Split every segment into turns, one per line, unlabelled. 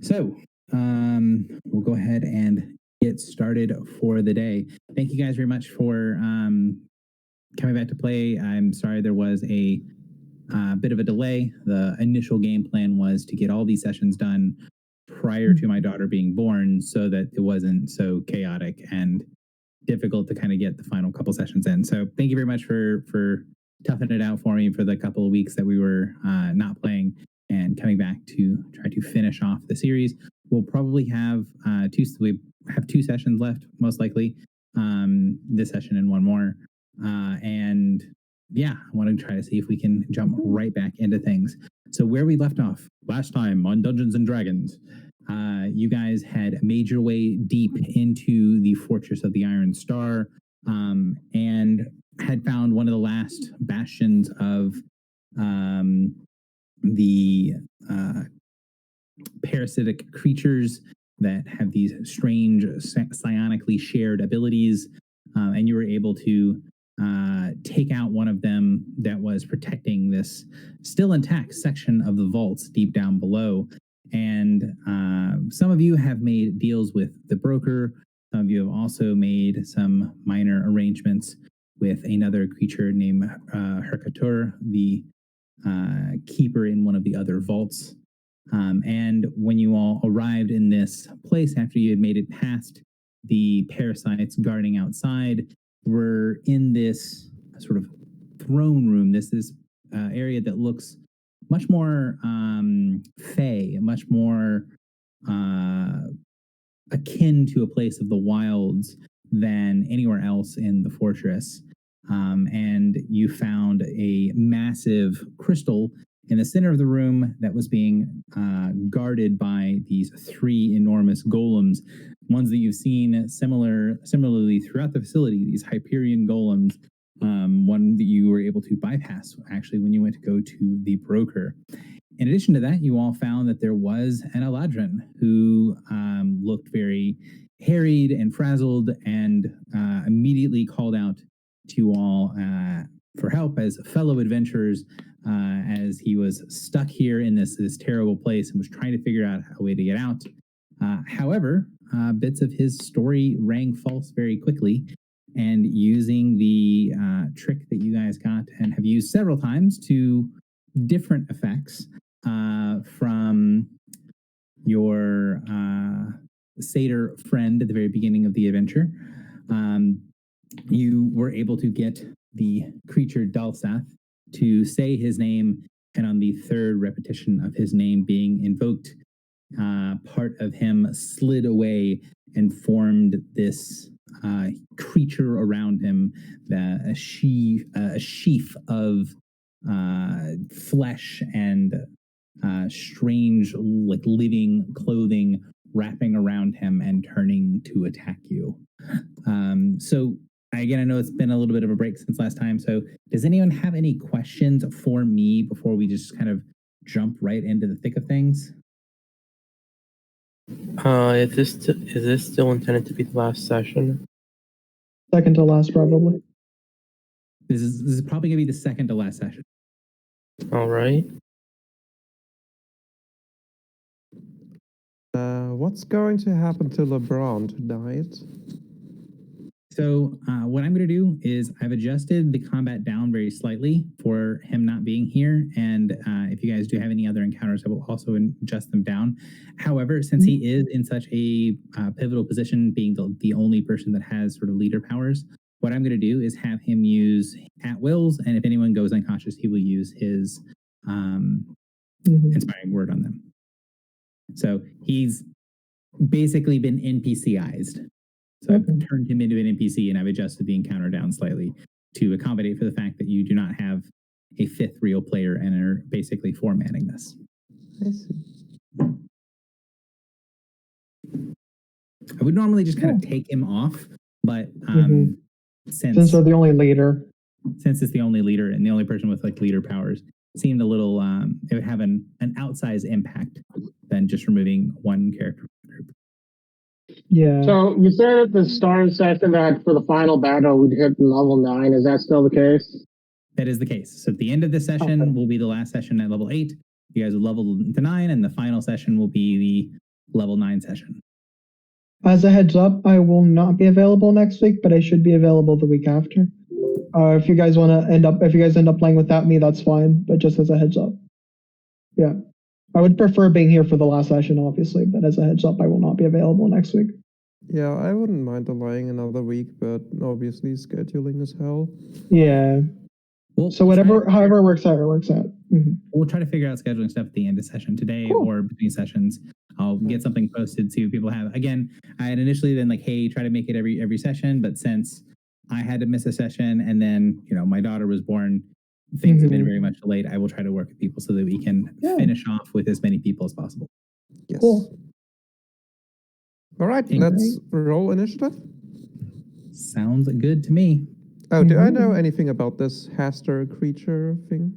So we'll go ahead and get started for the day. Thank you guys very much for coming back to play. I'm sorry there was a bit of a delay. The initial game plan was to get all these sessions done prior to my daughter being born so that it wasn't so chaotic and difficult to kind of get the final couple sessions in. So thank you very much for toughing it out for me for the couple of weeks that we were not playing and coming back to try to finish off the series. We'll probably have two sessions left, most likely, this session and one more. And yeah, I want to try to see if we can jump right back into things. So where we left off last time on Dungeons and Dragons, you guys had made your way deep into the Fortress of the Iron Star, and had found one of the last bastions of the parasitic creatures that have these strange psionically shared abilities, and you were able to take out one of them that was protecting this still intact section of the vaults deep down below. And some of you have made deals with the broker. Some of you have also made some minor arrangements with another creature named Hercatur, the keeper in one of the other vaults. And when you all arrived in this place after you had made it past the parasites guarding outside, we're in this sort of throne room, this area that looks much more fey, much more akin to a place of the wilds than anywhere else in the fortress. And you found a massive crystal in the center of the room that was being guarded by these three enormous golems, ones that you've seen similarly throughout the facility, these Hyperion golems, one that you were able to bypass actually when you went to go to the broker. In addition to that, you all found that there was an Eladrin who looked very harried and frazzled, and immediately called out to you all for help as fellow adventurers, as he was stuck here in this terrible place and was trying to figure out a way to get out. However, bits of his story rang false very quickly, and using the trick that you guys got and have used several times to different effects from your satyr friend at the very beginning of the adventure, you were able to get the creature Dalsath to say his name, and on the third repetition of his name being invoked, part of him slid away and formed this creature around him, a sheaf of flesh and strange, like living clothing wrapping around him and turning to attack you. So again, I know it's been a little bit of a break since last time. So does anyone have any questions for me before we just kind of jump right into the thick of things?
Is this still intended to be the last session?
Second to last, probably.
This is probably going to be the second to last session.
All right.
What's going to happen to LeBron tonight?
So what I'm going to do is I've adjusted the combat down very slightly for him not being here. And if you guys do have any other encounters, I will also adjust them down. However, since he is in such a pivotal position, being the only person that has sort of leader powers, what I'm going to do is have him use at wills. And if anyone goes unconscious, he will use his inspiring word on them. So he's basically been NPCized. So I've turned him into an NPC, and I've adjusted the encounter down slightly to accommodate for the fact that you do not have a fifth real player and are basically four-manning this.
I see.
I would normally just kind of take him off, but
since they're the only leader,
since it's the only leader and the only person with like leader powers, it seemed a little it would have an outsized impact than just removing one character from the group.
Yeah.
So you said at the start session that for the final battle we'd hit level 9. Is that still the case?
That is the case. So at the end of this session will be the last session at level 8. You guys will level to 9, and the final session will be level 9 session.
As a heads up, I will not be available next week, but I should be available the week after. If you guys end up playing without me, that's fine. But just as a heads up, yeah, I would prefer being here for the last session, obviously. But as a heads up, I will not be available next week.
Yeah, I wouldn't mind delaying another week, but obviously scheduling is hell.
Yeah.
Well,
So however it works out, it works out. Mm-hmm.
We'll try to figure out scheduling stuff at the end of session today
Cool.
or between sessions. I'll get something posted so people have. Again, I had initially been like, hey, try to make it every session, but since I had to miss a session and then my daughter was born, things have been very much delayed. I will try to work with people so that we can finish off with as many people as possible.
Yes.
Cool.
All right, let's roll initiative.
Sounds good to me.
Oh, do I know anything about this Haster creature thing?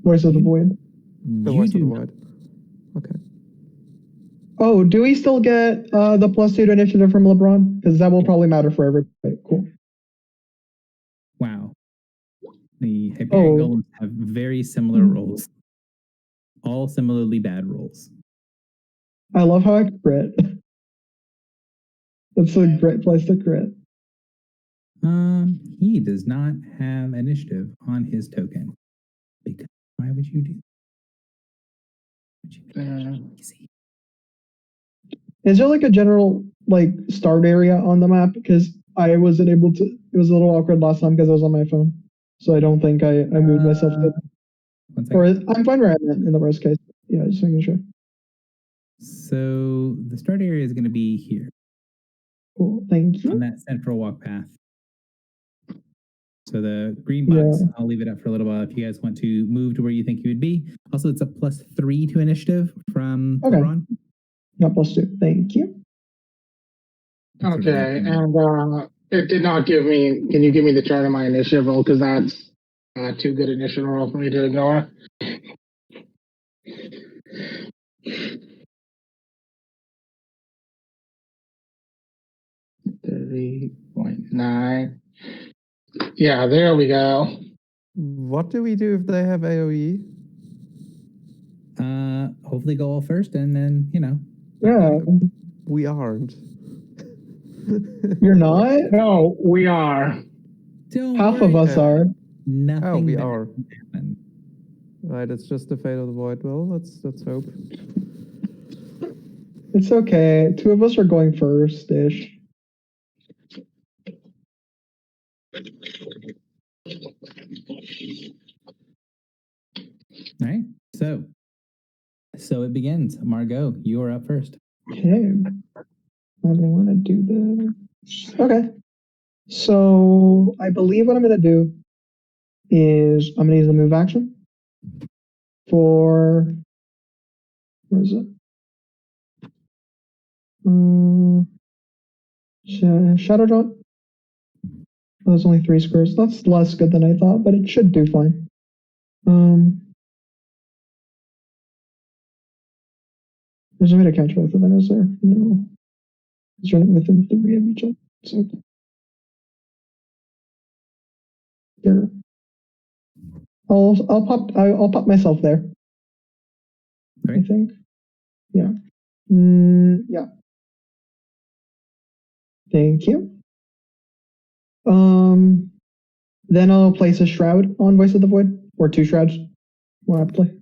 Voice of the Void.
The
You
Voice of the
do
Void. Okay.
Oh, do we still get the +2 to initiative from LeBron? Because that will probably matter for everybody. Cool.
Wow. The Hyperion Golems have very similar rolls. All similarly bad rolls.
I love how I crit. That's a great place to crit.
He does not have initiative on his token. Because why would you do? Easy.
Is there like a general start area on the map? Because I wasn't able to. It was a little awkward last time because I was on my phone, so I don't think I moved myself. Or I'm fine where I'm at in the worst case. Yeah, just making sure.
So the start area is going to be here.
Cool, thank you.
On that central walk path. So the green box, I'll leave it up for a little while if you guys want to move to where you think you would be. Also, it's a +3 to initiative from LeBron.
Not +2. Thank you.
Okay, and it did not give me. Can you give me the chart of my initiative roll? Because that's too good initiative roll for me to ignore. 30.9. Yeah, there we go.
What do we do if they have AoE?
Hopefully go all first and then,
Yeah.
We aren't.
You're not?
No, we are.
Half of us are.
Nothing.
Oh, we are. Right, it's just the fate of the void. Well, let's hope.
It's okay. 2 of us are going first-ish.
All right. So it begins. Margot, you are up first.
Okay. I don't want to do this. Okay. So I believe what I'm going to do is I'm going to use the move action for, where is it? Shadow Jaunt. Oh, there's only 3 squares. That's less good than I thought, but it should do fine. There's no way to catch both of them, is there? No. It's running within 3 of each other. So here. I'll pop myself there.
Right.
I think. Yeah. Yeah. Thank you. Then I'll place a shroud on Voice of the Void, or 2 shrouds, more aptly.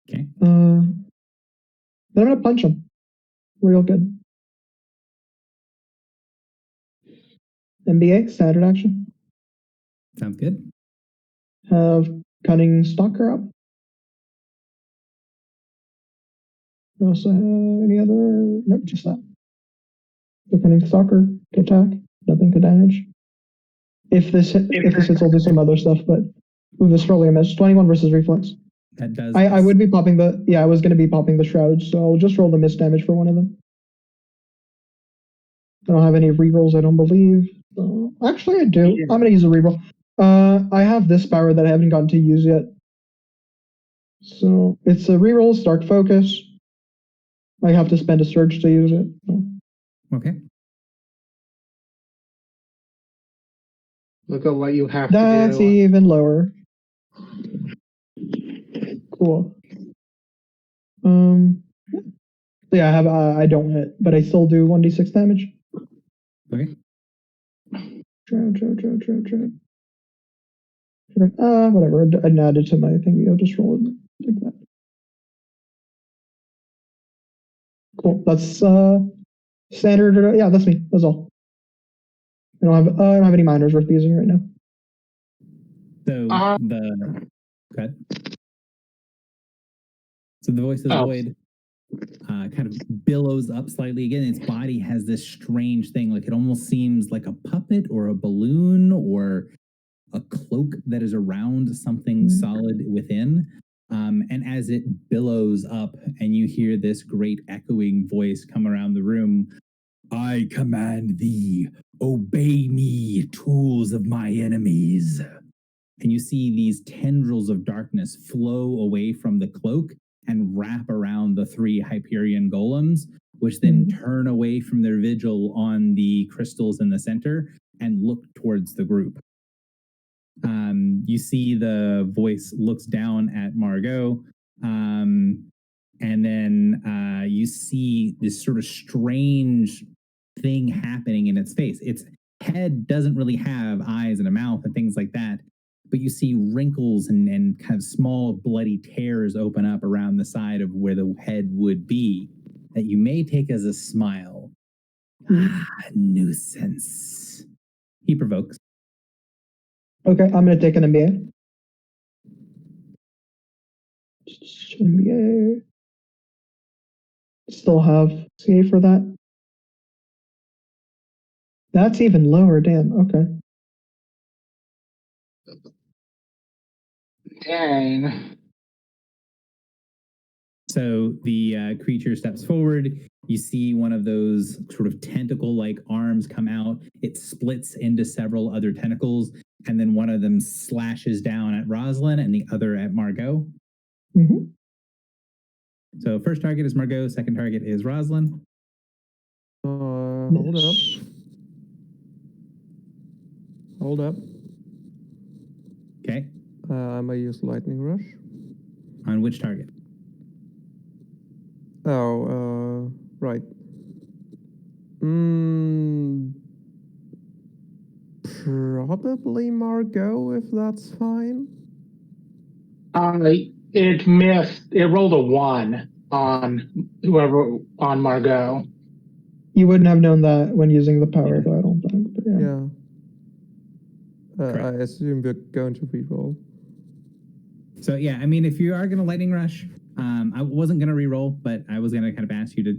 Okay.
Then I'm gonna punch him, real good. MBA standard action.
Sounds good.
Have Cunning Stalker up. We also have any other? Nope, just that. The Cunning Stalker to attack, nothing to damage. If this hits, I'll do some other stuff, but ooh, this is probably a miss. 21 versus reflex.
That does.
I would be popping I was going to be popping the shrouds, so I'll just roll the miss damage for one of them. I don't have any rerolls, I don't believe. Actually, I do. I'm going to use a reroll. I have this power that I haven't gotten to use yet. So it's a reroll, Dark Focus. I have to spend a surge to use it.
Okay.
Look at what you have to do.
That's even lower. Cool. So yeah, I don't hit, but I still do 1d6 damage.
Okay.
Sure. Whatever. I didn't add it to my thing. I'll just roll it like that. Cool. That's standard. Yeah, that's me. That's all. I don't have any minors worth using right now.
So okay. So the voice of the void kind of billows up slightly. Again, its body has this strange thing, like it almost seems like a puppet or a balloon or a cloak that is around something solid within. And as it billows up and you hear this great echoing voice come around the room, I command thee, obey me, tools of my enemies. And you see these tendrils of darkness flow away from the cloak and wrap around the 3 Hyperion golems, which then turn away from their vigil on the crystals in the center and look towards the group. You see the voice looks down at Margot, and then you see this sort of strange thing happening in its face. Its head doesn't really have eyes and a mouth and things like that, but you see wrinkles and kind of small bloody tears open up around the side of where the head would be that you may take as a smile. Nuisance. He provokes.
Okay, I'm gonna take an MBA. MBA. Still have CA for that. That's even lower, damn. Okay.
Dang.
So the creature steps forward. You see one of those sort of tentacle-like arms come out. It splits into several other tentacles, and then one of them slashes down at Rosalind and the other at Margot.
Mm-hmm.
So first target is Margot, second target is Rosalind.
Hold up. Hold up.
Okay.
I might use Lightning Rush.
On which target?
Oh, right. Probably Margot, if that's fine.
It missed. It rolled a 1 on Margot.
You wouldn't have known that when using the power, though, I don't think. But yeah.
I assume we're going to reroll.
So yeah, I mean, if you are going to Lightning Rush, I wasn't going to reroll, but I was going to kind of ask you to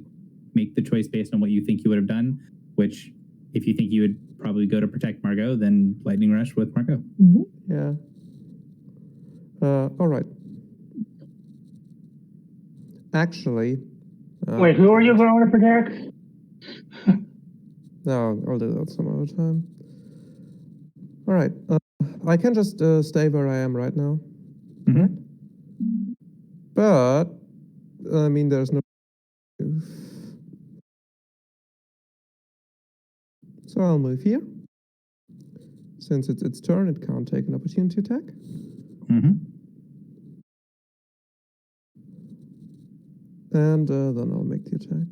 make the choice based on what you think you would have done, which if you think you would probably go to protect Margot, then Lightning Rush with Margot.
Mm-hmm.
Yeah. All right. Actually...
Wait, who are you going to protect?
No, I'll do that some other time. All right. I can just stay where I am right now.
Mm-hmm.
But, I mean, there's no... So I'll move here. Since it's its turn, it can't take an opportunity attack.
Mm-hmm.
And then I'll make the attack.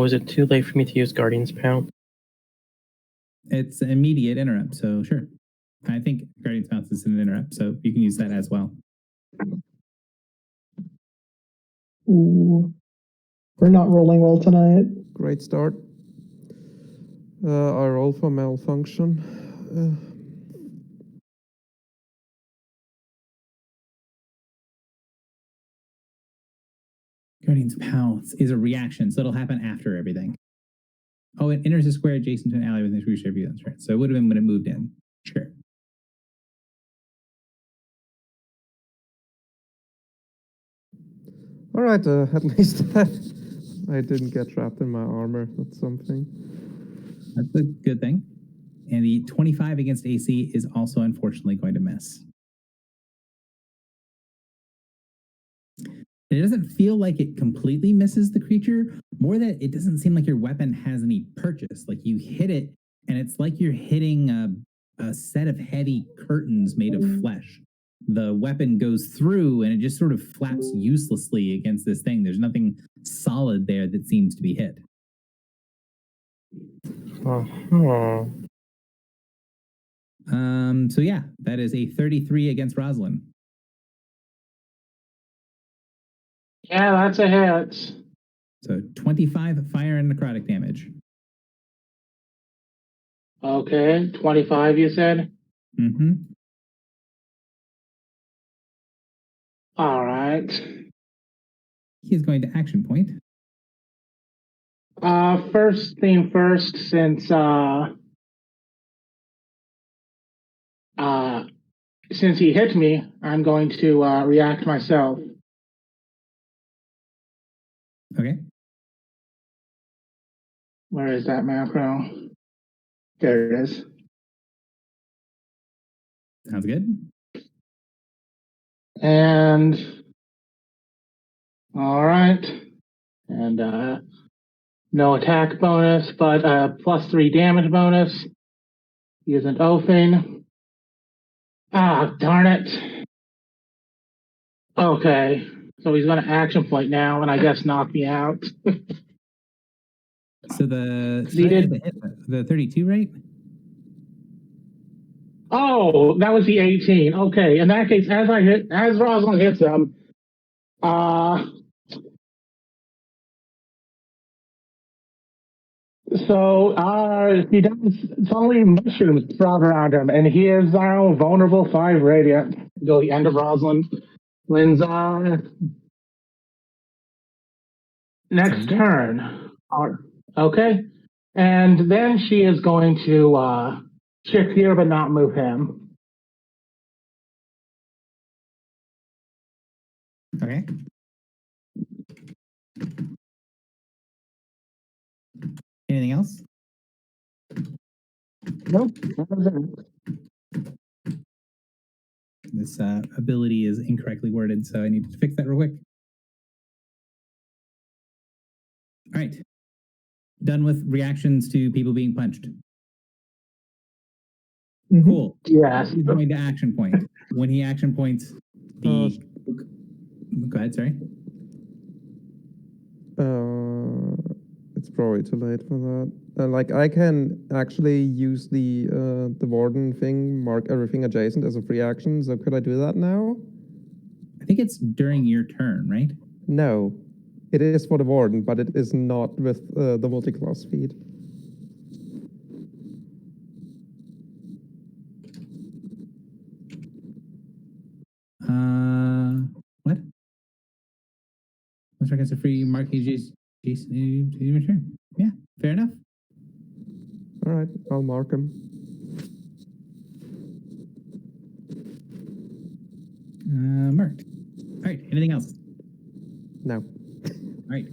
Is it too late for me to use Guardian's Pound?
It's an immediate interrupt, so sure. I think Guardian's Mouth is an interrupt, so you can use that as well.
Ooh. We're not rolling well tonight.
Great start. I roll for malfunction.
Guardian's Pounce is a reaction, so it'll happen after everything. Oh, it enters a square adjacent to an ally within a creature view. That's right. So it would have been when it moved in. Sure.
All right, at least I didn't get trapped in my armor. That's something.
That's a good thing. And the 25 against AC is also unfortunately going to miss. It doesn't feel like it completely misses the creature, more that it doesn't seem like your weapon has any purchase. Like you hit it, and it's like you're hitting a set of heavy curtains made of flesh. the weapon goes through and it just sort of flaps uselessly against this thing. There's nothing solid there that seems to be hit.
Uh-huh.
So yeah, that is a 33 against Rosalind.
Yeah, that's a hit.
So 25 fire and necrotic damage.
Okay, 25 you said?
Mm-hmm.
All right.
He's going to action point.
First thing first, since he hit me, I'm going to react myself.
Okay.
Where is that macro? There it is.
Sounds good.
And all right. And no attack bonus, but +3 damage bonus. He isn't oathing. Ah, darn it. Okay. So he's going to action point now and I guess knock me out.
So the
He did.
the 32, right?
Oh, that was the 18. Okay. In that case, as Rosalind hits him, he does suddenly mushrooms sprout around him, and he is now vulnerable 5 radiant. Go the end of Rosalind's next turn. Okay. And then she is going to shift here but not move him.
Okay. Anything else?
Nope. That was it.
This ability is incorrectly worded, so I need to fix that real quick. All right. Done with reactions to people being punched.
Mhm.
Cool.
Yes.
He's going to action point. When he action points, the... Go ahead, sorry.
It's probably too late for that. Like I can actually use the warden thing, mark everything adjacent as a free action. So could I do that now?
I think it's during your turn, right?
No, it is for the warden, but it is not with the multi-class feed.
What? Let's against a free mark EG's return. Yeah, fair enough.
All right, I'll mark him.
Marked. All right, anything else?
No.
All right.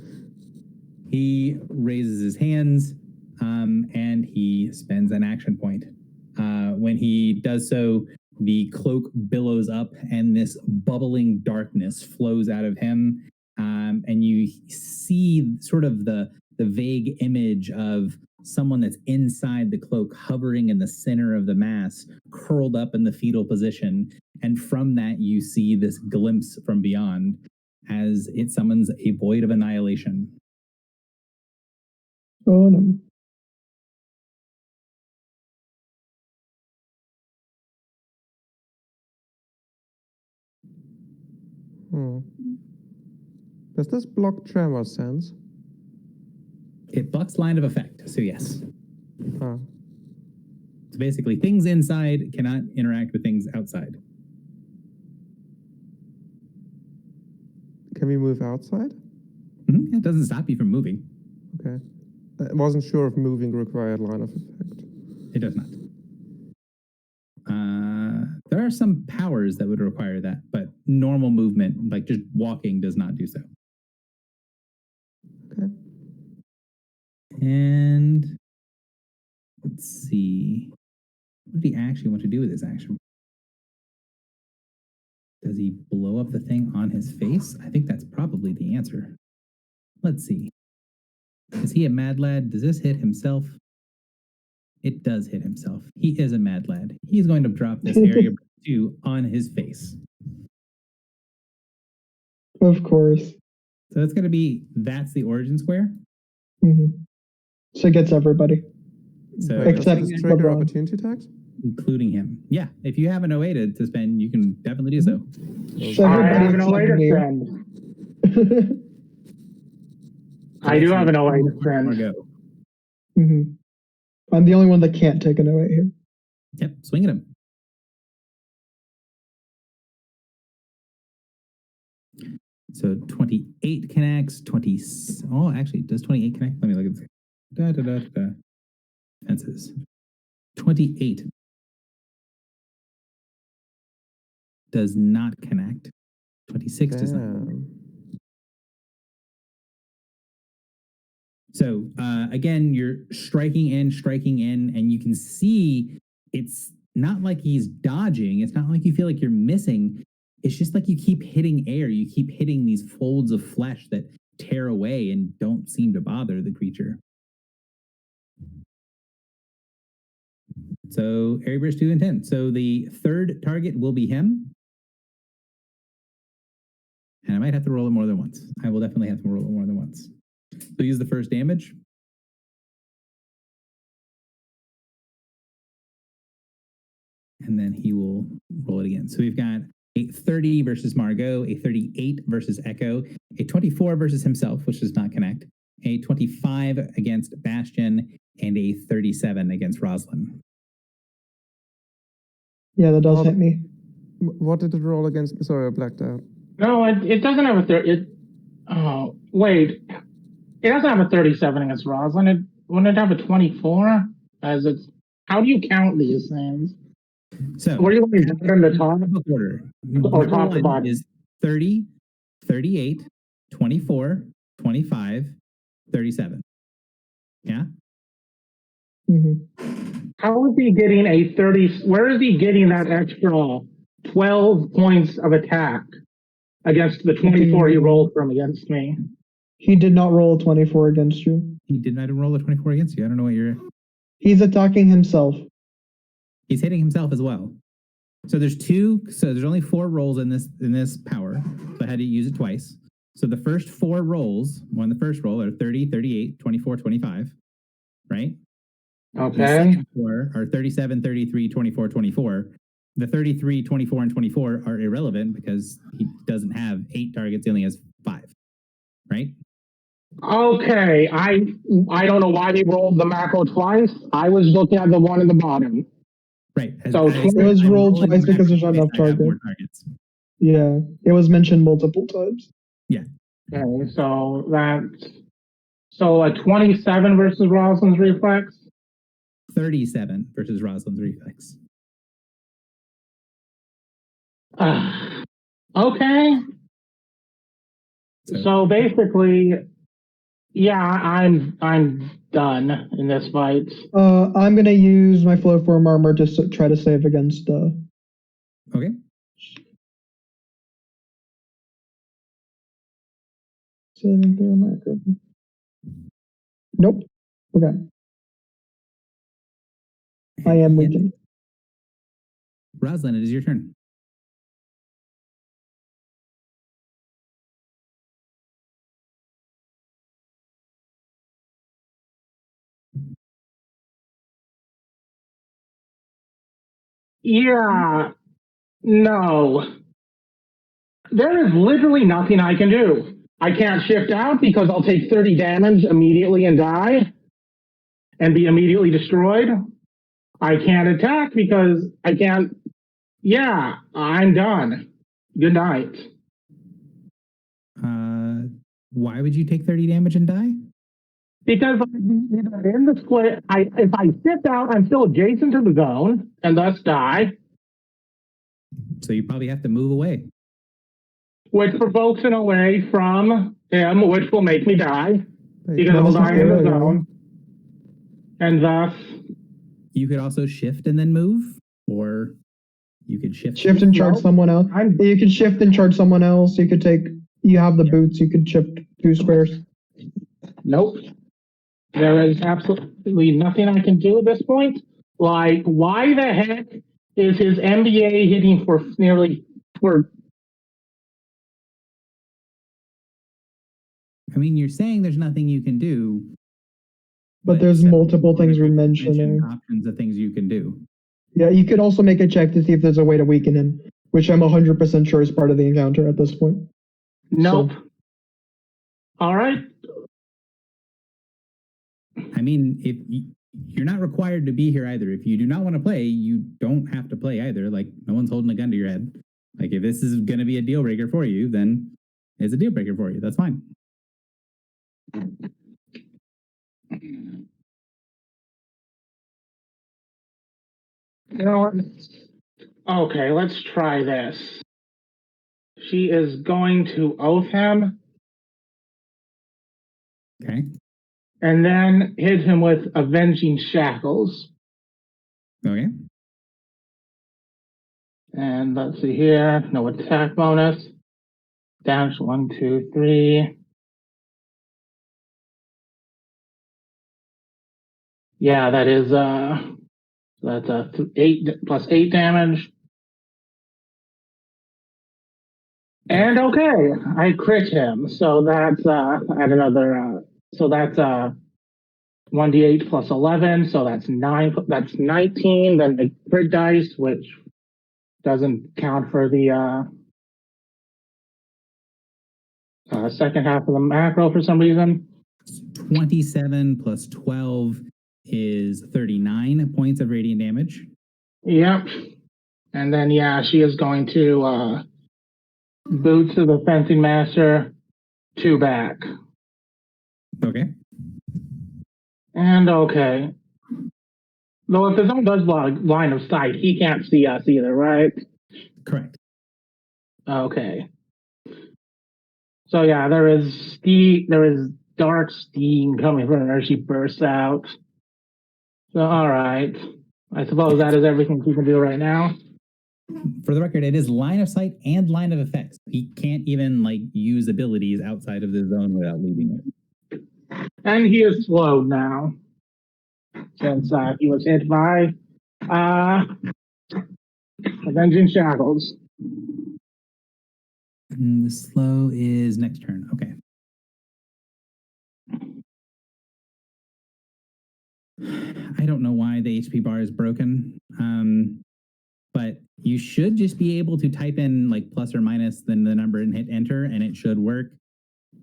He raises his hands and he spends an action point. When he does so, the cloak billows up and this bubbling darkness flows out of him. And you see sort of the vague image of someone that's inside the cloak hovering in the center of the mass, curled up in the fetal position. And from that, you see this glimpse from beyond as it summons a void of annihilation.
Oh no.
Does this block tremor sense?
It blocks line of effect, so yes.
Ah.
So basically, things inside cannot interact with things outside.
Can we move outside?
Mm-hmm. It doesn't stop you from moving.
Okay. I wasn't sure if moving required line of effect.
It does not. There are some powers that would require that, but normal movement, like just walking, does not do so.
Okay.
And let's see. What did he actually want to do with this action? Does he blow up the thing on his face? I think that's probably the answer. Let's see. Is he a mad lad? Does this hit himself? It does hit himself. He is a mad lad. He's going to drop this area 2 on his face.
Of course.
So it's going to be, that's the origin square.
hmm So it gets everybody.
So
Wait, does
Except
this trigger
LeBron.
opportunity attacks?
including him. Yeah, if you have an 08 to spend, you can definitely do so.
So
I
everybody
have an
except
08 to
me.
spend. I do have an 08 to spend.
Go.
hmm I'm the only one that can't take an 08 here.
Yep, swing at him. So 28 connects, 20. Oh, actually, does 28 connect? Let me look at this. Da, da, da, da. Fences. 28 does not connect. 26 does not.
Damn.
So again, you're striking in, and you can see it's not like he's dodging. It's not like you feel like you're missing. It's just like you keep hitting air. You keep hitting these folds of flesh that tear away and don't seem to bother the creature. So area burst 2 and 10. So the third target will be him. And I might have to roll it more than once. I will definitely have to roll it more than once. So use the first damage. And then he will roll it again. So we've got a 30 versus Margot, a 38 versus Echo, a 24 versus himself, which does not connect, a 25 against Bastion, and a 37 against Roslyn.
Yeah, that does
Oh,
hit me.
What did it roll against? Sorry, I blacked out.
No, it doesn't have a 30. Oh, wait. It doesn't have a 37 against Roslyn. Wouldn't it have a 24? As it's, how do you count these things?
So
What are you looking at in the top?
book order.
Or
Number
top to
one
bottom?
is 30, 38, 24, 25, 37. Yeah?
hmm
How is he getting a 30? Where is he getting that extra 12 points of attack against the 24 he rolled from against me?
He did not roll a 24 against you.
He did not roll a 24 against you. I don't know what you're...
He's attacking himself.
He's hitting himself as well. So there's only 4 rolls in this power. So I had to use it twice. So the first 4 rolls, the first roll are 30, 38, 24, 25, right? The
Okay.
second 4 are 37, 33, 24, 24. The 33, 24, and 24 are irrelevant because he doesn't have 8 targets, he only has 5, right?
Okay. I don't know why they rolled the macro twice. I was looking at the one in the bottom.
Right.
So
I
it
was
I'm
rolled
rolling
twice
the
because there's
macro
not
twice,
enough
I got more targets.
Yeah, it was mentioned multiple times.
Okay, so a 27 versus Roslyn's reflex.
37 versus Roslyn's reflex.
Okay. So basically, yeah, I'm done in this fight.
I'm gonna use my flow form armor just to try to save against
Okay.
saving through macro. Nope. Okay. I am weakened.
Roslyn, it is your turn.
Yeah. No. There is literally nothing I can do. I can't shift out because I'll take 30 damage immediately and die and be immediately destroyed. I can't attack because I can't. Yeah, I'm done. Good night.
Why would you take 30 damage and die?
Because in the split, if I shift out, I'm still adjacent to the zone and thus die,
So you probably have to move away.
which provokes an away from him, which will make me die
Wait,
because I'll
that's
die in the
okay, yeah.
zone. And thus,
You could also shift and then move, or you could shift.
Shift and charge
No,
someone else. You could shift and charge someone else. You could take. You have the boots. You could shift 2 squares.
nope. There is absolutely nothing I can do at this point. Like, why the heck Is his MBA hitting for nearly for?
I mean, you're saying there's nothing you can do,
But there's
several
multiple
people
things we're
mentioned
mentioning.
options of things you can do.
Yeah, you could also make a check to see if there's a way to weaken him, which I'm 100% sure is part of the encounter at this point.
Nope.
So-
All right.
I mean, if you're not required to be here either. If you do not want to play, you don't have to play either. Like, no one's holding a gun to your head. Like, if this is going to be a deal breaker for you, then it's a deal breaker for you. That's fine.
You know what? Okay, let's try this. She is going to oath him
Okay.
and then hit him with avenging shackles.
Okay.
And let's see here. No attack bonus. Damage 1, 2, 3. Yeah, that is that's a 8 plus 8 damage. And okay, I crit him. So that's at another so that's 1d8 plus 11, so that's 9, that's 19, then the crit dice, which doesn't count for the second half of the macro for some reason.
27 plus 12 is 39 points of radiant damage.
Yep. And then, yeah, she is going to boot to the fencing master, 2 back.
Okay.
And okay. Though if his own does block line of sight, he can't see us either, right?
Correct.
Okay. So yeah, there is dark steam coming from her. She bursts out. So all right. I suppose that is everything she can do right now.
For the record, it is line of sight and line of effects. He can't even like use abilities outside of the zone without leaving it.
And he is slowed now. Since he was hit by Avenging Shackles.
And the slow is next turn. Okay. I don't know why the HP bar is broken. But you should just be able to type in like plus or minus then the number and hit enter and it should work.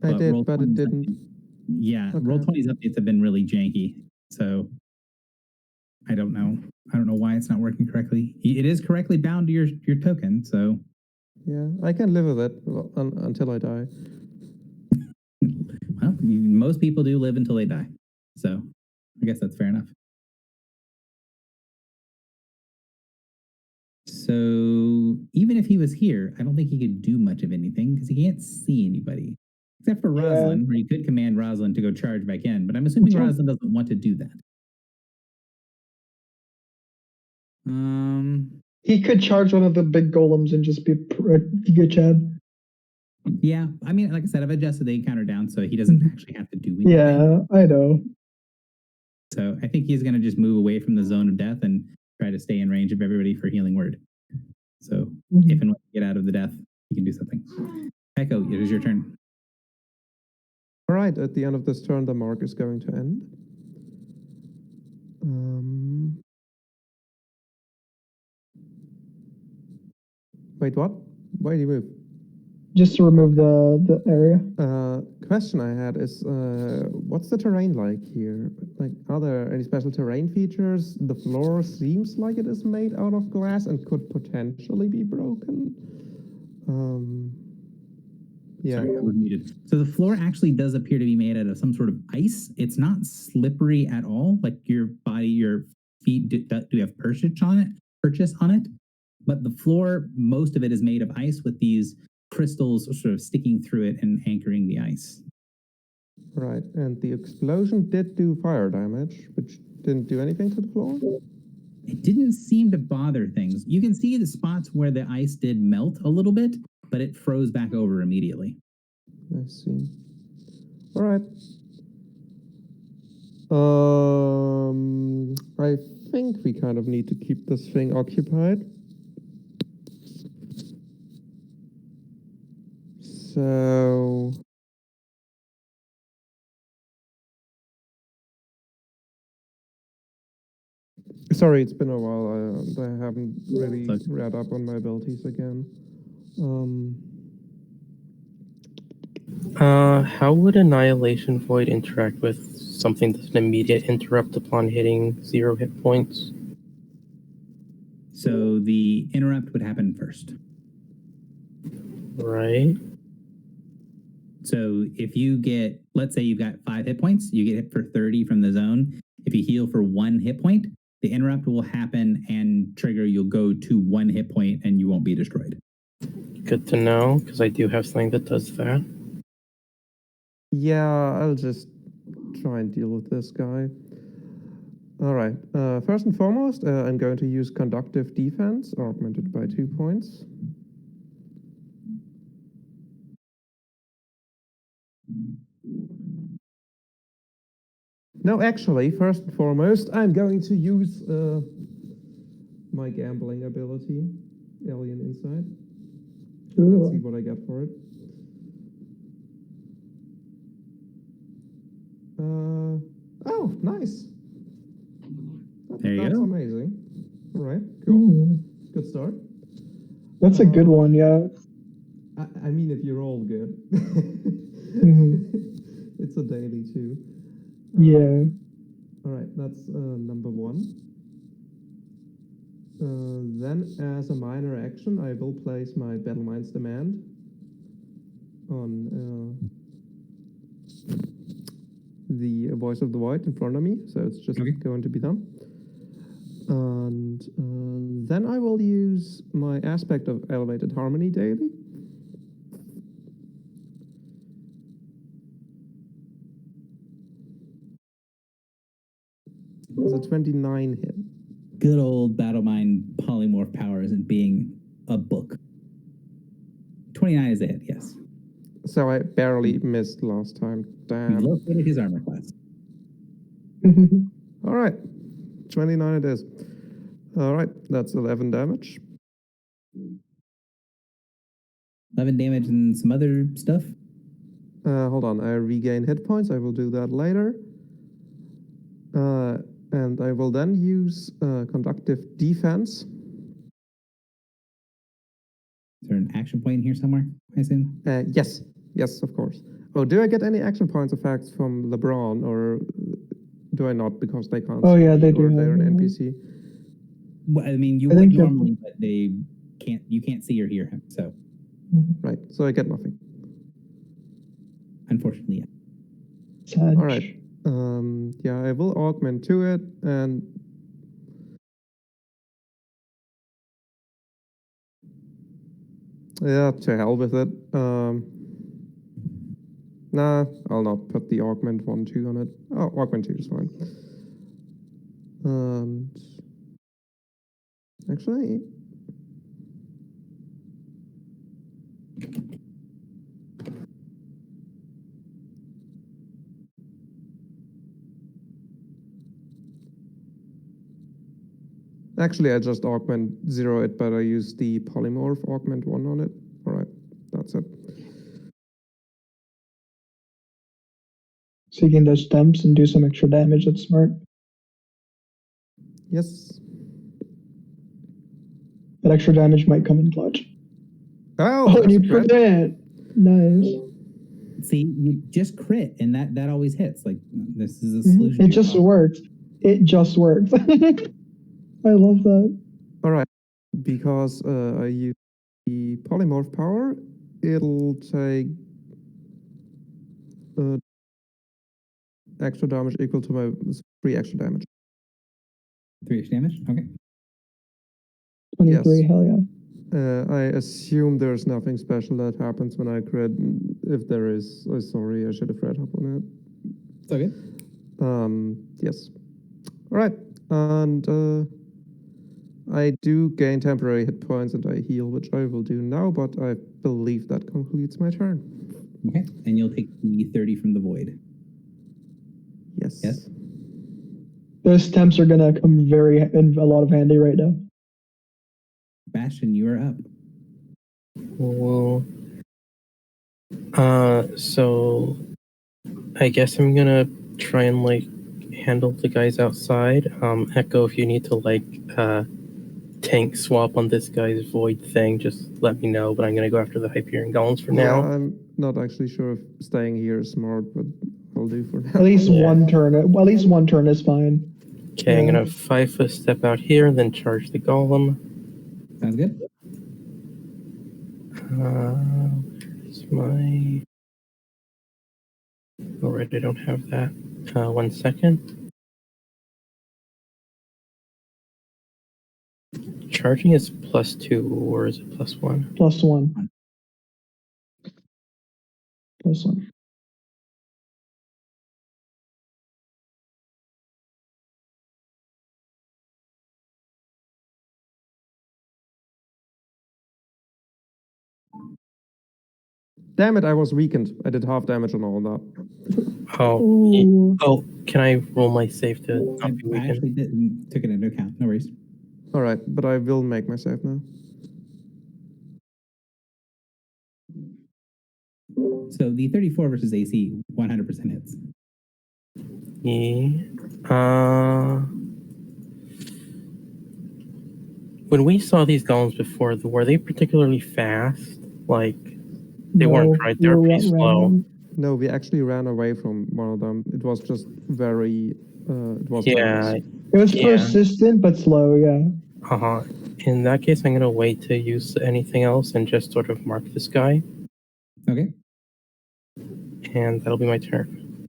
I did,
Roll
but it
20's
didn't.
Yeah,
Okay.
Roll20's updates have been really janky. So I don't know. I don't know why it's not working correctly. It is correctly bound to your token, so
Yeah, I can live with it until I die.
well, most people do live until they die. So I guess that's fair enough. So even if he was here, I don't think he could do much of anything because he can't see anybody. Except for
Yeah.
Rosalind, where you could command Rosalind to go charge back in, but I'm assuming
Sure.
Rosalind doesn't want to do that.
He could charge one of the big golems and just be good, Chad.
Yeah, I mean, like I said, I've adjusted the encounter down so he doesn't actually have to do anything.
Yeah, I know.
So I think he's going to just move away from the zone of death and try to stay in range of everybody for healing word. So
Mhm.
if and when you get out of the death, you can do something. Echo, it is your turn.
All right, at the end of this turn, the mark is going to end. Wait, what? Why did you move?
Just to remove the area.
Question I had is, what's the terrain like here? Like, are there any special terrain features? The floor seems like it is made out of glass and could potentially be broken. Yeah.
Sorry, I was muted. So the floor actually does appear to be made out of some sort of ice. It's not slippery at all. Like your body, your feet do have purchase on it. But the floor, most of it is made of ice with these crystals sort of sticking through it and anchoring the ice.
Right, and the explosion did do fire damage, which didn't do anything to the floor?
It didn't seem to bother things. You can see the spots where the ice did melt a little bit, but it froze back over immediately.
I see. All right. I think we kind of need to keep this thing occupied. So... Sorry, it's been a while. I haven't really
Okay.
read up on my abilities again.
How would Annihilation Void interact with something that's an immediate interrupt upon hitting 0 hit points?
So the interrupt would happen first.
Right.
So if you get, let's say you've got 5 hit points, you get hit for 30 from the zone. If you heal for 1 hit point, the interrupt will happen and trigger. You'll go to 1 hit point and you won't be destroyed.
Good to know, because I do have something that does that.
Yeah, I'll just try and deal with this guy. All right. First and foremost, I'm going to use Conductive Defense, augmented by 2 points. No, actually, first and foremost, I'm going to use my gambling ability, Alien Insight. Let's see
Ooh.
what I get for it. Oh, nice.
There you
That's
go.
amazing. All right, cool.
Ooh.
Good start.
That's a good one, yeah.
I mean, if you roll good.
Mhm.
It's a daily too.
Yeah.
All right, that's number 1. Then, as a minor action, I will place my Battle Mind's Demand on the Voice of the Void in front of me, so it's just
Okay.
going to be done. And then I will use my Aspect of Elevated Harmony daily. It's a 29 hit.
Good old Battlemind polymorph power isn't being a book. 29 is a hit, yes.
So I barely missed last time.
You
Damn.
located his armor class.
All right, 29 it is. All right, that's 11 damage.
11 damage and some other stuff.
Hold on, I regain hit points. I will do that later. And I will then use Conductive Defense.
Is there an action point in here somewhere, I assume?
Yes, of course. Oh, do I get any action points effects from LeBron, or do I not because they can't
Oh,
see
yeah,
me,
they
or
do
they're
have
an
that.
NPC?
Well, I mean, you
I
would
think you have-
normally, but you can't see or hear him. So
Right, so I get nothing.
unfortunately, yeah.
Sad.
All right. Yeah, I will augment to it, and yeah, to hell with it. Nah, I'll not put the augment 1/2 on it. Oh, augment 2 is fine. And actually, I just augment 0 it, but I use the polymorph augment 1 on it. All right, that's it.
So you can those stumps and do some extra damage. That's smart.
Yes.
That extra damage might come in clutch.
Oh,
Oh, and
that's
you
a crit.
put it. Nice.
See, you just crit, and that always hits. Like, this is a
Mhm.
solution.
It
to your
just
problem.
works. It just works. I love that.
All right, because I use the polymorph power, it'll take extra damage equal to my 3 extra damage.
3 extra damage. Okay.
23,
Yes.
hell yeah.
I assume there's nothing special that happens when I crit. If there is, I'm sorry, I should have read up on
It's okay.
it. Yes. All right, and I do gain temporary hit points and I heal, which I will do now, but I believe that concludes my turn.
Okay. And you'll take the 30 from the void.
Yes.
Yes.
Those temps are gonna come in a lot of handy right now.
Bastion, you are up.
Well, so I guess I'm gonna try and like handle the guys outside. Echo, if you need to like tank swap on this guy's void thing, just let me know. But I'm gonna go after the Hyperion Golems for
Yeah,
now.
I'm not actually sure if staying here is smart, but I'll do for now.
At least
Yeah.
one turn. At least one turn is fine.
Okay, I'm
Yeah.
gonna 5-foot step out here and then charge the golem.
Sounds good.
Where's my... Oh, right, I don't have that. 1 second. Charging is +2, or is it +1?
+1. +1.
Damn it, I was weakened. I did half damage on all that.
Oh, oh, can I roll my save to
I,
not be
I
weakened?
actually took it into account. No worries.
Alright, but I will make my save now.
So the 34 versus AC 100% hits.
Yeah. When we saw these golems before, were they particularly fast? Like, they weren't, right? They were pretty slow.
random.
No, we actually ran away from one of them. It was just very... it was
Yeah.
fast.
It was
Yeah.
persistent but slow. Yeah.
Uh-huh. In that case, I'm gonna wait to use anything else and just sort of mark this guy,
Okay.
and that'll be my turn.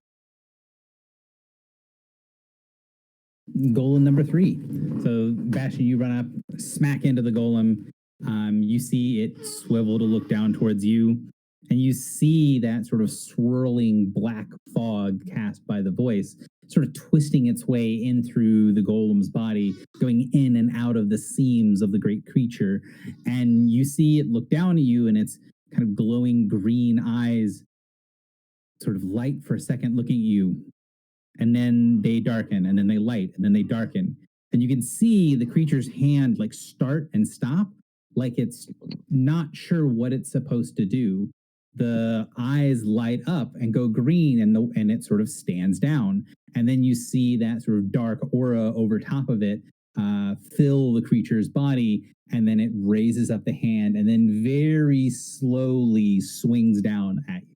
Golem number 3. So Bastion, you run up, smack into the golem. You see it swivel to look down towards you, and you see that sort of swirling black fog cast by the voice, sort of twisting its way in through the golem's body, going in and out of the seams of the great creature. And you see it look down at you, and its kind of glowing green eyes sort of light for a second looking at you. And then they darken, and then they light, and then they darken. And you can see the creature's hand like start and stop, like it's not sure what it's supposed to do. The eyes light up and go green, and it sort of stands down. And then you see that sort of dark aura over top of it fill the creature's body, and then it raises up the hand and then very slowly swings down at you.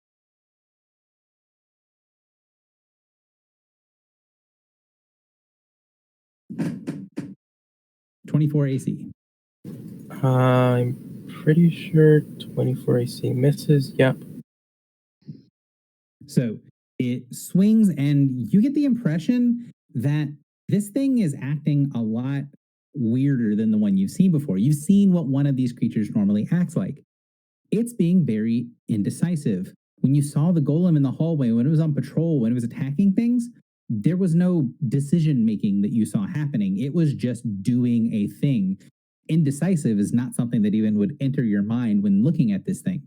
24 AC.
I'm pretty sure 24 AC misses. Yep.
So it swings, and you get the impression that this thing is acting a lot weirder than the one you've seen before. You've seen what one of these creatures normally acts like. It's being very indecisive. When you saw the golem in the hallway, when it was on patrol, when it was attacking things, there was no decision making that you saw happening. It was just doing a thing. Indecisive is not something that even would enter your mind when looking at this thing.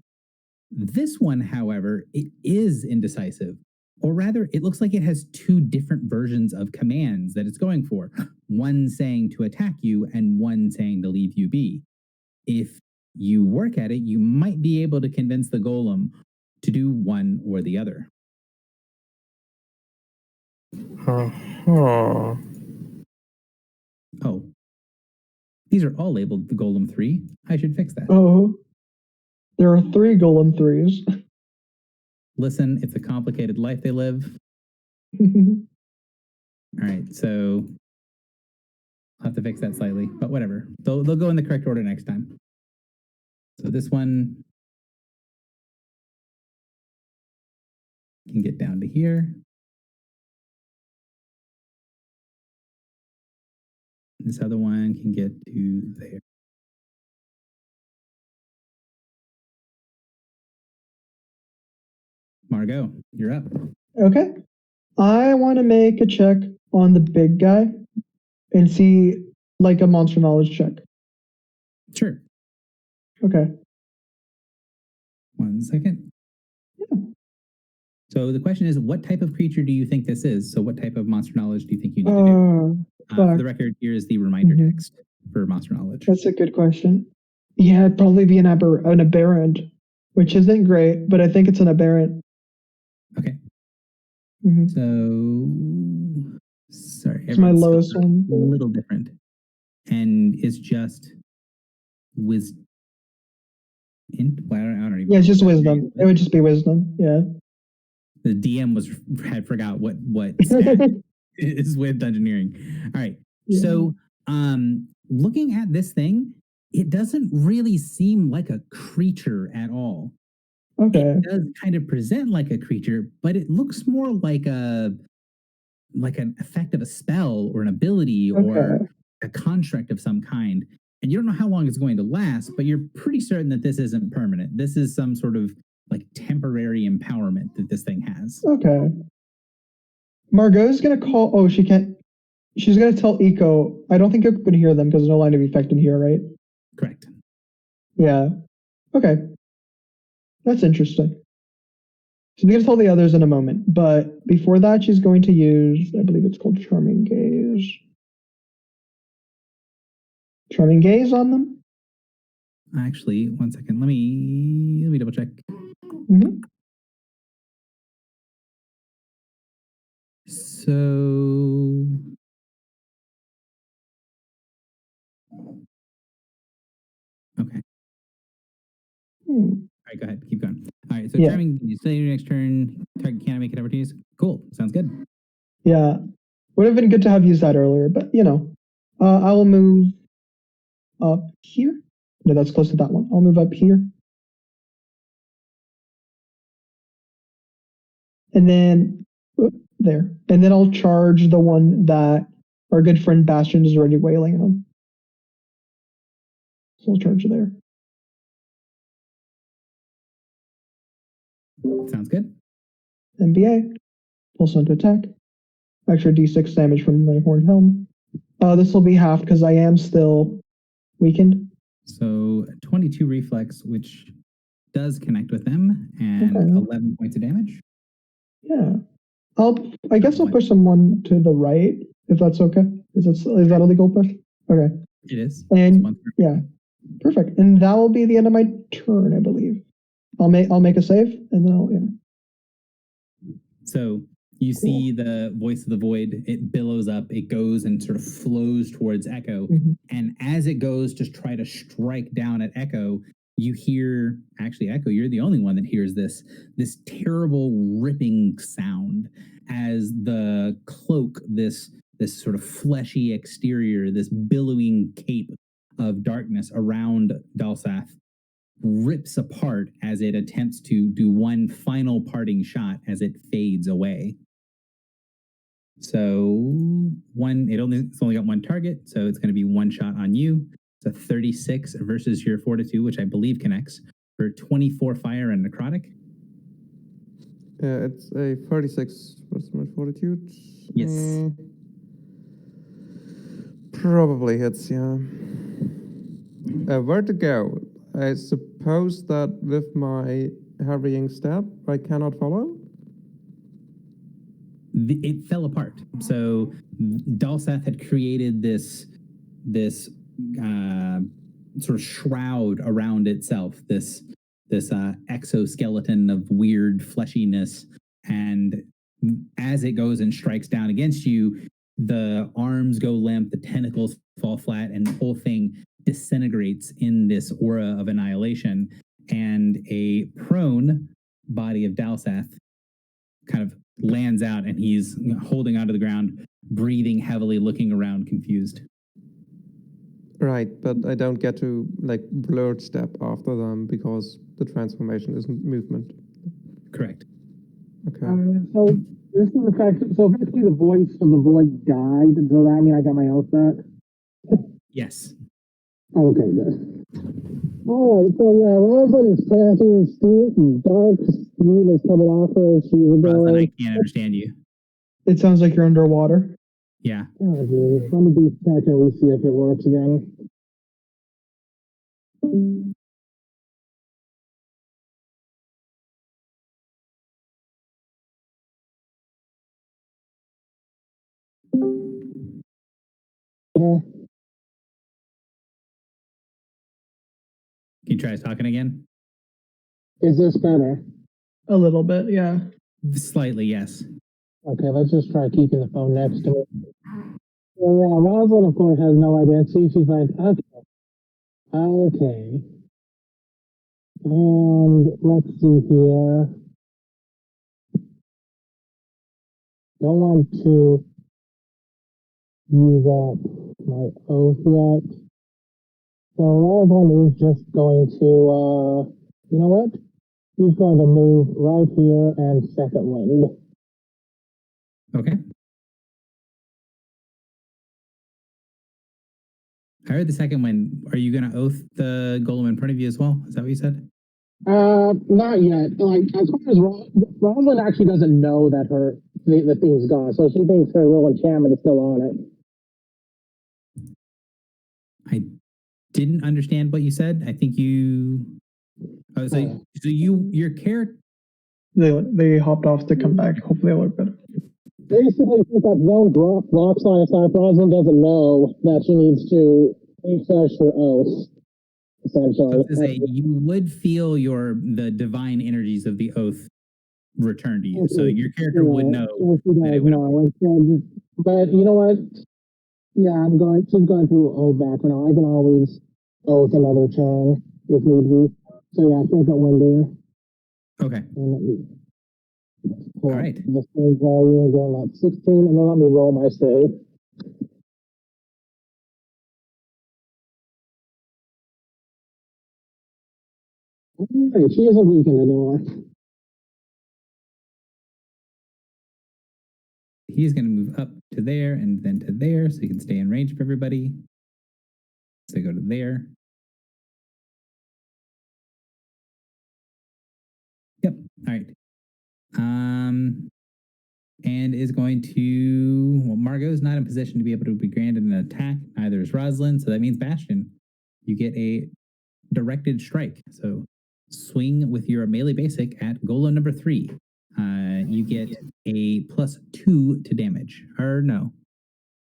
This one, however, it is indecisive. Or rather, it looks like it has two different versions of commands that it's going for. One saying to attack you and one saying to leave you be. If you work at it, you might be able to convince the golem to do one or the other.
Uh-huh.
Oh. These are all labeled the Golem 3. I should fix that.
Oh. There are 3 Golem 3s.
Listen, it's a complicated life they live. All right, so I'll have to fix that slightly, but whatever. They'll go in the correct order next time. So this one can get down to here. This other one can get to there. Margot, you're up.
Okay. I want to make a check on the big guy and see, like, a monster knowledge check.
Sure.
Okay.
1 second.
Yeah.
So the question is, what type of creature do you think this is? So what type of monster knowledge do you think you need to do? For
fuck.
the record, here is the reminder
Mhm.
text for monster knowledge.
That's a good question. Yeah, it'd probably be an aberrant, which isn't great, but I think it's an aberrant.
Okay.
Mhm.
So sorry,
It's my
everyone's
lowest
still
one.
a little different, and it's just wisdom. Well, I don't even.
Yeah, it's
know
just
what that
wisdom.
is.
It would just be wisdom. Yeah.
The DM had forgot what stat is with dungeoneering. All right.
Yeah.
So looking at this thing, it doesn't really seem like a creature at all.
Okay.
It does kind of present like a creature, but it looks more like an effect of a spell or an ability or
Okay.
a construct of some kind. And you don't know how long it's going to last, but you're pretty certain that this isn't permanent. This is some sort of like temporary empowerment that this thing has.
Okay. Margot's gonna call. Oh, she can't. She's gonna tell Eco. I don't think you can hear them because there's no line of effect in here, right?
Correct.
Yeah. Okay. That's interesting. She's gonna tell the others in a moment, but before that, she's going to use. I believe it's called Charming Gaze. Charming Gaze on them.
Actually, one second. Let me double check.
Mhm.
So okay.
Hmm.
All right, go ahead. Keep going. All right. So
Yeah.
charming, you say your next turn. Target can't make it opportunities. Cool. Sounds good.
Yeah. Would have been good to have used that earlier, but I will move up here. No, that's close to that one. I'll move up here. And then there. And then I'll charge the one that our good friend Bastion is already wailing on. So I'll charge there.
Sounds good.
NBA. Pulse on to attack. Extra d6 damage from my horned helm. This will be half because I am still weakened.
So 22 reflex, which does connect with them, and
Okay.
11 points of damage.
Yeah. I guess I'll push someone to the right if that's okay. Is that a legal push? Okay.
It is.
And yeah, perfect. And that will be the end of my turn, I believe. I'll make a save and then
So you see the voice of the void. It billows up. It goes and sort of flows towards Echo.
Mhm.
And as it goes to try to strike down at Echo, you hear, actually, Echo, you're the only one that hears this terrible ripping sound as the cloak, this sort of fleshy exterior, this billowing cape of darkness around Dalsath rips apart as it attempts to do one final parting shot as it fades away. So it's only got one target, so it's going to be one shot on you. It's a 36 versus your fortitude, which I believe connects for 24 fire and necrotic.
Yeah, it's a 36 versus my fortitude.
Yes.
Probably hits, yeah. Where to go? I suppose that with my hurrying step, I cannot follow?
It fell apart. So Dalsath had created this sort of shroud around itself, this exoskeleton of weird fleshiness, and as it goes and strikes down against you, the arms go limp, the tentacles fall flat, and the whole thing disintegrates in this aura of annihilation, and a prone body of Dalsath kind of lands out, and he's holding onto the ground, breathing heavily, looking around confused.
Right, but I don't get to blurred step after them because the transformation isn't movement.
Correct.
Okay.
So this is the fact. So basically, the voice of the void died. Does that mean I got my health back?
Yes.
Okay, good. All right, so yeah, everybody's planting steep and dark steam is coming off her. She's
Roslyn, I can't understand you.
it sounds like you're underwater.
Yeah.
Oh, geez. Let me do check and we see if it works again. better?
Can you try talking again?
Is this better?
A little bit, yeah.
Slightly, yes.
Okay, let's just try keeping the phone next to me. Well, yeah, Rosalind, of course, has no identity. She's like, okay. And let's see here. Don't want to use up my oath yet. So Rosalind is just going to, you know what? He's going to move right here and second wind.
Okay. I heard the second one. Are you going to oath the golem in front of you as well? Is that what you said?
Not yet. Like, as far as Rosalind actually doesn't know that the thing's gone, so she thinks her little enchantment is still on it.
I didn't understand what you said. I think you. Oh, so your character.
They hopped off to come back. Hopefully it'll look better.
Basically, since that zone blocks line of sight, Rosalind doesn't know that she needs to refresh her oath. Essentially,
So you would feel the divine energies of the oath return to you. So your character would know. That it would
but you know what? Yeah, she's going through old background. I can always oath another chain if need be. So yeah, second wind there.
Okay.
All
right.
The save value again at 16, and then let me roll my save. Alright, she isn't weakened anymore.
He's going to move up to there and then to there so he can stay in range of everybody. So go to there. Yep. All right. And is going to. Well, Margot is not in position to be able to be granted an attack. Neither is Rosalind. So that means Bastion, you get a directed strike. So swing with your melee basic at golem number 3. You get a +2 to damage. Or no,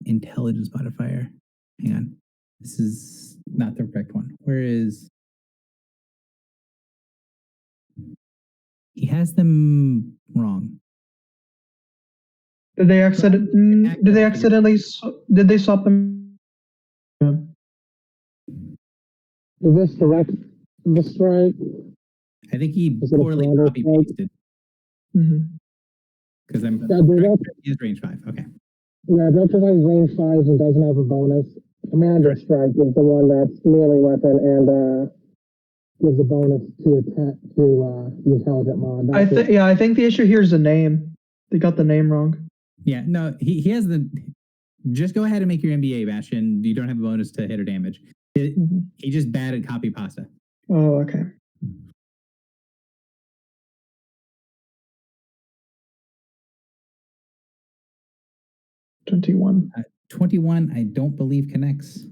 intelligence modifier. Hang on. This is not the correct one. Where is. He has them wrong.
Did they accidentally? Did they swap them?
Is this direct the strike?
I think he
Is it a
poorly
standard
copy pasted
Mm-hmm.
because I'm. He's range 5. Okay.
Yeah, Retrofight's range 5 and doesn't have a bonus. Commander Strike is the one that's melee weapon and gives a bonus to attack to the intelligent mod.
I think the issue here is the name. They got the name wrong.
Yeah, no, he has the. Just go ahead and make your MBA, Bastion. You don't have a bonus to hit or damage. He just bad at copy pasta.
Oh, okay. $21.
21, I don't believe connects.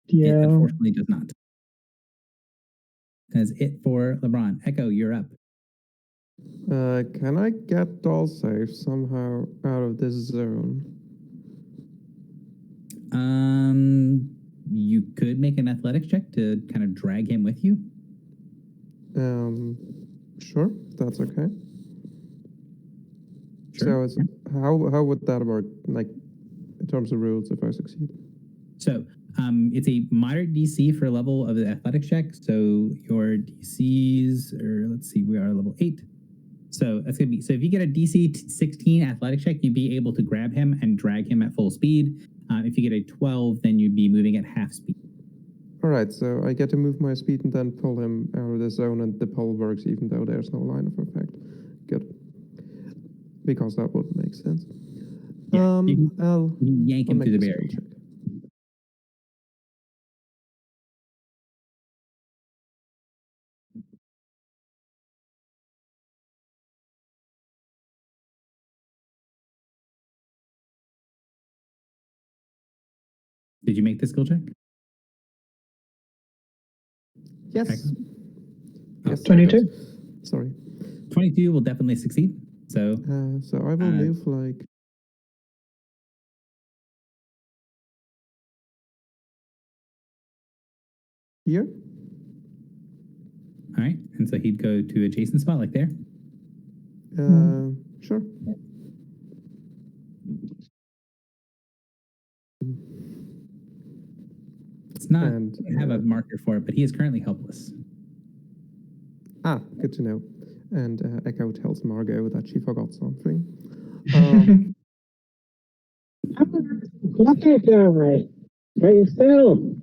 Yeah.
It unfortunately does not. That's it for LeBron. Echo, you're up.
Can I get doll safe somehow out of this zone?
You could make an athletics check to kind of drag him with you.
Sure, that's okay.
Sure.
So it's, how would that work, like in terms of rules, if I succeed?
So it's a moderate DC for a level of the athletics check. So your DCs, or let's see, we are level 8. So that's gonna be, so if you get a DC 16 athletic check, you'd be able to grab him and drag him at full speed. If you get a 12, then you'd be moving at half speed.
All right, so I get to move my speed and then pull him out of the zone, and the pull works even though there's no line of effect. Good. Because that would make sense.
Yeah,
I'll
yank him
make
through the
a skill
barrier.
check.
Did you make the skill check?
Yes.
Oh,
Yes.
22.
Sorry.
22 will definitely succeed. So
So I will move like Here?
All right. And so he'd go to adjacent spot like there.
Sure.
It's not
And,
have a marker for it, but he is currently helpless.
Good to know. And Echo tells Margot that she forgot something.
Look at that. Very still.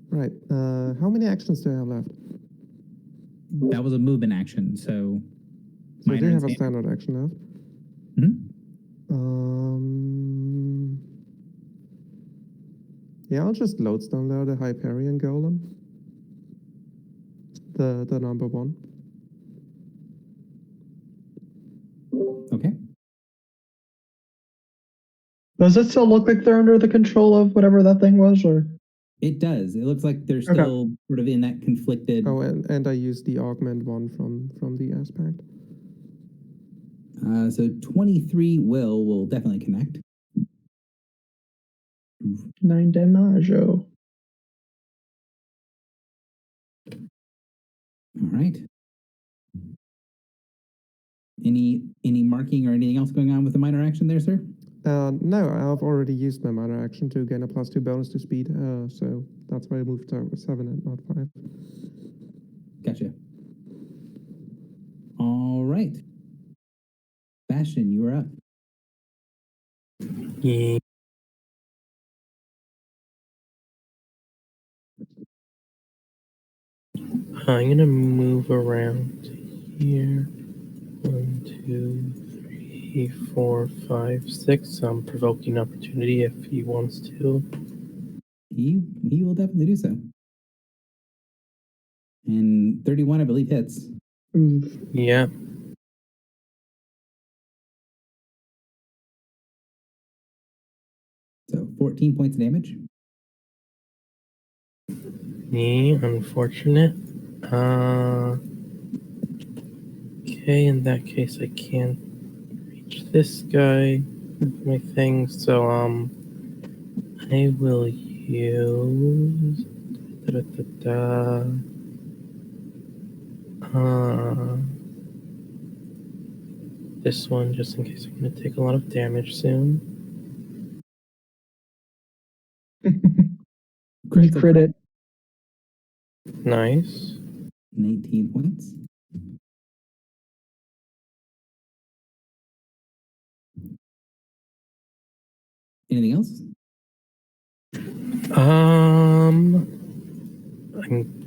Right. How many actions do I have left?
That was a movement action, so
So I do
minor
have a
and
standard action left.
Mhm.
Yeah, I'll just lodestone there the Hyperion Golem. The number 1.
Okay.
Does it still look like they're under the control of whatever that thing was, or?
It does. It looks like they're
Okay.
still sort of in that conflicted.
Oh, and I used the augment one from the aspect.
So 23 will definitely connect.
9 damage. Oh.
All right. Any marking or anything else going on with the minor action there, sir?
No, I've already used my minor action to gain a +2 bonus to speed, so that's why I moved to 7 and not 5.
Gotcha. All right. Bastion, you are up.
Yeah. I'm gonna move around here. 1, 2, 3, 4, 5, 6. Provoking opportunity if he wants to.
He will definitely do so. And 31, I believe, hits.
Oof.
Yeah.
So 14 points of damage.
Unfortunate. Okay, in that case, I can't reach this guy with my thing, so I will use this one just in case I'm gonna take a lot of damage soon.
Critical
Crit it.
Nice.
19 points. Anything else?
I'm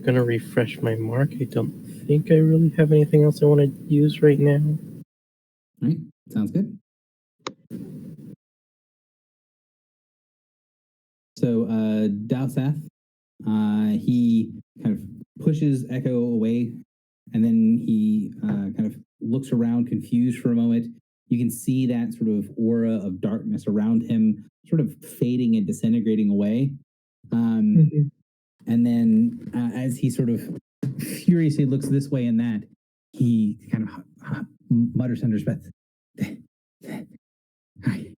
gonna refresh my mark. I don't think I really have anything else I want to use right now.
All right. Sounds good. So Dalsath, he kind of pushes Echo away, and then he kind of looks around confused for a moment. You can see that sort of aura of darkness around him sort of fading and disintegrating away.
Mhm.
And then as he sort of furiously looks this way and that, he kind of mutters under his breath, I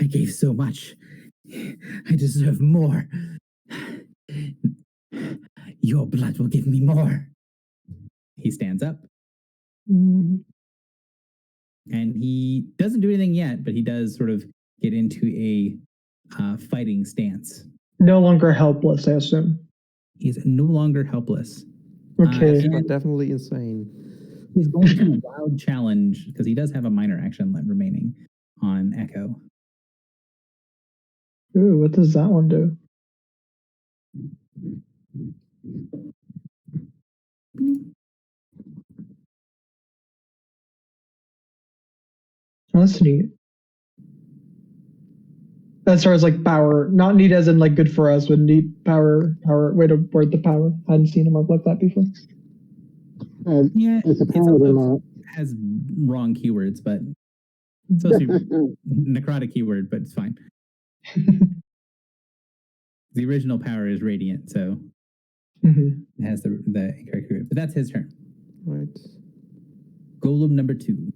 gave so much. I deserve more. Your blood will give me more. He stands up
Mm.
and he doesn't do anything yet, but he does sort of get into a fighting stance.
No longer helpless, I assume.
He's no longer helpless.
Okay.
But definitely insane.
He's going to wild challenge because he does have a minor action remaining on Echo.
Ooh, what does that one do? That's neat. As far as like power, not neat as in like good for us, but neat power, way to word the power. I hadn't seen him work like that before.
Yeah,
It's a
it's
paladin
also has wrong keywords, but it's supposed to be necrotic keyword, but it's fine. The original power is radiant, so
Mhm.
it has the incorrect keyword. But that's his turn.
Right.
Golem number 2.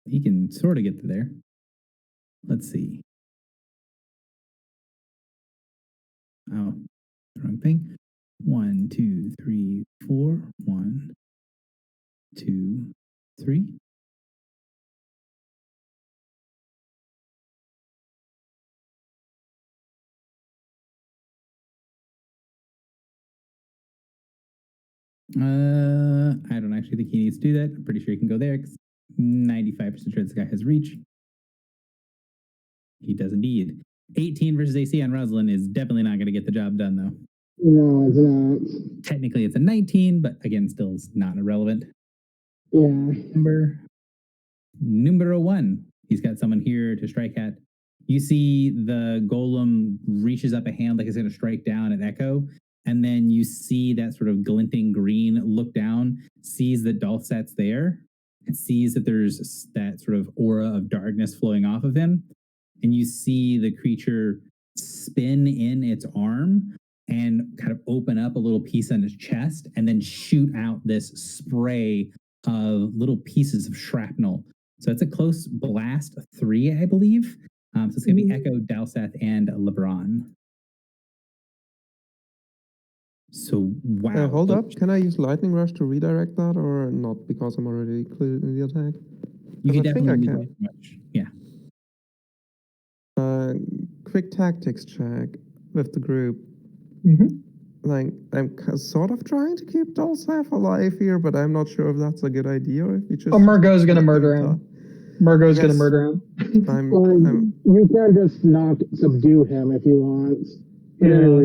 He can sort of get to there. let's see. Oh, wrong thing. 1, 2, 3, 4. 1, 2, 3. I don't actually think he needs to do that. I'm pretty sure he can go there because 95% sure this guy has reach. He does indeed. 18 versus AC on Rosalind is definitely not going to get the job done, though.
No, it's not.
Technically, it's a 19, but again, still is not irrelevant.
Yeah.
Number 1. He's got someone here to strike at. You see the golem reaches up a hand like it's going to strike down at Echo. And then you see that sort of glinting green look down, sees that Dulcet's there, and sees that there's that sort of aura of darkness flowing off of him. And you see the creature spin in its arm and kind of open up a little piece on his chest and then shoot out this spray of little pieces of shrapnel. So it's a close blast, 3, I believe. So it's going to be Echo, Dulcet, and LeBron. So, wow.
Hold up. Can I use Lightning Rush to redirect that or not? Because I'm already included in the attack.
You can
I think I
definitely
can.
much. Yeah.
Quick tactics check with the group. Like, I'm sort of trying to keep Dulcet alive here, but I'm not sure if that's a good idea or if you just...
Margot's gonna murder him. Margot's gonna murder him.
You can just not subdue him if you want.
Yeah.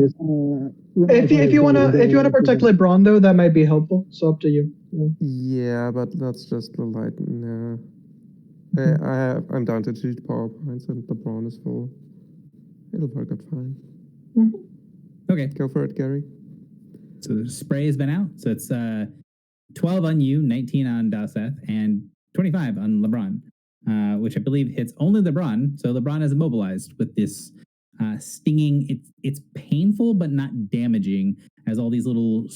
If you wanna protect LeBron though, that might be helpful. So up to you.
Yeah, but that's just the lightning. I'm down to 2 power points and LeBron is full. It'll work out fine.
Okay.
Go for it, Gary.
So the spray has been out. So it's 12 on you, 19 on Dulcet, and 25 on LeBron, which I believe hits only LeBron. So LeBron is immobilized with this stinging. It's painful, but not damaging, as all these little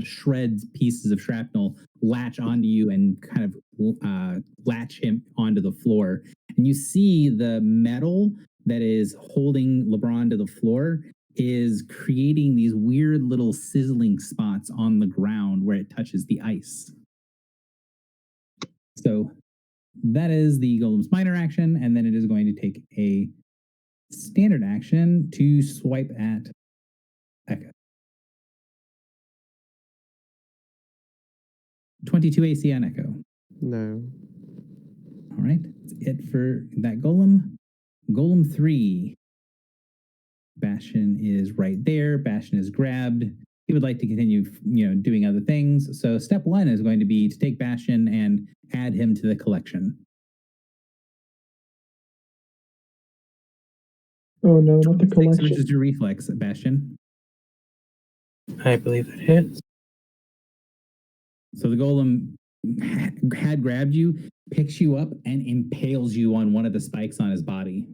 shreds, pieces of shrapnel latch onto you and kind of latch him onto the floor. And you see the metal that is holding LeBron to the floor is creating these weird little sizzling spots on the ground where it touches the ice. So that is the Golem's minor action, and then it is going to take a standard action to swipe at Echo. 22 AC on Echo.
No.
All right, that's it for that Golem. Golem 3. Bastion is right there. Bastion is grabbed. He would like to continue, doing other things. So step 1 is going to be to take Bastion and add him to the collection.
Oh no, not the collection.
Versus your reflex, Bastion.
I believe it hits.
So the golem had grabbed you, picks you up, and impales you on one of the spikes on his body.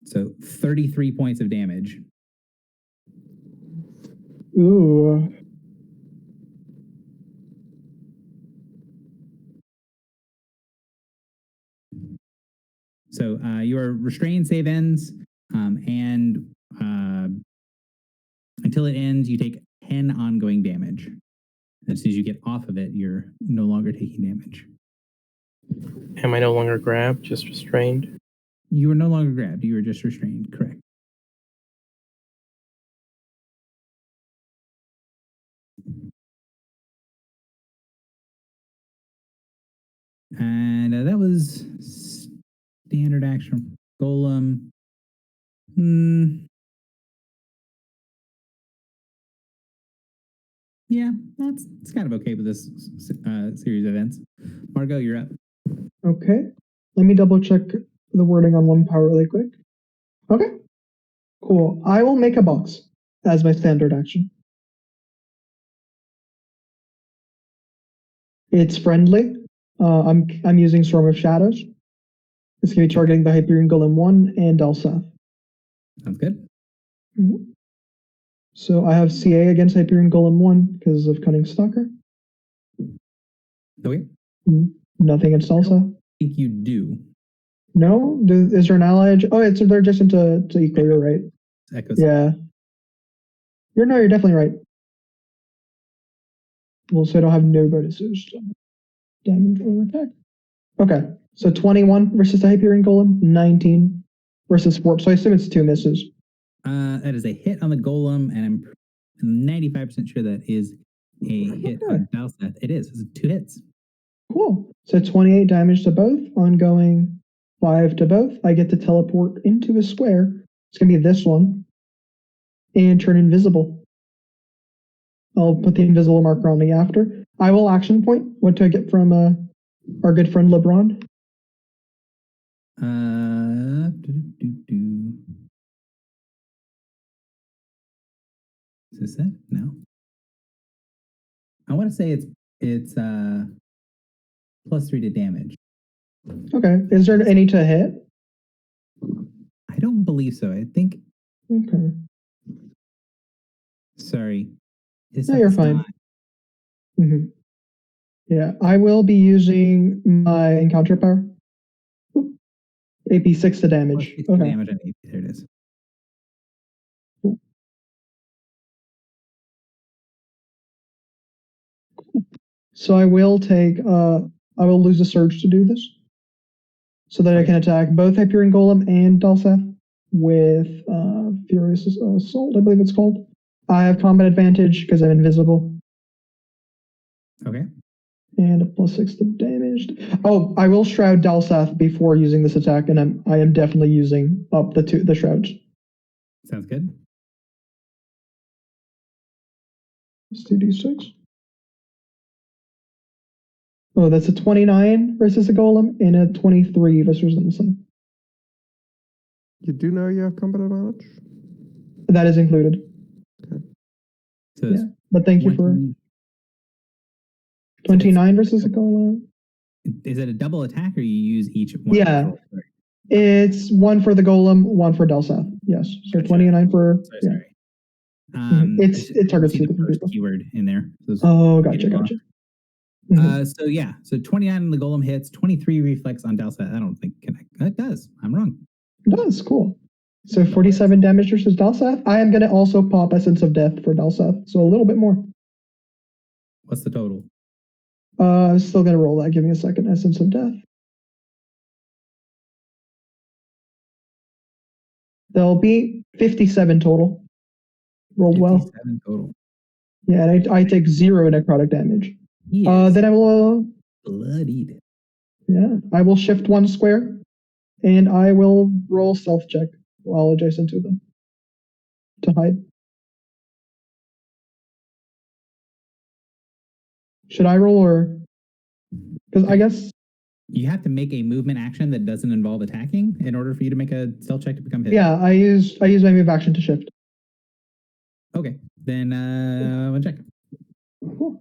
So 33 points of damage.
Ooh.
So your restrained save ends, and until it ends, you take 10 ongoing damage. As soon as you get off of it, you're no longer taking damage.
Am I no longer grabbed, just restrained?
You are no longer grabbed. You are just restrained. Correct. And that was standard action. Golem. Yeah, it's kind of okay with this series of events. Margot, you're up.
Okay. Let me double check the wording on one power really quick. Okay. Cool. I will make a box as my standard action. It's friendly. I'm using Storm of Shadows. It's going to be targeting the Hyperion Golem 1 and Dulcet.
Sounds good.
So I have CA against Hyperion Golem 1 because of Cunning Stalker.
Okay.
Nothing against Dulcet.
think you do.
No? Is there an allied? Oh, they're adjacent to equal. You're right.
Echoes.
Yeah. You're definitely right. Well, so I don't have no bonuses. Damage or attack. Okay. So 21 versus the Hyperion Golem, 19 versus Warp. So I assume it's 2 misses.
That is a hit on the golem, and I'm 95% sure that is a hit on Dalseth. It is. It's 2 hits.
Cool. So 28 damage to both, ongoing 5 to both. I get to teleport into a square. It's going to be this one. And turn invisible. I'll put the invisible marker on me after. I will action point. What do I get from our good friend LeBron?
Is this it? No. I want to say it's +3 to damage.
Okay. Is there any to hit?
I don't believe so. I think.
Okay.
Sorry.
No, you're fine. Mm-hmm. Yeah, I will be using my encounter power. AP 6 to damage.
+6
Okay.
damage on AP. There it is.
Cool. So I will lose a surge to do this. So that I can attack both Hyperion Golem and Dalseth with Furious Assault, I believe it's called. I have combat advantage because I'm invisible.
Okay.
And a +6 to damage. Oh, I will Shroud Dalseth before using this attack, and I am definitely using up the shrouds.
Sounds good.
Let's do D6. Oh, that's a 29 versus a golem and a 23 versus Dalseth.
You do know you have combat advantage?
That is included.
So
Yeah, but thank you for 29 versus a golem.
Is it a double attack, or you use each one?
Yeah. It's 1 for the golem, 1 for Dalseth. Yes. So
Gotcha.
29 for yeah.
Sorry.
It targets
see
two
the
different
first
people.
keyword in there. So
Oh, gotcha.
So yeah, so 29 on the golem hits, 23 reflex on Dalseth. I don't think it does. I'm wrong.
It does, cool. So 47 damage versus Dalseth. I am going to also pop Essence of Death for Dalseth, so a little bit more.
What's the total?
Still going to roll that. Give me a second. Essence of Death. There'll be 57 total. Rolled
57
well.
total.
Yeah, and I take 0 necrotic damage.
Yes.
Then I will
Bloodied.
Yeah, I will shift 1 square, and I will roll stealth check while adjacent to them to hide. Should I roll or? Because I guess
You have to make a movement action that doesn't involve attacking in order for you to make a stealth check to become hit.
yeah, I use my move action to shift.
Okay, then one check.
Cool.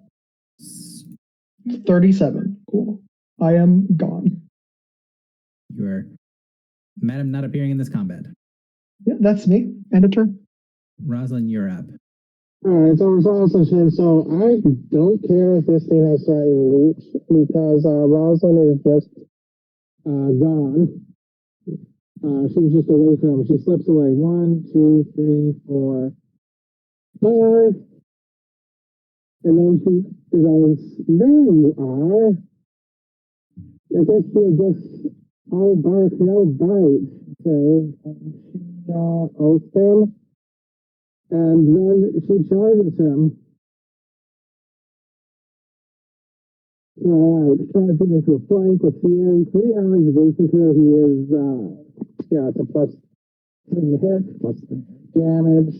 37. Cool. I am gone.
You are, Madam, not appearing in this combat.
Yeah, that's me. End of turn.
Rosalind, you're up.
Alright, so so I don't care if this thing has starting reach because Rosalind is just gone. She's just away from him. She slips away. 1, 2, 3, 4, 5. And then she goes, there you are. I guess she'll just all bark, no bite. So she oaths him. And then she charges him. Charging into a flank with fear. 3 hours of here. He is, it's a +3 hit, +3 damage.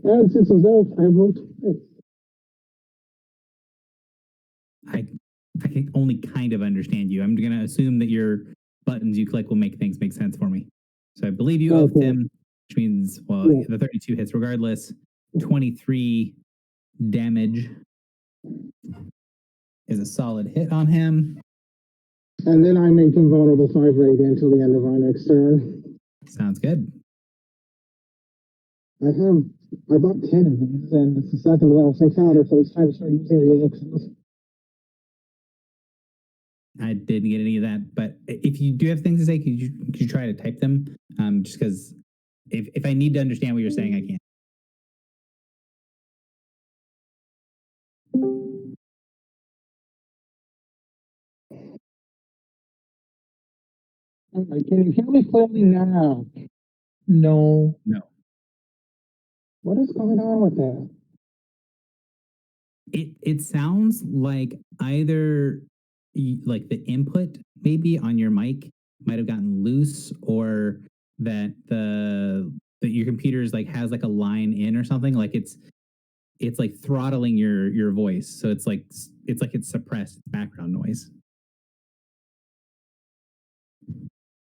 And since he's off, I rolled twice.
I can only kind of understand you. I'm going to assume that your buttons you click will make things make sense for me. So I believe you oathed him, which means, the 32 hits regardless. 23 damage is a solid hit on him.
And then I make him vulnerable 5 radiant until the end of our next turn.
Sounds good.
I bought 10 of these, and it's the second last encounter, so it's time to start using the elixirs.
I didn't get any of that. But if you do have things to say, could you try to type them? Just because if I need to understand what you're saying, I can't.
Can you hear me clearly now?
No.
No.
What is going on with that?
It sounds like either like the input maybe on your mic might have gotten loose, or that that your computer is like has like a line in or something. Like it's like throttling your voice, so it's suppressed background noise.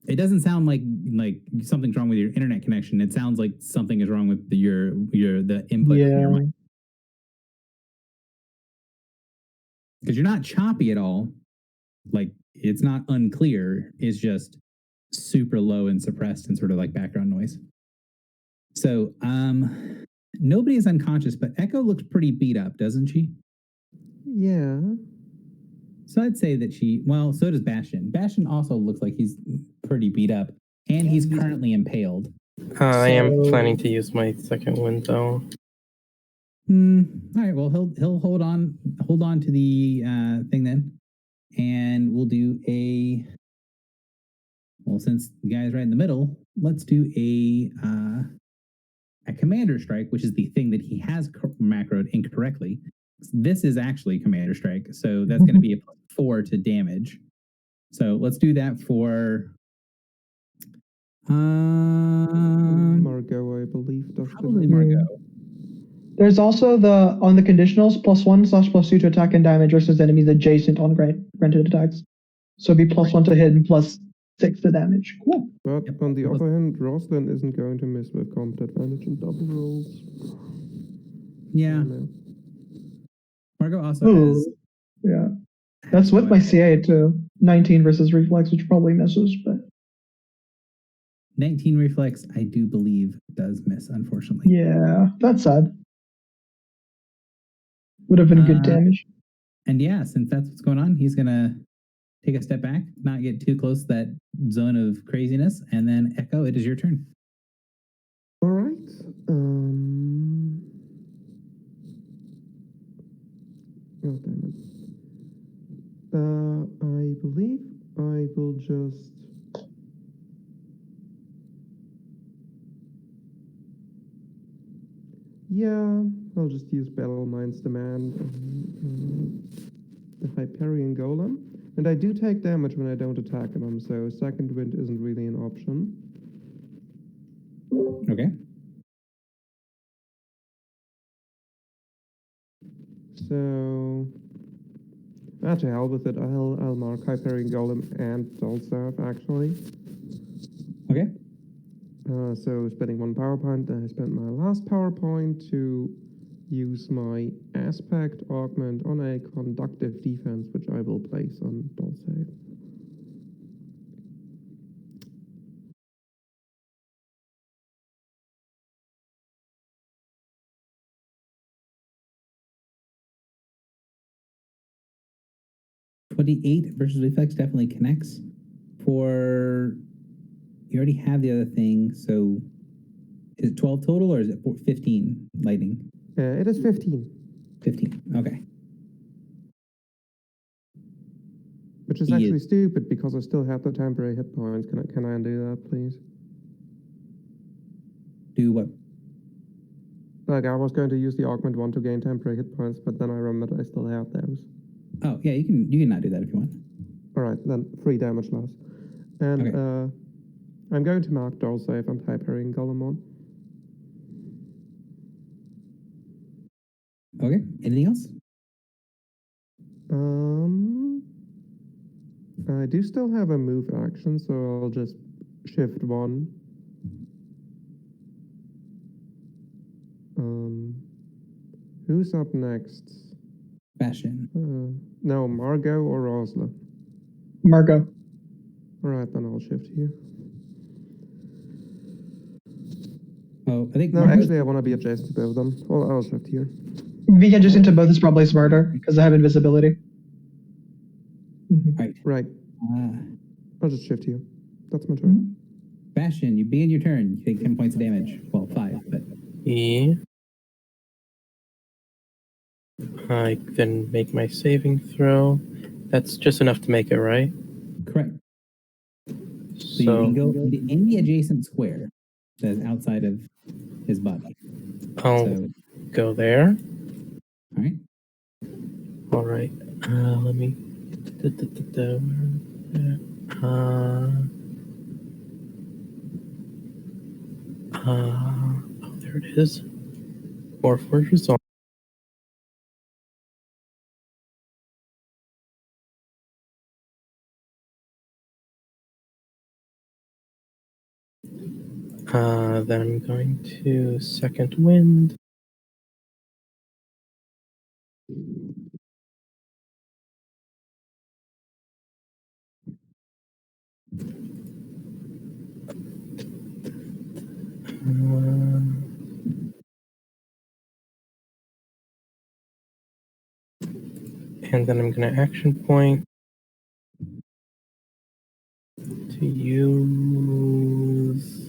It doesn't sound like something's wrong with your internet connection. It sounds like something is wrong with the input from your mic. Because you're not choppy at all. Like, it's not unclear. It's just super low and suppressed and sort of like background noise. So, nobody is unconscious, but Echo looks pretty beat up, doesn't she?
Yeah.
So I'd say that so does Bastion. Bastion also looks like he's pretty beat up, and he's currently impaled.
I am planning to use my second wind though.
All right. Well, he'll hold on to the thing then, and we'll do since the guy's right in the middle, let's do a commander strike, which is the thing that he has macroed incorrectly. This is actually commander strike, so that's going to be a +4 to damage. So let's do that for
Margot, I believe.
probably Margot.
There's also on the conditionals +1/+2 to attack and damage versus enemies adjacent on granted attacks. So it'd be +1 to hit and +6 to damage. Cool.
But on the other hand, Rosalind isn't going to miss with combat advantage and double rolls.
Yeah. Margot also has.
Yeah. That's with my CA too. 19 versus reflex, which probably misses, but
19 reflex, I do believe, does miss, unfortunately.
yeah, that's sad. Would have been good damage.
And yeah, since that's what's going on, he's gonna take a step back, not get too close to that zone of craziness, and then Echo, it is your turn.
All right. Oh, damn it. I believe I will just... Yeah, I'll just use Battle Mind's Demand. The Hyperion Golem. And I do take damage when I don't attack them, so second wind isn't really an option.
Okay.
So, to hell with it. I'll mark Hyperion Golem and Dolstaff, actually.
Okay.
So spending 1 power point, I spent my last power point to use my aspect augment on a conductive defense, which I will place on Dolstaff.
.28 versus reflex definitely connects. You already have the other thing, so is it 12 total or is it 15 lightning?
It is 15.
15, okay.
Which is actually stupid because I still have the temporary hit points. Can I undo that, please?
Do what?
Like, I was going to use the augment 1 to gain temporary hit points, but then I remembered I still have those.
Oh, yeah, you can not do that if you want.
All right, then 3 damage loss. And okay. I'm going to mark Dolstaff and Hyperion Golem on.
Okay, anything else?
I do still have a move action, so I'll just shift 1. Who's up next?
Bastion.
No, Margot or Rosla?
Margot.
All right, then I'll shift here.
Oh, I think...
No, actually, I want to be adjacent to both of them. Well, I'll shift here.
Being adjacent to both is probably smarter, because I have invisibility.
All right.
Right.
Uh,
I'll just shift you. That's my turn.
Bastion, you begin your turn. You take 10 points of damage. Well, 5, but
Yeah. I then make my saving throw. That's just enough to make it, right?
correct. So you
So
can go into any adjacent square that is outside of his body.
I'll
So,
go there.
all right.
All right. Let me. Oh, there it is. Warforged Resolve. Then I'm going to Second Wind. And then I'm going to action point to use.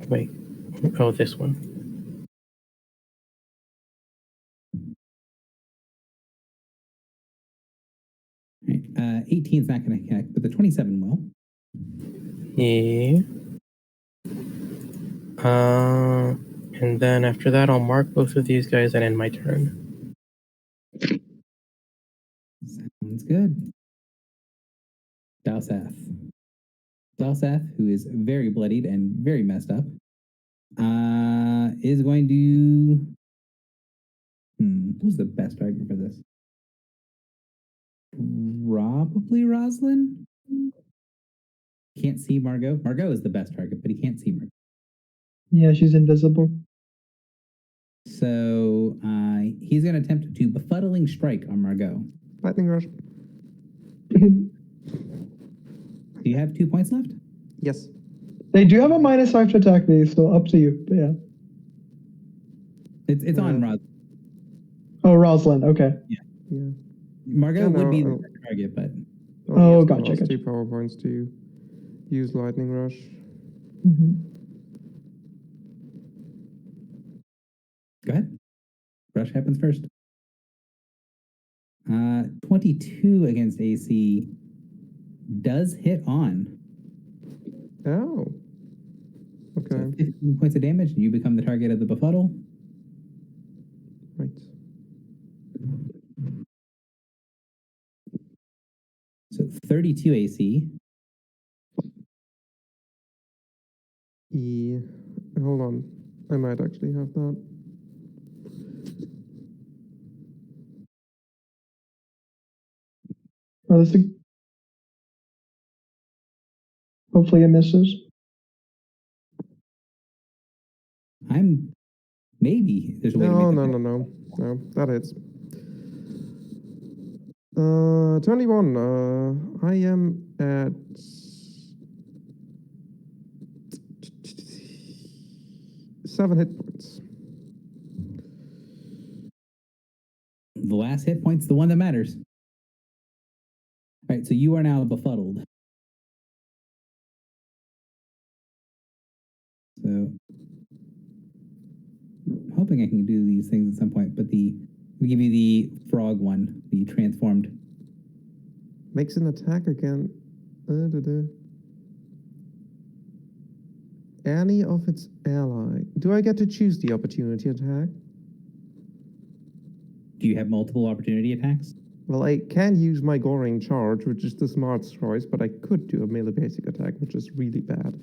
Wait. Oh, this one.
All right. 18 is not going to connect, but the 27 will.
Yeah. And then after that, I'll mark both of these guys and end my turn.
Sounds good. Dalsath. Dalsath, who is very bloodied and very messed up, is going to. Who's the best target for this? Probably Roslyn. Can't see Margot. Margot is the best target, but he can't see Margot.
Yeah, she's invisible.
So he's going to attempt to befuddling strike on Margot.
Lightning rush.
Do you have 2 points left?
Yes.
They do have a -5 to attack me, so up to you. But yeah.
It's on Roslyn.
Oh, Rosalind. Okay.
Yeah.
Margot
Yeah, no,
would be the target, but
Oh,
yes,
gotcha,
lost
gotcha.
2 power points to use lightning rush.
go ahead. Rush happens first. 22 against AC does hit on.
Oh. Okay.
So 15 points of damage, and you become the target of the befuddle.
Right.
So 32 AC.
Yeah. Hold on. I might actually have that.
Oh, hopefully it misses.
I'm maybe there's a way to
No,
make
no,
that.
no, no. No, that hits. 21. I am at 7 hit points.
The last hit point's the one that matters. All right, so you are now befuddled. So I'm hoping I can do these things at some point, but we give you the frog one, the transformed.
Makes an attack again. Any of its ally. Do I get to choose the opportunity attack?
Do you have multiple opportunity attacks?
Well, I can use my Goring Charge, which is the smart choice, but I could do a melee basic attack, which is really bad.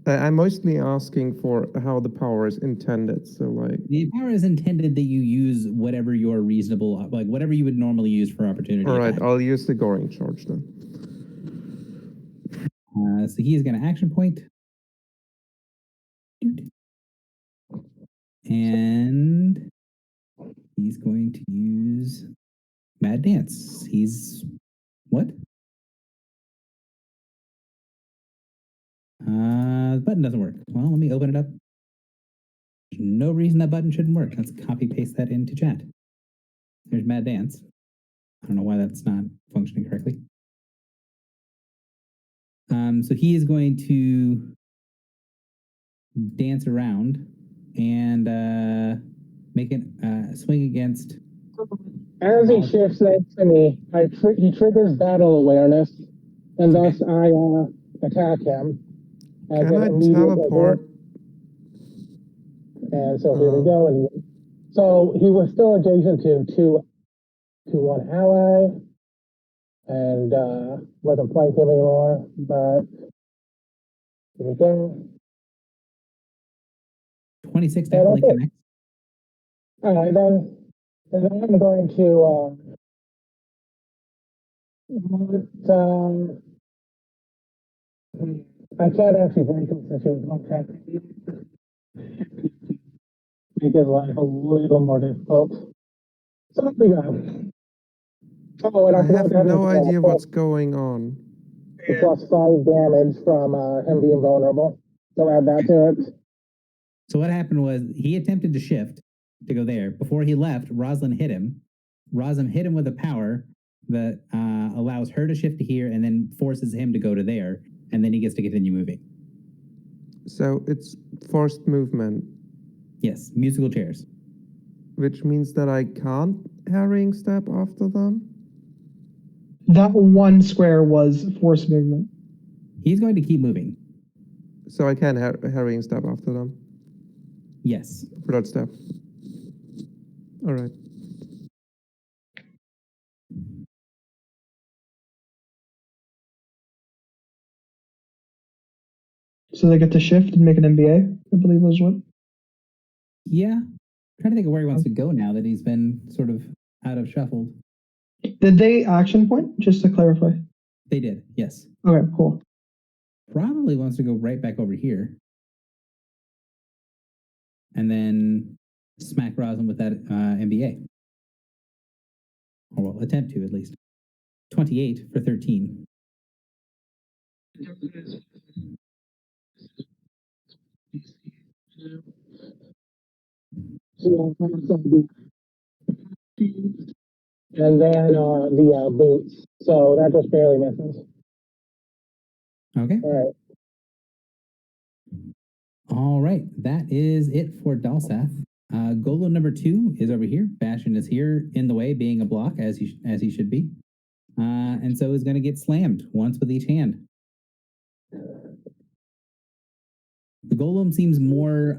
I'm mostly asking for how the power is intended. So, like,
the power is intended that you use whatever your reasonable, like whatever you would normally use for opportunity.
All right,
attack.
I'll use the Goring Charge then.
So he's going to action point. And he's going to use Mad Dance. He's what? The button doesn't work. Well, let me open it up. There's no reason that button shouldn't work. Let's copy paste that into chat. There's Mad Dance. I don't know why that's not functioning correctly. So he is going to dance around and make it swing against.
As he shifts next to me, he triggers battle awareness, and thus I attack him.
Can I teleport?
And so here we go. And so he was still adjacent to one ally, and wasn't flank him anymore. But here we go.
26 definitely connects.
All right, then. And then I'm going to I can't actually break him since he was contract. Make his life a little more difficult. So there we go. Oh, and
I have no idea what's going on.
+5 damage from him being vulnerable. So add that to it.
So what happened was he attempted to shift to go there. Before he left, Rosalind hit him. Rosalind hit him with a power that allows her to shift to here and then forces him to go to there. And then he gets to continue moving.
So it's forced movement.
Yes, musical chairs.
Which means that I can't harrying step after them?
That one square was force movement.
He's going to keep moving.
So I can harrying step after them?
Yes.
For that step. Alright.
So they get to shift and make an MBA, I believe was what.
Yeah. I'm trying to think of where he wants to go now that he's been sort of out of shuffled.
Did they action point, just to clarify?
They did, yes.
Okay, cool.
Probably wants to go right back over here. And then smack Rosalind with that MBA. Or well, attempt to at least. 28 for 13.
And then the boots. So that just barely misses.
Okay.
All right.
All right. That is it for Dalsath. Golem number 2 is over here. Bastion is here in the way, being a block as he should be. And so is going to get slammed once with each hand. The Golem seems more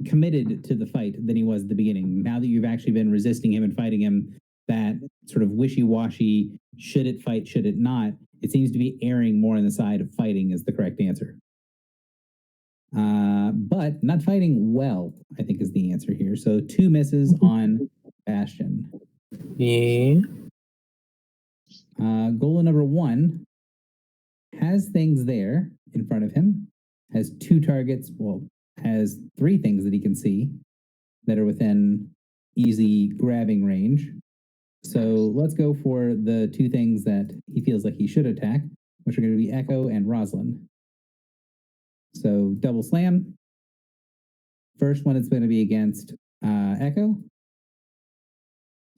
committed to the fight than he was at the beginning. Now that you've actually been resisting him and fighting him, that sort of wishy-washy, should it fight, should it not, it seems to be erring more on the side of fighting is the correct answer. But not fighting well, I think is the answer here. So 2 misses on Bastion.
Yeah.
Golem number 1 has things there in front of him, has 2 targets, well, has 3 things that he can see that are within easy grabbing range. So let's go for the 2 things that he feels like he should attack, which are going to be Echo and Rosalind. So double slam. First one is going to be against Echo.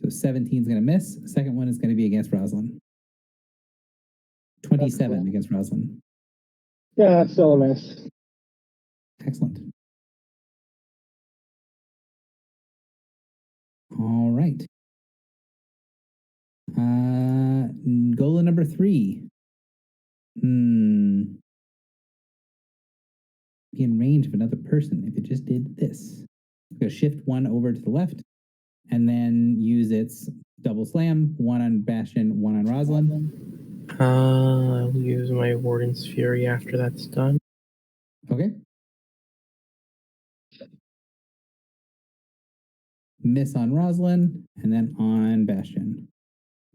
So 17 is going to miss. Second one is going to be against Rosalind. 27 against Rosalind.
Yeah, that's still a miss.
Excellent. All right. Golem number 3. Be in range of another person if it just did this. It's going to shift 1 over to the left and then use its double slam, 1 on Bastion, 1 on Rosalind.
I'll use my Warden's Fury after that's done.
Okay. Miss on Rosalind, and then on Bastion.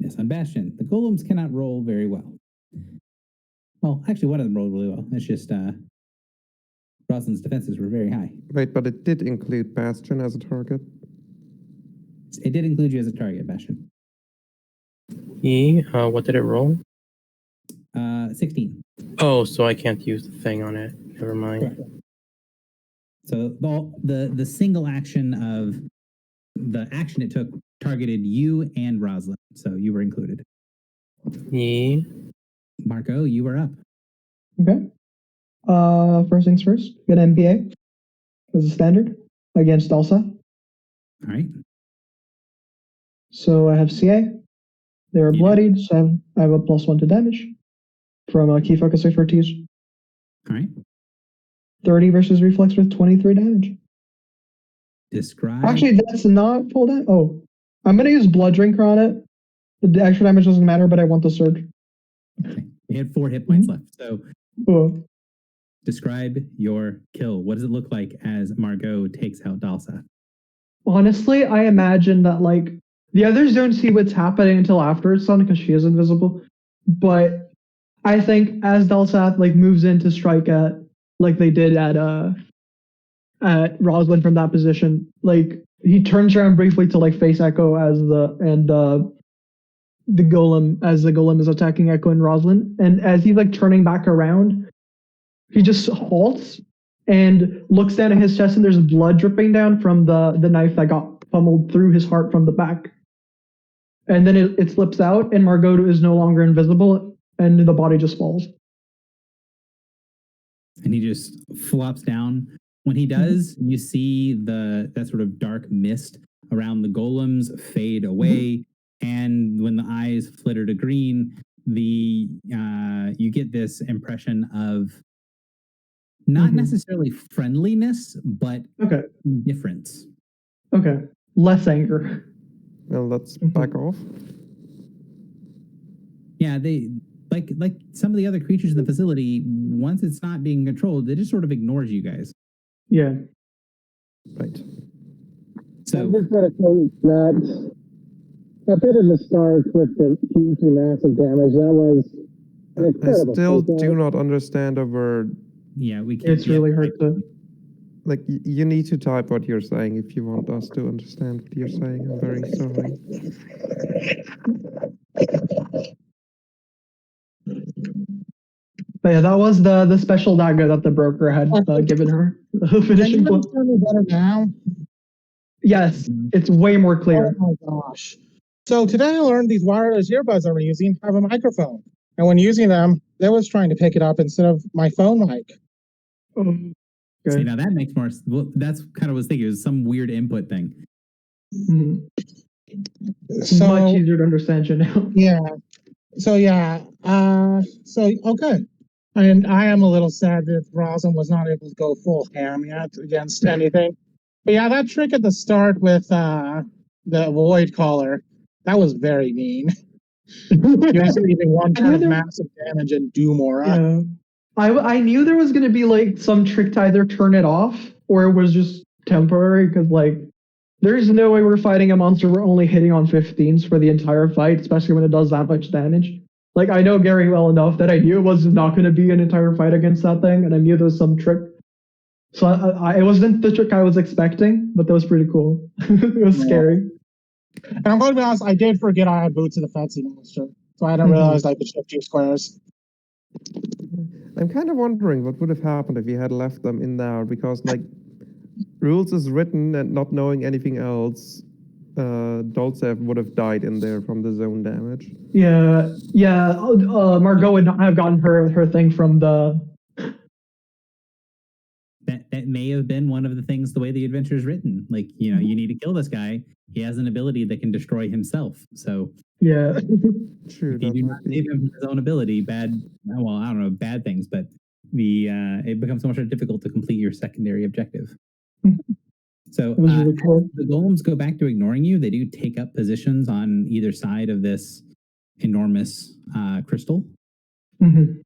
Miss on Bastion. The golems cannot roll very well. Well, actually, one of them rolled really well. It's just Rosalind's defenses were very high.
Wait, but it did include Bastion as a target?
It did include you as a target, Bastion.
Yeah. What did it roll?
16.
Oh, so I can't use the thing on it. Never mind.
So the single action of the action it took targeted you and Rosalind, so you were included.
Yeah.
Marco, you were up.
Okay. First things first, get MPA as a standard against Elsa.
All right.
So I have CA. They're
Yeah.
bloodied, so I have a +1 to damage from a key focus expertise.
All right.
30 versus reflex with 23 damage.
Describe.
Actually, that's not full damage. Oh, I'm gonna use Blood Drinker on it. The extra damage doesn't matter, but I want the surge.
Okay. You had 4 hit points left. So
Oh.
describe your kill. What does it look like as Margot takes out Dalsa?
Honestly, I imagine that like the others don't see what's happening until after it's done because she is invisible. But I think as Dalsath like moves in to strike at like they did at Rosalind from that position, like he turns around briefly to like face Echo as the golem is attacking Echo and Rosalind, and as he's like turning back around, he just halts and looks down at his chest, and there's blood dripping down from the knife that got pummeled through his heart from the back. And then it slips out, and Margot is no longer invisible, and the body just falls.
And he just flops down. When he does, you see that sort of dark mist around the golems fade away, and when the eyes flitter to green, you get this impression of not necessarily friendliness, but
Okay.
indifference.
Okay. Less anger.
Well, let's back off.
Yeah, they like some of the other creatures in the facility. Once it's not being controlled, it just sort of ignores you guys.
Yeah.
Right.
So
I'm just going to say that a bit of the start with the hugely massive damage, that was an
I
incredible
still
takeout.
do not understand a word.
yeah, we can't.
It's really hard to.
Like, you need to type what you're saying if you want us to understand what you're saying. I'm very sorry.
But yeah, that was the special dagger that the broker had given her. The finishing blow.
Understand me better now?
Yes, it's way more clear.
Oh my gosh. So today I learned these wireless earbuds I was using have a microphone. And when using them, they was trying to pick it up instead of my phone mic.
See,
Good.
now that makes more. Well, that's kind of what I was thinking. It was some weird input thing.
Mhm.
So
Much easier to understand you now.
yeah. So yeah. So okay. And I am a little sad that Rosalind was not able to go full ham yet against anything. But yeah, that trick at the start with the void caller, that was very mean. You actually even one turn of massive damage and do more.
Yeah. I knew there was gonna be like some trick to either turn it off or it was just temporary because like there's no way we're fighting a monster we're only hitting on 15s for the entire fight, especially when it does that much damage. Like I know Gary well enough that I knew it was not gonna be an entire fight against that thing, and I knew there was some trick. So it wasn't the trick I was expecting, but that was pretty cool. It was scary.
And I'm going to be honest, I did forget I had boots of the fancy monster, so I didn't realize I could shift 2 squares.
I'm kind of wondering what would have happened if you had left them in there, because, like, rules is written and not knowing anything else, Dolcev would have died in there from the zone damage.
Yeah. Margot would not have gotten her thing from the.
That may have been one of the things the way the adventure is written. Like, you know, you need to kill this guy. He has an ability that can destroy himself. So
Yeah.
True.
if you
that
do
might
not
be-
save him from his own ability, I don't know, bad things, but it becomes so much more difficult to complete your secondary objective. So
It was really cool.
as the golems go back to ignoring you, they do take up positions on either side of this enormous crystal.
Mhm.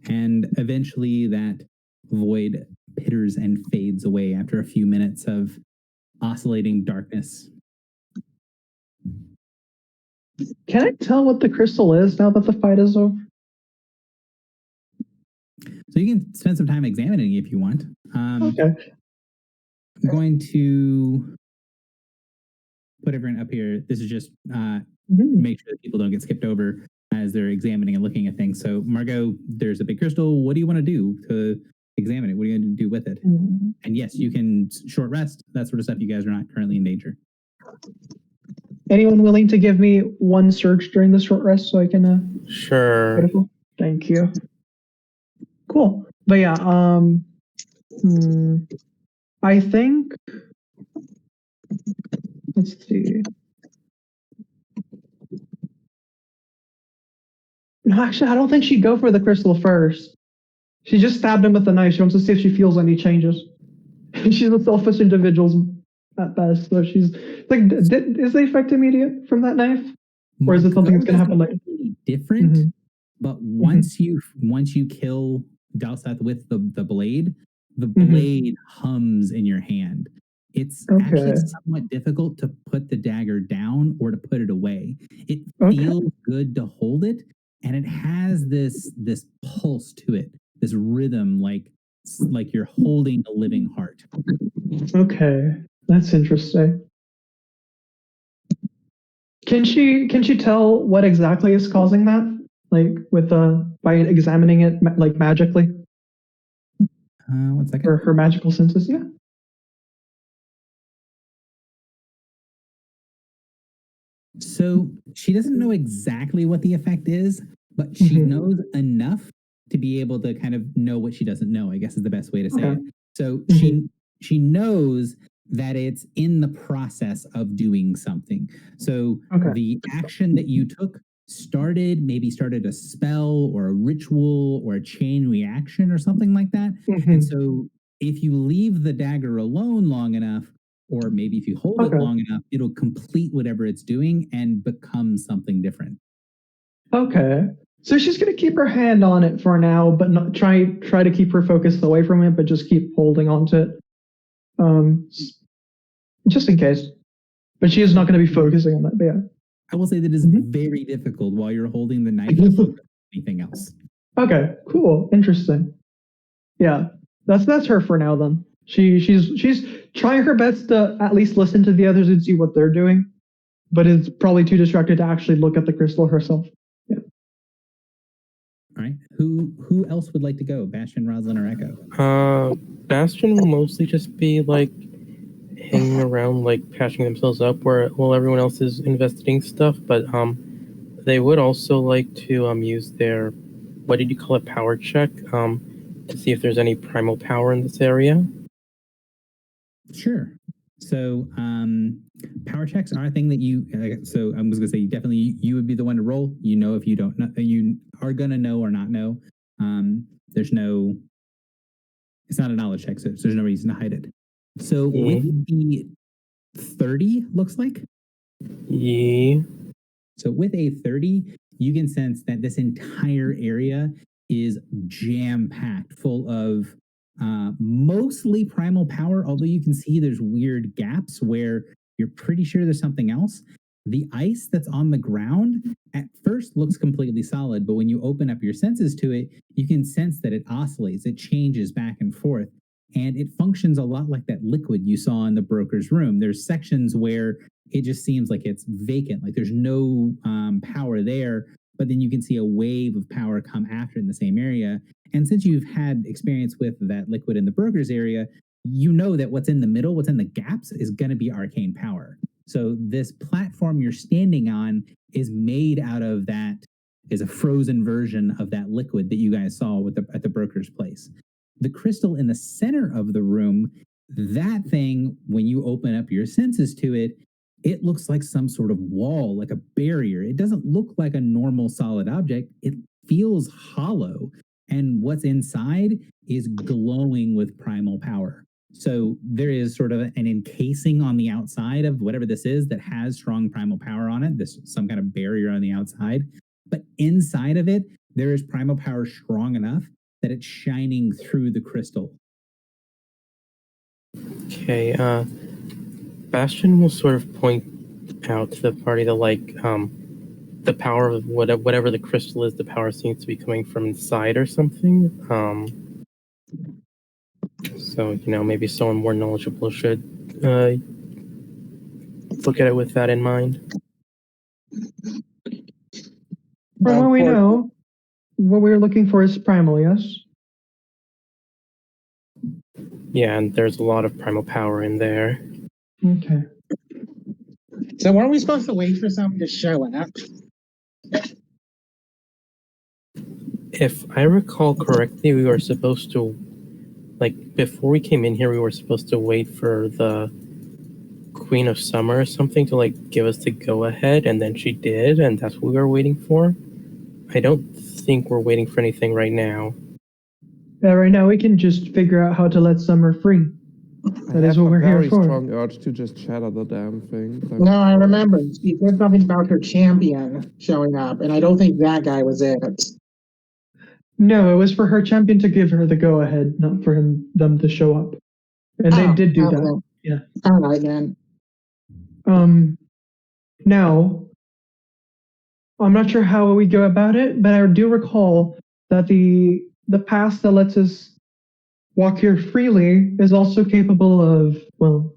And eventually that void pitters and fades away after a few minutes of oscillating darkness.
Can I tell what the crystal is now that the fight is over?
So you can spend some time examining it if you want.
Okay.
I'm going to put everyone up here. This is just make sure that people don't get skipped over. as they're examining and looking at things. So, Margot, there's a big crystal. What do you want to do to examine it? What are you going to do with it? And yes, you can short rest, that sort of stuff. You guys are not currently in danger.
Anyone willing to give me one search during the short rest so I can?
Sure.
Beautiful. Thank you. Cool. But yeah, I think. Let's see. No, actually, I don't think she'd go for the crystal first. She just stabbed him with a knife. She wants to see if she feels any changes. She's a selfish individual at best, so she's like, is the effect immediate from that knife, or is it something that's gonna happen later?
Different, but once you kill Dalseth with the blade, the blade hums in your hand. It's actually somewhat difficult to put the dagger down or to put it away. It feels good to hold it, and it has this pulse to it, this rhythm, like you're holding a living heart.
Okay, that's interesting. Can she tell what exactly is causing that? Like with by examining it like magically?
1 second.
Her magical senses, yeah.
So she doesn't know exactly what the effect is, but she knows enough to be able to kind of know what she doesn't know, I guess is the best way to say it. So she knows that it's in the process of doing something. So the action that you took started a spell or a ritual or a chain reaction or something like that. And so if you leave the dagger alone long enough, or maybe if you hold it long enough, it'll complete whatever it's doing and become something different. Okay.
So she's going to keep her hand on it for now, but not try to keep her focus away from it, but just keep holding on to it. Just in case. But she is not going to be focusing on that, but yeah.
I will say that it is very difficult while you're holding the knife to focus on anything else.
Okay, cool. Interesting. Yeah. That's her for now then. She's trying her best to at least listen to the others and see what they're doing, but is probably too distracted to actually look at the crystal herself. Yeah.
All right. Who else would like to go? Bastion, Rosalind, or Echo?
Bastion will mostly just be like hanging around, like patching themselves up while everyone else is investigating stuff. But they would also like to use their, what did you call it, power check, to see if there's any primal power in this area.
Sure. So power checks are a thing that you. So I was gonna say definitely you would be the one to roll. You know if you don't know, you are gonna know or not know. There's no. It's not a knowledge check, so there's no reason to hide it. So with the 30, looks like.
Yeah.
So with a 30, you can sense that this entire area is jam-packed full of mostly primal power, although you can see there's weird gaps where you're pretty sure there's something else. The ice that's on the ground at first looks completely solid, but when you open up your senses to it, you can sense that it oscillates, it changes back and forth, and it functions a lot like that liquid you saw in the broker's room. There's sections where it just seems like it's vacant, like there's no power there, but then you can see a wave of power come after in the same area. And since you've had experience with that liquid in the broker's area, you know that what's in the middle, what's in the gaps, is going to be arcane power. So this platform you're standing on is made out of that, is a frozen version of that liquid that you guys saw at the broker's place. The crystal in the center of the room, that thing, when you open up your senses to it, it looks like some sort of wall, like a barrier. It doesn't look like a normal solid object. It feels hollow. And what's inside is glowing with primal power. So there is sort of an encasing on the outside of whatever this is that has strong primal power on it. This some kind of barrier on the outside. But inside of it, there is primal power strong enough that it's shining through the crystal.
Okay, Bastion will sort of point out to the party that, like, the power of whatever the crystal is, the power seems to be coming from inside or something. So, you know, maybe someone more knowledgeable should look at it with that in mind.
From what we
Of course.
know, what we're looking for is primal, yes?
Yeah, and there's a lot of primal power in there.
Okay.
So weren't we supposed to wait for something to show up?
If I recall correctly, we were supposed to, like, before we came in here, we were supposed to wait for the Queen of Summer or something to, like, give us the go-ahead, and then she did, and that's what we were waiting for. I don't think we're waiting for anything right now.
Yeah, right now we can just figure out how to let Summer free. That is what we're here
very
for.
strong urge to just shatter the damn thing. Like,
No, I remember. She said something about her champion showing up, and I don't think that guy was it.
No, it was for her champion to give her the go-ahead, not for them to show up. And they did do that.
well,
Yeah.
All right, then.
Now, I'm not sure how we go about it, but I do recall that the pass that lets us walk here freely is also capable of, well,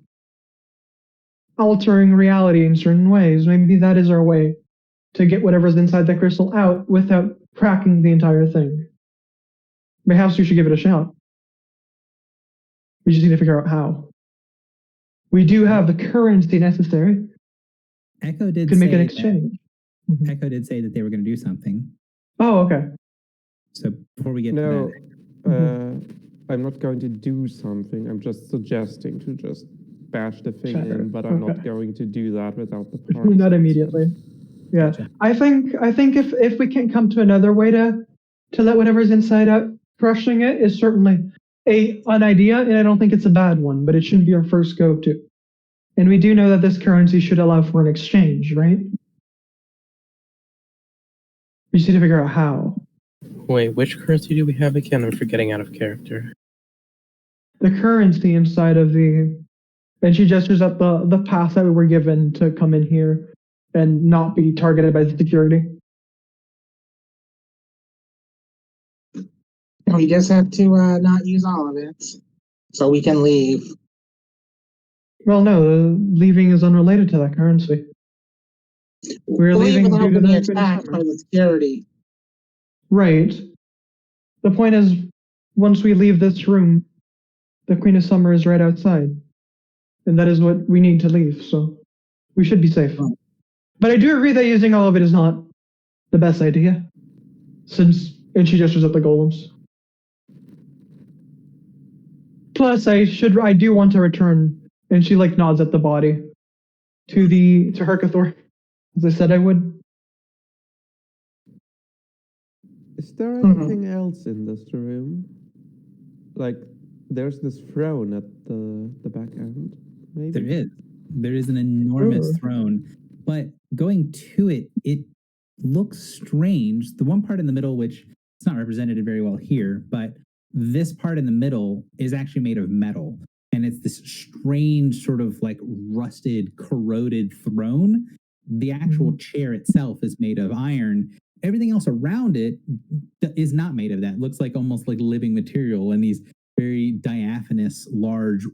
altering reality in certain ways. Maybe that is our way to get whatever's inside the crystal out without cracking the entire thing. Perhaps we should give it a shot. We just need to figure out how. We do have the currency necessary.
Echo did
Could make an
say
exchange.
that, Echo did say that they were going to do something.
Oh, okay.
So before we get
no,
to that,
I'm not going to do something. I'm just suggesting to just bash the thing
Shatter.
in, but I'm not
Okay.
going to do that without the party.
Not immediately. Yeah.
Gotcha.
I think if we can come to another way to let whatever's inside out, crushing it is certainly an idea, and I don't think it's a bad one, but it shouldn't be our first go-to. And we do know that this currency should allow for an exchange, right? We just need to figure out how.
Wait, which currency do we have again? I'm forgetting out of character.
The currency inside of and she gestures at the path that we were given to come in here and not be targeted by the security.
We just have to not use all of it, so we can leave.
Well, no, leaving is unrelated to that currency. We're leaving
without
due to
being
the
attacked by the security.
Right. The point is, once we leave this room, the Queen of Summer is right outside. And that is what we need to leave, so we should be safe. But I do agree that using all of it is not the best idea. And she gestures at the golems. Plus, I do want to return, and she nods at the body to Hercathor, as I said I would.
Is there anything else in this room? Like, there's this throne at the back end, maybe?
there is an enormous
Sure.
throne, but going to it, it looks strange. The one part in the middle, which it's not represented very well here, but this part in the middle is actually made of metal. And it's this strange sort of rusted, corroded throne. The actual chair itself is made of iron. Everything else around it is not made of that. It looks almost like living material, and these very diaphanous, large,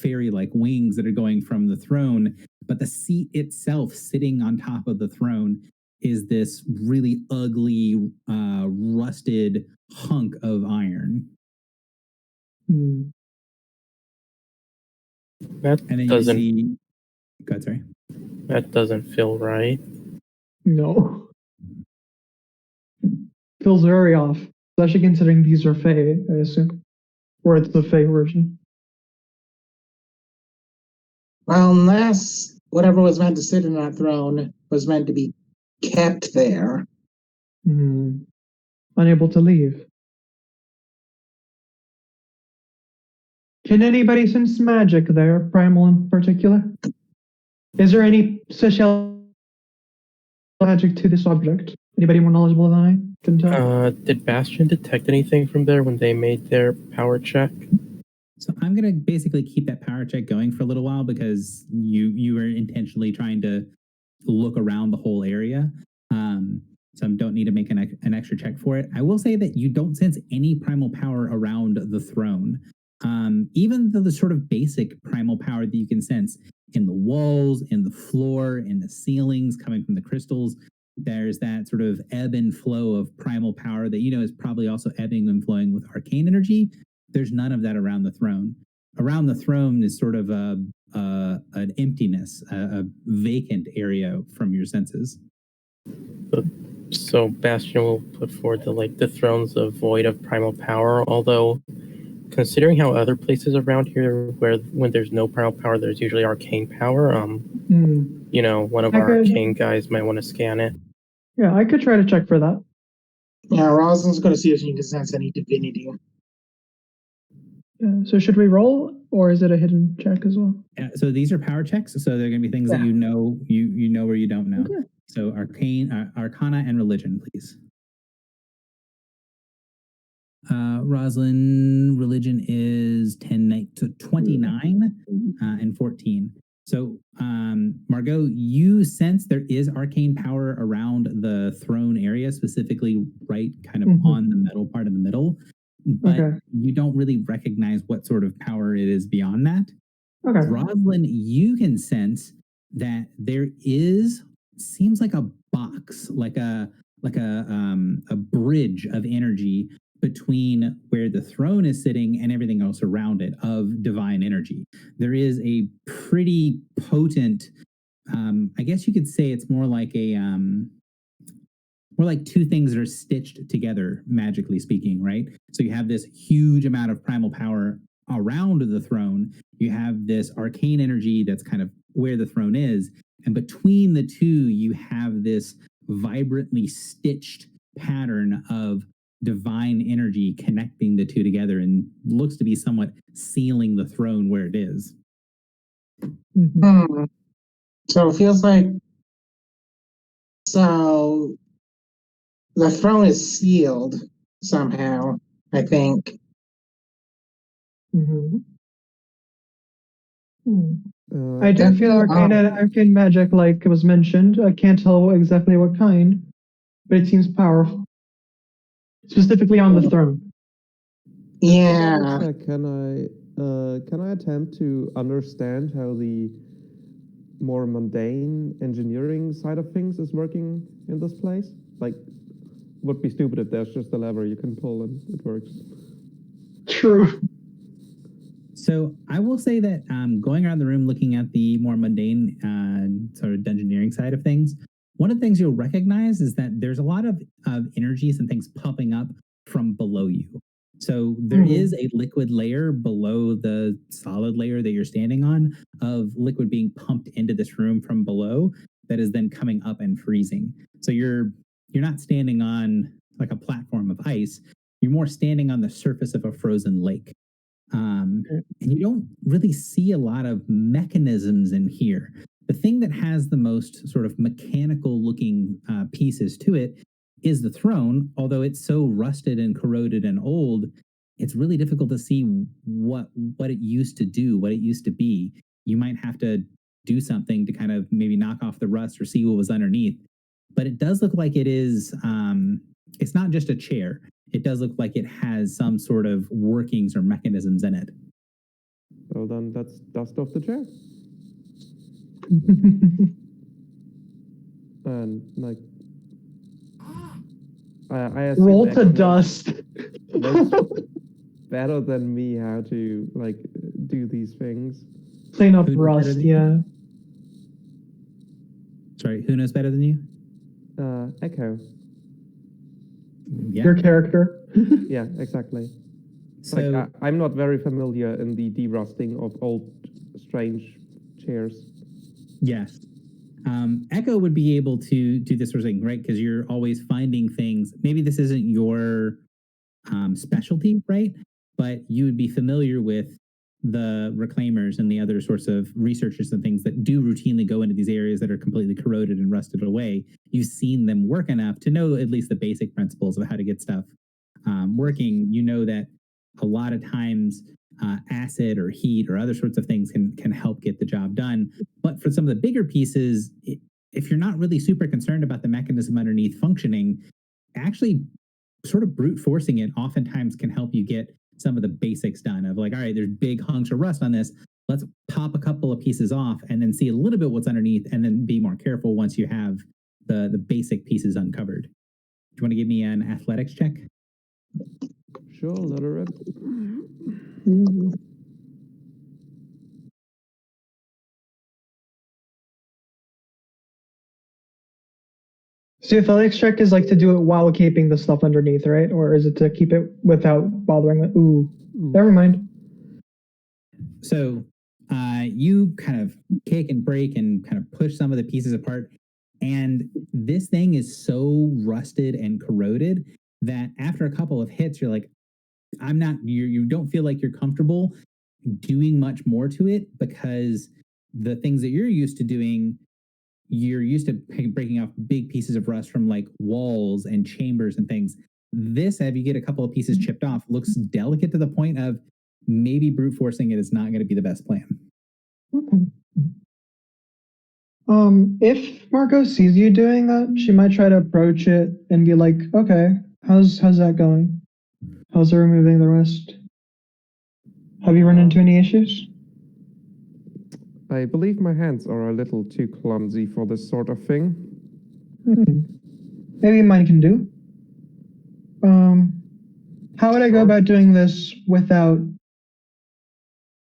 fairy-like wings that are going from the throne. But the seat itself, sitting on top of the throne, is this really ugly, rusted hunk of iron.
Hmm.
That
And then
doesn't.
you see. God, sorry.
That doesn't feel right.
No. Feels very off, especially considering these are Fae, I assume. Or it's the Fae version.
Well, unless whatever was meant to sit in that throne was meant to be kept there.
Unable to leave. Can anybody sense magic there, Primal in particular? Is there any special magic to this object? Anybody more knowledgeable than I can tell?
Did Bastion detect anything from there when they made their power check?
So I'm going to basically keep that power check going for a little while because you were intentionally trying to look around the whole area. So I don't need to make an extra check for it. I will say that you don't sense any primal power around the throne. Even the sort of basic primal power that you can sense in the walls, in the floor, in the ceilings, coming from the crystals, there's that sort of ebb and flow of primal power that is probably also ebbing and flowing with arcane energy. There's none of that around the throne. Around the throne is sort of an emptiness, a vacant area from your senses.
So Bastion will put forward the throne's void of primal power, although considering how other places around here where when there's no primal power, there's usually arcane power, one of our arcane guys might want to scan it.
Yeah, I could try to check for that.
Yeah, Rosalind's going to see if she can sense any divinity.
Yeah, so should we roll, or is it a hidden check as well?
Yeah, so these are power checks, so they're going to be things that you know or you don't know.
Okay.
So Arcana and Religion, please. Rosalind, Religion is 29 and 14. So, Margot, you sense there is arcane power around the throne area, specifically right kind of on the metal part of the middle, but you don't really recognize what sort of power it is beyond that.
Okay.
Rosalind, you can sense that there seems like a box, like a bridge of energy between where the throne is sitting and everything else around it of divine energy. There is a pretty potent, I guess you could say it's more like more like two things that are stitched together, magically speaking, right? So you have this huge amount of primal power around the throne. You have this arcane energy that's kind of where the throne is. And between the two, you have this vibrantly stitched pattern of divine energy connecting the two together and looks to be somewhat sealing the throne where it is.
So it feels like the throne is sealed somehow, I think.
I do feel arcane magic, like it was mentioned. I can't tell exactly what kind, but it seems powerful. Specifically on the throne.
Yeah.
Can I attempt to understand how the more mundane engineering side of things is working in this place? Like, would be stupid if there's just a lever you can pull and it works.
True.
So I will say that going around the room looking at the more mundane sort of dungeoneering side of things, one of the things you'll recognize is that there's a lot of energies and things popping up from below you. So there is a liquid layer below the solid layer that you're standing on of liquid being pumped into this room from below that is then coming up and freezing. So you're not standing on like a platform of ice. You're more standing on the surface of a frozen lake. And you don't really see a lot of mechanisms in here. The thing that has the most sort of mechanical looking pieces to it is the throne. Although it's so rusted and corroded and old, it's really difficult to see what it used to do, what it used to be. You might have to do something to kind of maybe knock off the rust or see what was underneath. But it does look like it is, it's not just a chair. It does look like it has some sort of workings or mechanisms in it.
Well, then let's dust off the chair. And like, I
roll to dust.
Better than me how to like do these things.
Clean up rust, yeah.
Sorry, who knows better than you?
Echo.
Yeah.
Your character.
Yeah, exactly.
So
like, I'm not very familiar in the derusting of old, strange chairs.
yes. Echo would be able to do this sort of thing, right? Because you're always finding things. Maybe this isn't your specialty, right? But you would be familiar with the reclaimers and the other sorts of researchers and things that do routinely go into these areas that are completely corroded and rusted away. You've seen them work enough to know at least the basic principles of how to get stuff working. You know that a lot of times acid or heat or other sorts of things can help get the job done. But for some of the bigger pieces, if you're not really super concerned about the mechanism underneath functioning, actually sort of brute forcing it oftentimes can help you get some of the basics done of like, all right, there's big hunks of rust on this. Let's pop a couple of pieces off and then see a little bit what's underneath and then be more careful once you have the basic pieces uncovered. Do you want to give me an athletics check?
Sure, let her rip.
So the athletics check is like to do it while keeping the stuff underneath, right? Or is it to keep it without bothering with? Ooh, never mind.
So you kind of kick and break and kind of push some of the pieces apart. And this thing is so rusted and corroded that after a couple of hits, you're like, you don't feel like you're comfortable doing much more to it, because the things that you're used to doing, you're used to breaking off big pieces of rust from like walls and chambers and things. This, if you get a couple of pieces chipped off, looks delicate to the point of maybe brute forcing it is not going to be the best plan.
Okay. If Marco sees you doing that, she might try to approach it and be like, "Okay, how's that going? How's removing the rust? Have you run into any issues?"
I believe my hands are a little too clumsy for this sort of thing.
Maybe mine can do. How would I go about doing this without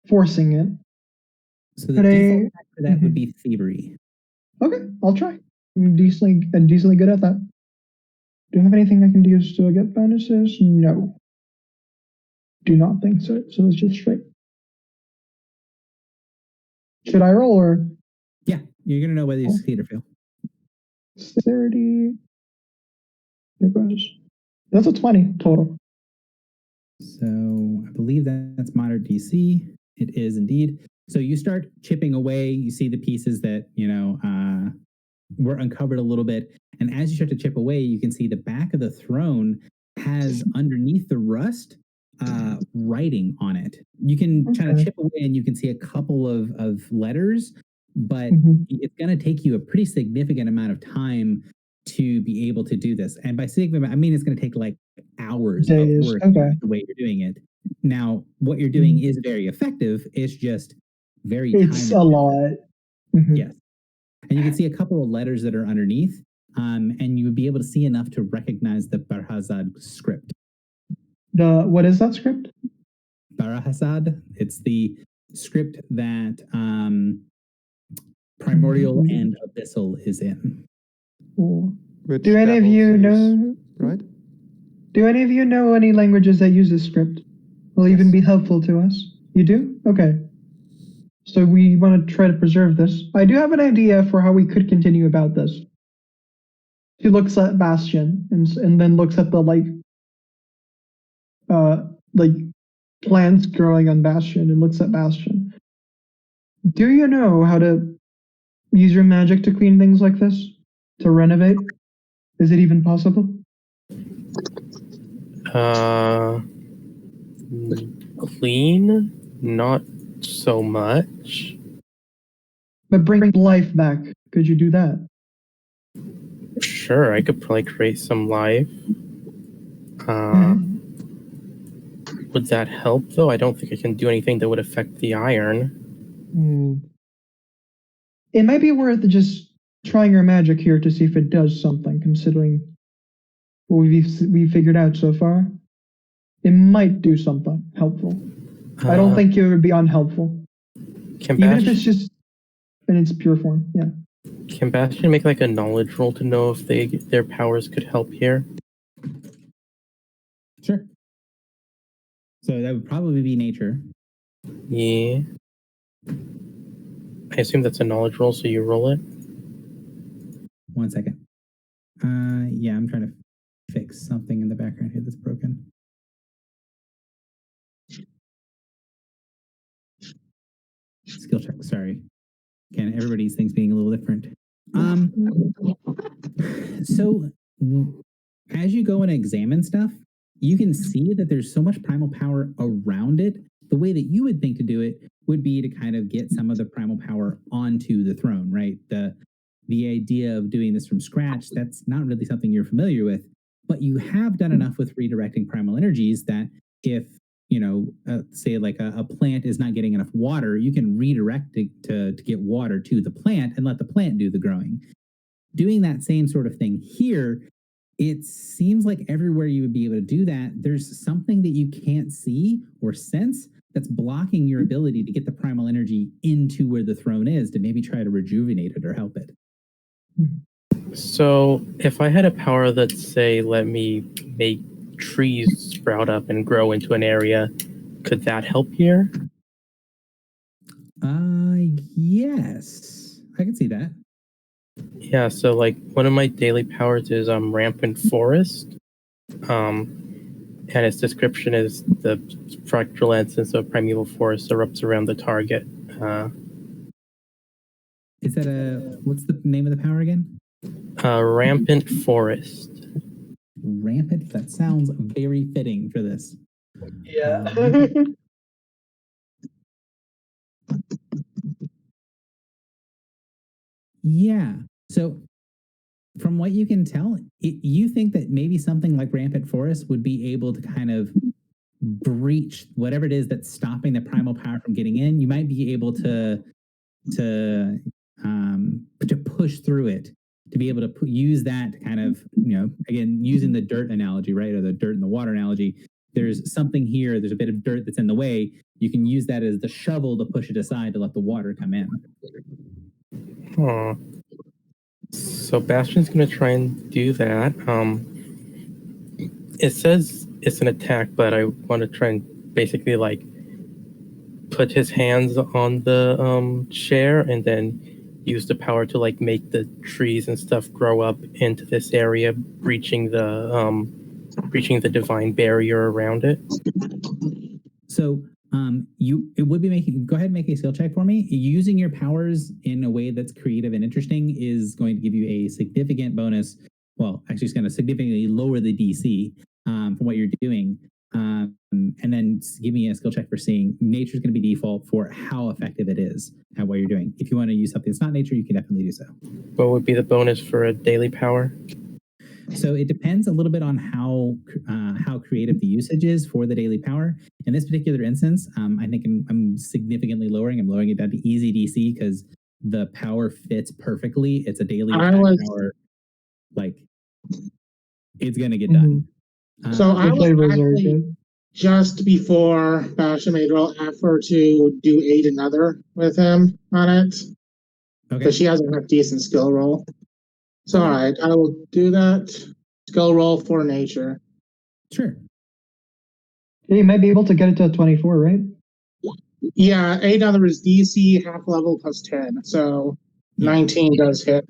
forcing it?
So the default for that would be thievery.
Okay, I'll try. I'm decently good at that. Do you have anything I can use to get bonuses? No. Do not think so. So let's just straight. Should I roll or?
Yeah, you're going to know whether you succeed or fail.
Dexterity. There goes. That's a 20 total.
So I believe that's moderate DC. It is indeed. So you start chipping away. You see the pieces that, were uncovered a little bit. And as you start to chip away, you can see the back of the throne has underneath the rust writing on it. You can try to chip away and you can see a couple of letters, but it's going to take you a pretty significant amount of time to be able to do this. And by significant, I mean it's going to take like hours of work the way you're doing it. Now, what you're doing is very effective. It's just very
It's a lot.
Yes. And you can see a couple of letters that are underneath, and you would be able to see enough to recognize the Barhazad script.
What is that script?
Barhazad. It's the script that Primordial and Abyssal is in.
Do any of you know?
Right?
Do any of you know any languages that use this script? Will even be helpful to us. You do? Okay. So we want to try to preserve this. I do have an idea for how we could continue about this. She looks at Bastion and then looks at the plants growing on Bastion and looks at Bastion. Do you know how to use your magic to clean things like this? To renovate? Is it even possible?
Clean? Not so much.
But bring life back. Could you do that?
Sure, I could probably create some life. Would that help, though? I don't think I can do anything that would affect the iron.
It might be worth just trying our magic here to see if it does something, considering what we've figured out so far. It might do something helpful. I don't think it would be unhelpful. Even if it's just in its pure form, yeah.
Can Bastion make like a knowledge roll to know if their powers could help here?
Sure. So that would probably be nature.
Yeah. I assume that's a knowledge roll, so you roll it.
1 second. Yeah, I'm trying to fix something in the background here that's broken. Skill check, sorry. Again, everybody's things being a little different. So as you go and examine stuff, you can see that there's so much primal power around it. The way that you would think to do it would be to kind of get some of the primal power onto the throne, right? The idea of doing this from scratch, that's not really something you're familiar with, but you have done enough with redirecting primal energies that if, say like a plant is not getting enough water, you can redirect it to get water to the plant and let the plant do the growing. doing that same sort of thing here, it seems like everywhere you would be able to do that, there's something that you can't see or sense that's blocking your ability to get the primal energy into where the throne is to maybe try to rejuvenate it or help it.
So if I had a power that, say, let me make trees sprout up and grow into an area, could that help here?
Yes, I can see that.
Yeah, so like one of my daily powers is Rampant Forest. And its description is the fractal essence of primeval forest erupts around the target.
Is that what's the name of the power again?
Rampant Forest.
Rampant? That sounds very fitting for this.
Yeah.
Yeah. So from what you can tell, you think that maybe something like Rampant Forest would be able to kind of breach whatever it is that's stopping the primal power from getting in. You might be able to push through it, to be able to use that to kind of, again, using the dirt analogy, right? Or the dirt and the water analogy. There's something here, there's a bit of dirt that's in the way. You can use that as the shovel to push it aside to let the water come in.
So Bastion's going to try and do that. It says it's an attack, but I want to try and basically like put his hands on the chair and then use the power to like make the trees and stuff grow up into this area, breaching the divine barrier around it.
So it would be making, go ahead and make a skill check for me. Using your powers in a way that's creative and interesting is going to give you a significant bonus. Well, actually, it's going to significantly lower the DC from what you're doing. And then give me a skill check for seeing nature's going to be default for how effective it is at what you're doing. If you want to use something that's not nature, you can definitely do so.
What would be the bonus for a daily power?
So it depends a little bit on how creative the usage is for the daily power. In this particular instance, I think I'm significantly lowering. I'm lowering it down to easy DC because the power fits perfectly. It's a daily power. Like, it's going to get done.
So I was actually, just before Bastion made real effort to do aid another with him on it.
Okay.
Because she has a decent skill roll. So all right, I will do that. Skill roll for nature.
Sure.
Yeah, you might be able to get it to 24, right?
Yeah, aid another is DC half level plus 10. So 19 does hit.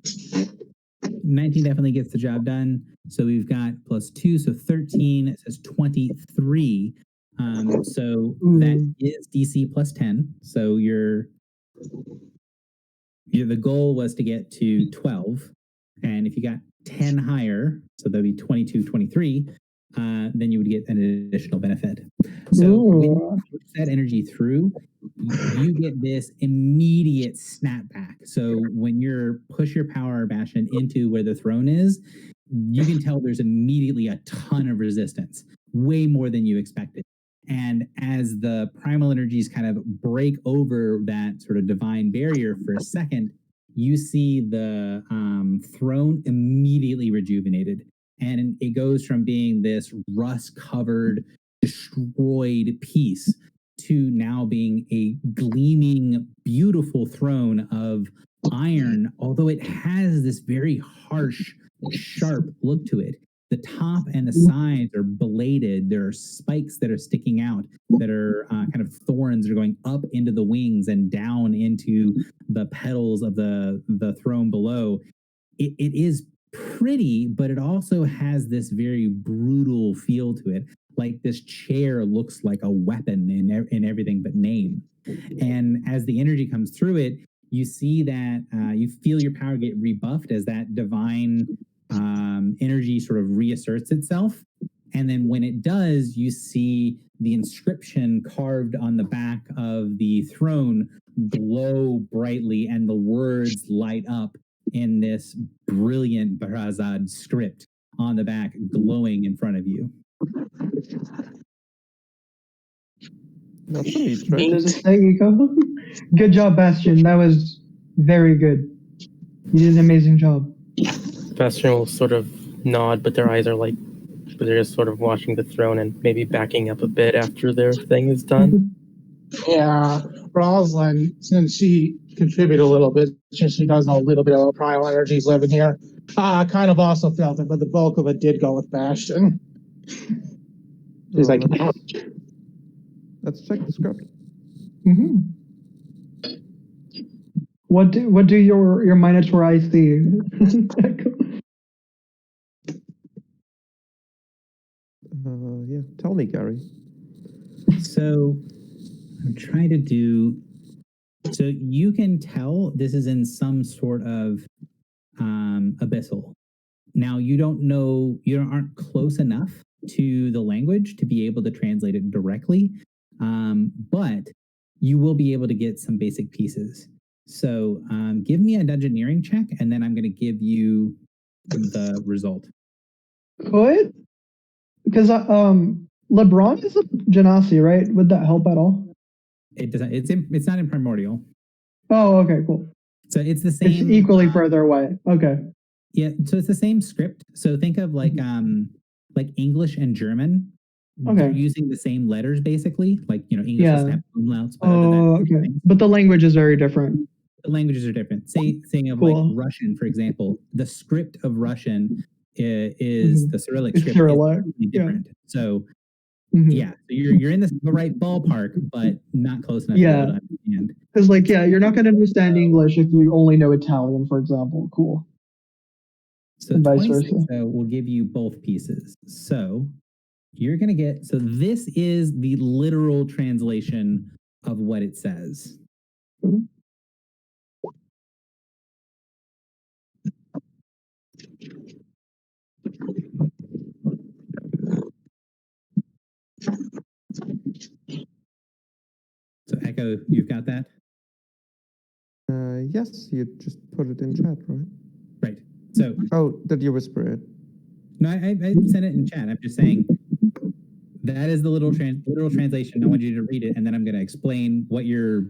19 definitely gets the job done. So we've got +2, so 13. It says 23. So that is DC plus 10. So the goal was to get to 12. And if you got 10 higher, so that'd be 22, 23, then you would get an additional benefit. So when you push that energy through, you get this immediate snapback. So when you push your power, Bastion, into where the throne is, you can tell there's immediately a ton of resistance, way more than you expected. And as the primal energies kind of break over that sort of divine barrier for a second, you see the throne immediately rejuvenated. And it goes from being this rust-covered, destroyed piece to now being a gleaming, beautiful throne of iron, although it has this very harsh, sharp look to it. The top and the sides are bladed. There are spikes that are sticking out that are kind of thorns that are going up into the wings and down into the petals of the throne below. It is pretty, but it also has this very brutal feel to it. Like this chair looks like a weapon in everything but name. And as the energy comes through it, you see that you feel your power get rebuffed as that divine energy sort of reasserts itself. And then when it does, you see the inscription carved on the back of the throne glow brightly and the words light up in this brilliant Barazad script on the back glowing in front of you.
There you go. Good job, Bastion. That was very good. You did an amazing job.
Bastion will sort of nod, but their eyes are like, they're just sort of watching the throne and maybe backing up a bit after their thing is done.
Yeah, Rosalind, since she contributed a little bit, since she does know a little bit about primal energies living here, kind of also felt it, but the bulk of it did go with Bastion. She's
Oh,
like,
let's check the script.
Mm-hmm. What do your Minotaur eyes see?
Yeah, tell me, Gary.
So I'm trying to do. So you can tell this is in some sort of abyssal. Now you don't know, you aren't close enough to the language to be able to translate it directly, but you will be able to get some basic pieces. So give me a dungeoneering check, and then I'm going to give you the result.
Could? Because LeBron is a Genasi, right? Would that help at all?
It doesn't. It's not in primordial.
Oh, okay, cool.
So it's the same.
It's equally further away. Okay.
Yeah. So it's the same script. So think of like English and German.
Okay.
They're using the same letters basically. Like English
Yeah.
doesn't have umlauts, but other than
Oh, okay. But the language is very different.
the languages are different. Saying of
Cool.
like Russian, for example, the script of Russian is the Cyrillic
It's
script
Cyrillic,
is completely
yeah.
different. So
Mhm.
yeah, so you're in the right ballpark, but not close enough
Yeah.
to be able to understand.
Because like, yeah, you're not going to understand English if you only know Italian, for example. Cool.
So
And vice
26
versa.
will give you both pieces. So you're going to get, so this is the literal translation of what it says.
Mhm.
So Echo, you've got that?
Yes, you just put it in chat, right?
Right. So,
Oh, did you whisper it?
no, I sent it in chat. I'm just saying that is the literal translation. I want you to read it, and then I'm going to explain what your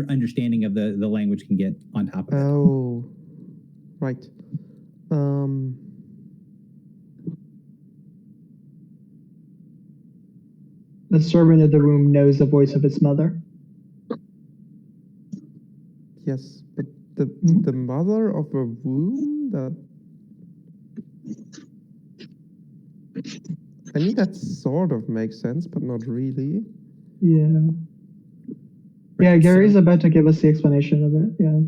understanding of the language can get on top of it.
Oh, right.
The servant of the room knows the voice of its mother.
Yes, but the mother of a womb, that I mean, that sort of makes sense, but not really.
Yeah. Yeah, Gary's about to give us the explanation of it. Yeah.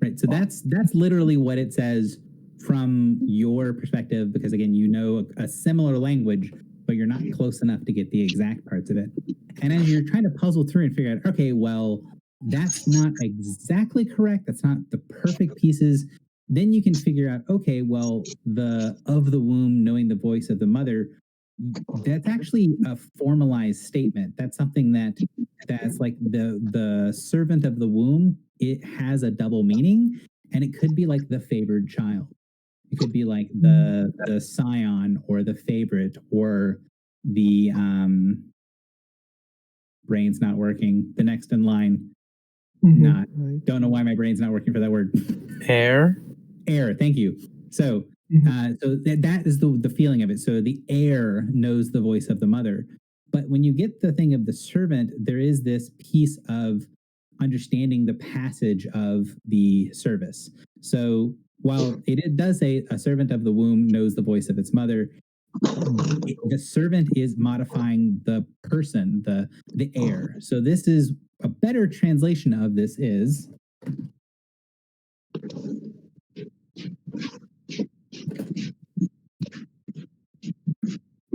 Right. So that's literally what it says from your perspective, because again, you know a similar language, but you're not close enough to get the exact parts of it. And as you're trying to puzzle through and figure out, okay, well, that's not exactly correct. That's not the perfect pieces. Then you can figure out, okay, well, the of the womb, knowing the voice of the mother, that's actually a formalized statement. That's something that's like the servant of the womb. It has a double meaning, and it could be like the favored child. It could be like the scion or the favorite or the brain's not working. The next in line, not.
Right.
Don't know why my brain's not working for that word.
Heir.
Heir. Thank you. So so that is the feeling of it. So the heir knows the voice of the mother. But when you get the thing of the servant, there is this piece of understanding the passage of the service. So while it does say a servant of the womb knows the voice of its mother, the servant is modifying the person, the heir. So this is a better translation of this is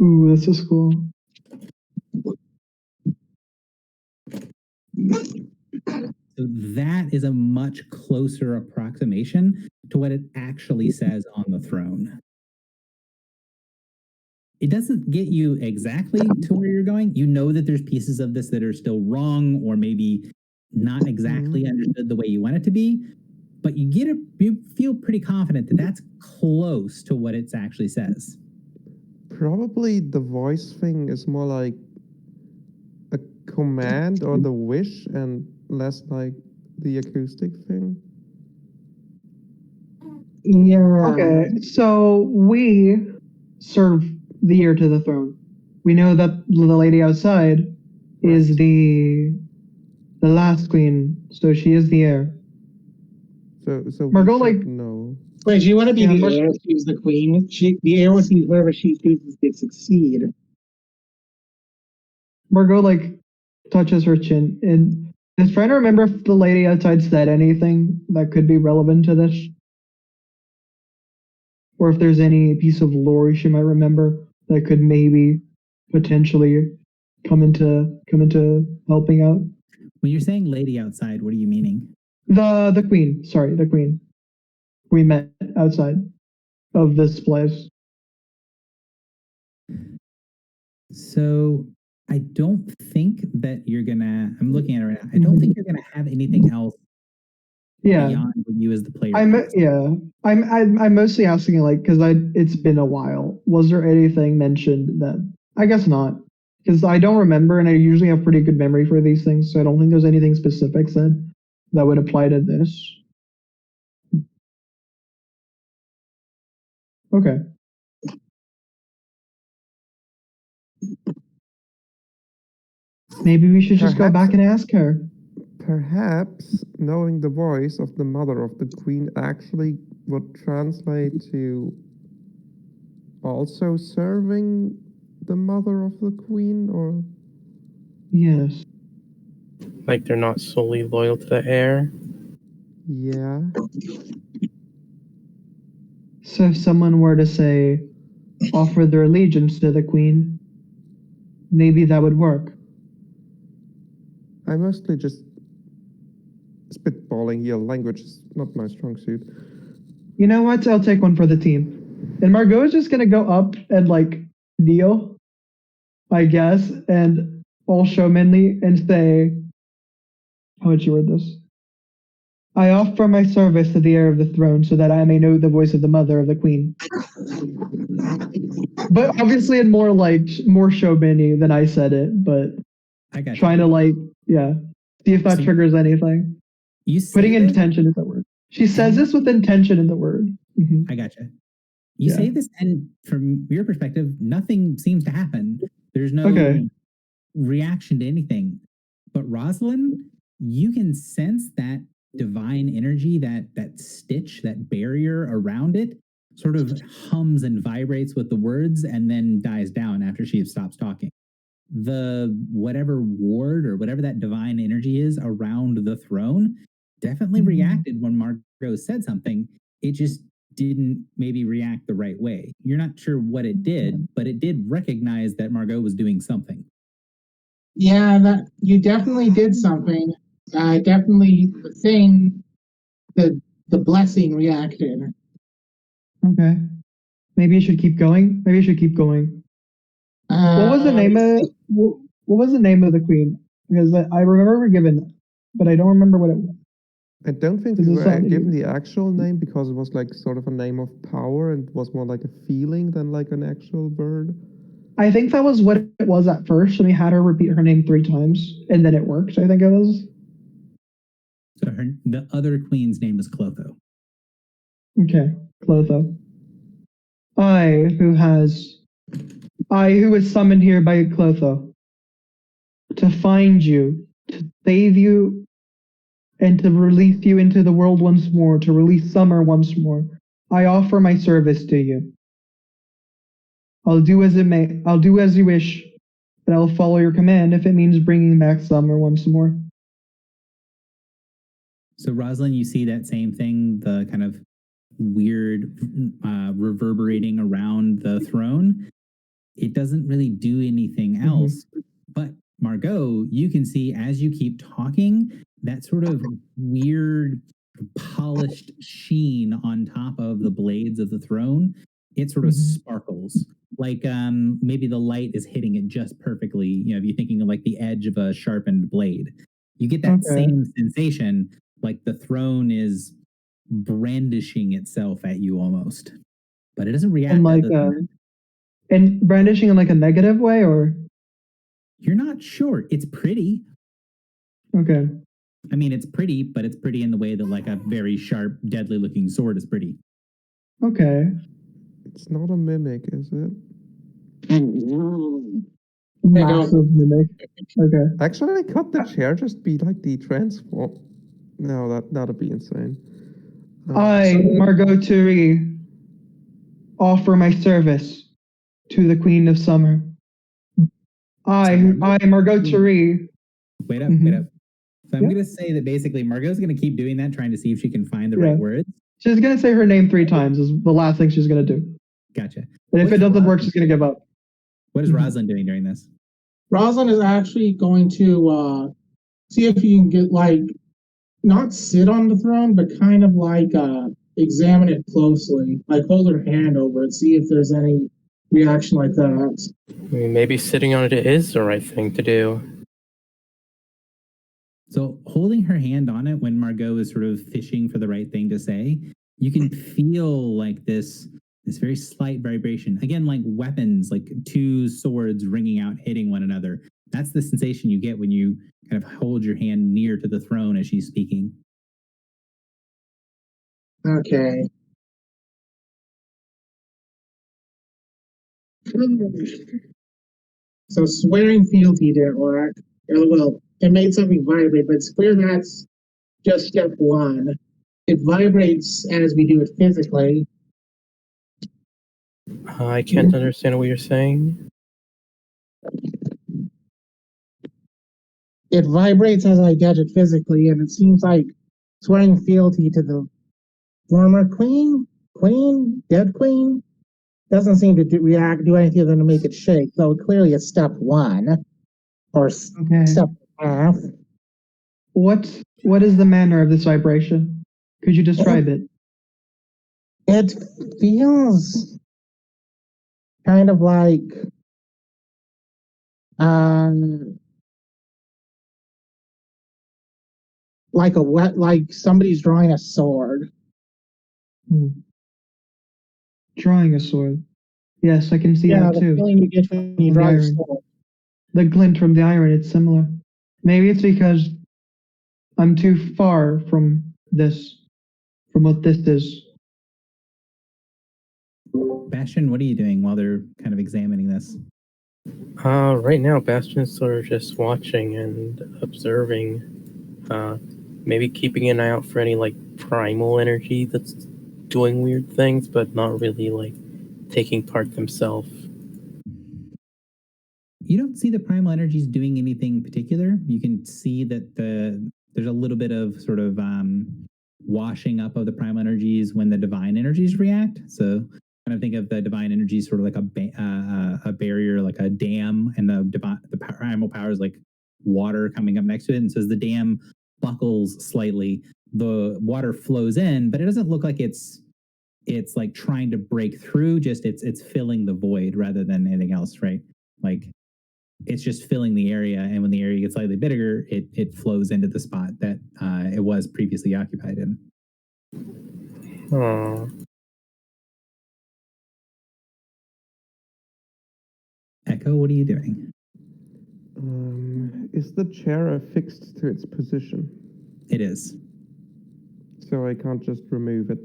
Ooh, this is cool.
So that is a much closer approximation to what it actually says on the throne. It doesn't get you exactly to where you're going. You know that there's pieces of this that are still wrong or maybe not exactly understood the way you want it to be, but you feel pretty confident that that's close to what it actually says.
Probably the voice thing is more like a command or the wish and less like the acoustic thing.
Yeah.
Okay, so we serve the heir to the throne. We know that the lady outside is
Right.
the last queen, so she is the heir.
So
Margot,
we should
like-
know.
Wait, she want to be
Yeah,
the
Mar-
heir if she's the queen. The heir would be whoever she chooses to succeed.
Margot like touches her chin and is trying to remember if the lady outside said anything that could be relevant to this. Or if there's any piece of lore she might remember that could maybe potentially come into helping out.
When you're saying lady outside, what are you meaning?
The queen, sorry, the queen. We met outside of this place.
So I don't think that you're gonna. I'm looking at it right now. I don't think you're gonna have anything else
Yeah.
beyond what you as the player.
I'm
has.
yeah. I'm mostly asking like because it's been a while. Was there anything mentioned that I guess not. Because I don't remember and I usually have pretty good memory for these things, so I don't think there's anything specific said that would apply to this. Okay. Maybe we should just go
Perhaps-
back and ask her.
Perhaps knowing the voice of the mother of the queen actually would translate to also serving the mother of the queen, or
Yes.
Like they're not solely loyal to the heir.
yeah.
So if someone were to say, offer their allegiance to the queen, maybe that would work.
I mostly just spitballing here. Language is not my strong suit.
You know what? I'll take one for the team. And Margot is just gonna go up and like kneel, I guess, and all showmanly and say, how would you word this? I offer my service to the heir of the throne so that I may know the voice of the mother of the queen. But obviously in more showmanly than I said it, but
I got
trying
you.
to see if that
So-
triggers anything.
You say
Putting
this-
intention in the word. She says this with intention in the word. Mhm.
I gotcha. You
Yeah.
say this, and from your perspective, nothing seems to happen. There's no
Okay.
reaction to anything. But Rosalind, you can sense that divine energy, that stitch, that barrier around it, sort of hums and vibrates with the words, and then dies down after she stops talking. The whatever ward or whatever that divine energy is around the throne definitely
Mhm.
reacted when Margot said something. It just didn't maybe react the right way. You're not sure what it did, but it did recognize that Margot was doing something.
Yeah, that you definitely did something. Definitely the thing, the blessing reacted.
Okay. Maybe you should keep going. Maybe you should keep going. What was the name of what was the name of the queen? Because I remember we're given that, but I don't remember what it was.
I don't think
Is
we
this
were
something
given
you-
the actual name because it was like sort of a name of power and was more like a feeling than like an actual word.
I think that was what it was at first, and we had her repeat her name 3 times, and then it worked. I think it was.
So the other queen's name is Clotho.
Okay, Clotho. I who was summoned here by Clotho to find you, to save you, and to release you into the world once more, to release Summer once more. I offer my service to you. I'll do as you wish, but I'll follow your command if it means bringing back Summer once more.
So Rosalind, you see that same thing, the kind of weird reverberating around the throne. It doesn't really do anything else. But Margot, you can see as you keep talking, that sort of weird polished sheen on top of the blades of the throne, it sort of sparkles. Like maybe the light is hitting it just perfectly. You know, if you're thinking of like the edge of a sharpened blade. You get that
Okay.
same sensation, like the throne is brandishing itself at you almost. But it doesn't react.
And like,
other than that.
and brandishing in like a negative way, or
You're not sure. It's pretty.
okay.
I mean, it's pretty, but it's pretty in the way that like a very sharp, deadly looking sword is pretty.
Okay.
It's not a mimic, is it?
Massive mimic. Okay.
Actually, could the chair just be like the transform? No, that'd be insane.
I, Margot Turi, offer my service to the Queen of Summer. I, Margot Turi.
Wait up. So I'm
Yeah.
going to say that basically Margot's going to keep doing that, trying to see if she can find the right words.
She's gonna say her name 3 times. Is the last thing she's gonna do.
Gotcha.
And if
What
it
is
doesn't work,
Rosalind-
she's gonna give up.
What is Rosalind doing during this?
Rosalind is actually going to see if you can get like not sit on the throne, but kind of like examine it closely, like hold her hand over it, see if there's any reaction like that.
I mean, maybe sitting on it is the right thing to do.
So holding her hand on it when Margot is sort of fishing for the right thing to say, you can feel like this very slight vibration. Again, like weapons, like 2 swords ringing out, hitting one another. That's the sensation you get when you kind of hold your hand near to the throne as she's speaking.
Okay. So swearing fealty didn't work. Well, it made something vibrate, but it's clear that's just step 1. It vibrates as we do it physically.
I can't understand what you're saying.
It vibrates as I get it physically, and it seems like swearing fealty to the former queen, dead queen, doesn't seem to do anything other than to make it shake. So clearly it's step 1 or step half.
What is the manner of this vibration? Could you describe it?
It feels kind of like like somebody's drawing a sword.
Drawing a sword. Yes, I can see
Yeah,
that
the
too.
feeling you get when you draw your sword.
The glint from the iron, it's similar. Maybe it's because I'm too far from what this is.
Bastion, what are you doing while they're kind of examining this?
Right now, Bastion's sort of just watching and observing. Maybe keeping an eye out for any like primal energy that's doing weird things, but not really like taking part themselves.
You don't see the primal energies doing anything particular. You can see that there's a little bit of sort of washing up of the primal energies when the divine energies react. So kind of think of the divine energies sort of like a barrier, like a dam, and the primal power is like water coming up next to it. And so as the dam buckles slightly, the water flows in, but it doesn't look like it's like trying to break through. Just it's filling the void rather than anything else, right? Like it's just filling the area, and when the area gets slightly bigger, it flows into the spot that it was previously occupied in. Echo, what are you doing?
Is the chair affixed to its position?
It is.
So I can't just remove it.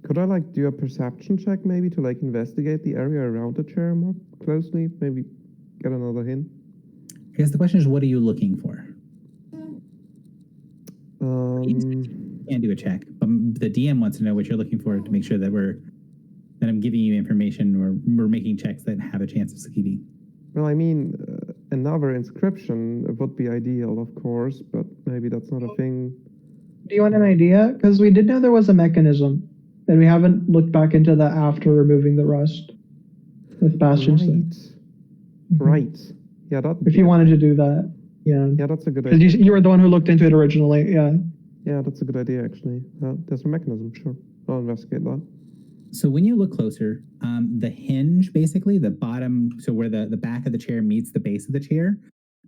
Could I like do a perception check maybe to like investigate the area around the chair more closely? Maybe get another hint?
I guess the question is, what are you looking for?
Um,
Can't do a check, but the DM wants to know what you're looking for to make sure that I'm giving you information, or we're making checks that have a chance of succeeding.
well, I mean, another inscription would be ideal, of course, but maybe that's not a thing.
Do you want an idea? Because we did know there was a mechanism, and we haven't looked back into that after removing the rust with Bastion's thing.
Right. Yeah, that.
If you wanted to do that, yeah.
Yeah, that's a good
Because
idea.
you were the one who looked into it originally, yeah.
Yeah, that's a good idea, actually. There's a mechanism, sure. I'll investigate that.
So when you look closer, the hinge, basically the bottom, so where the back of the chair meets the base of the chair,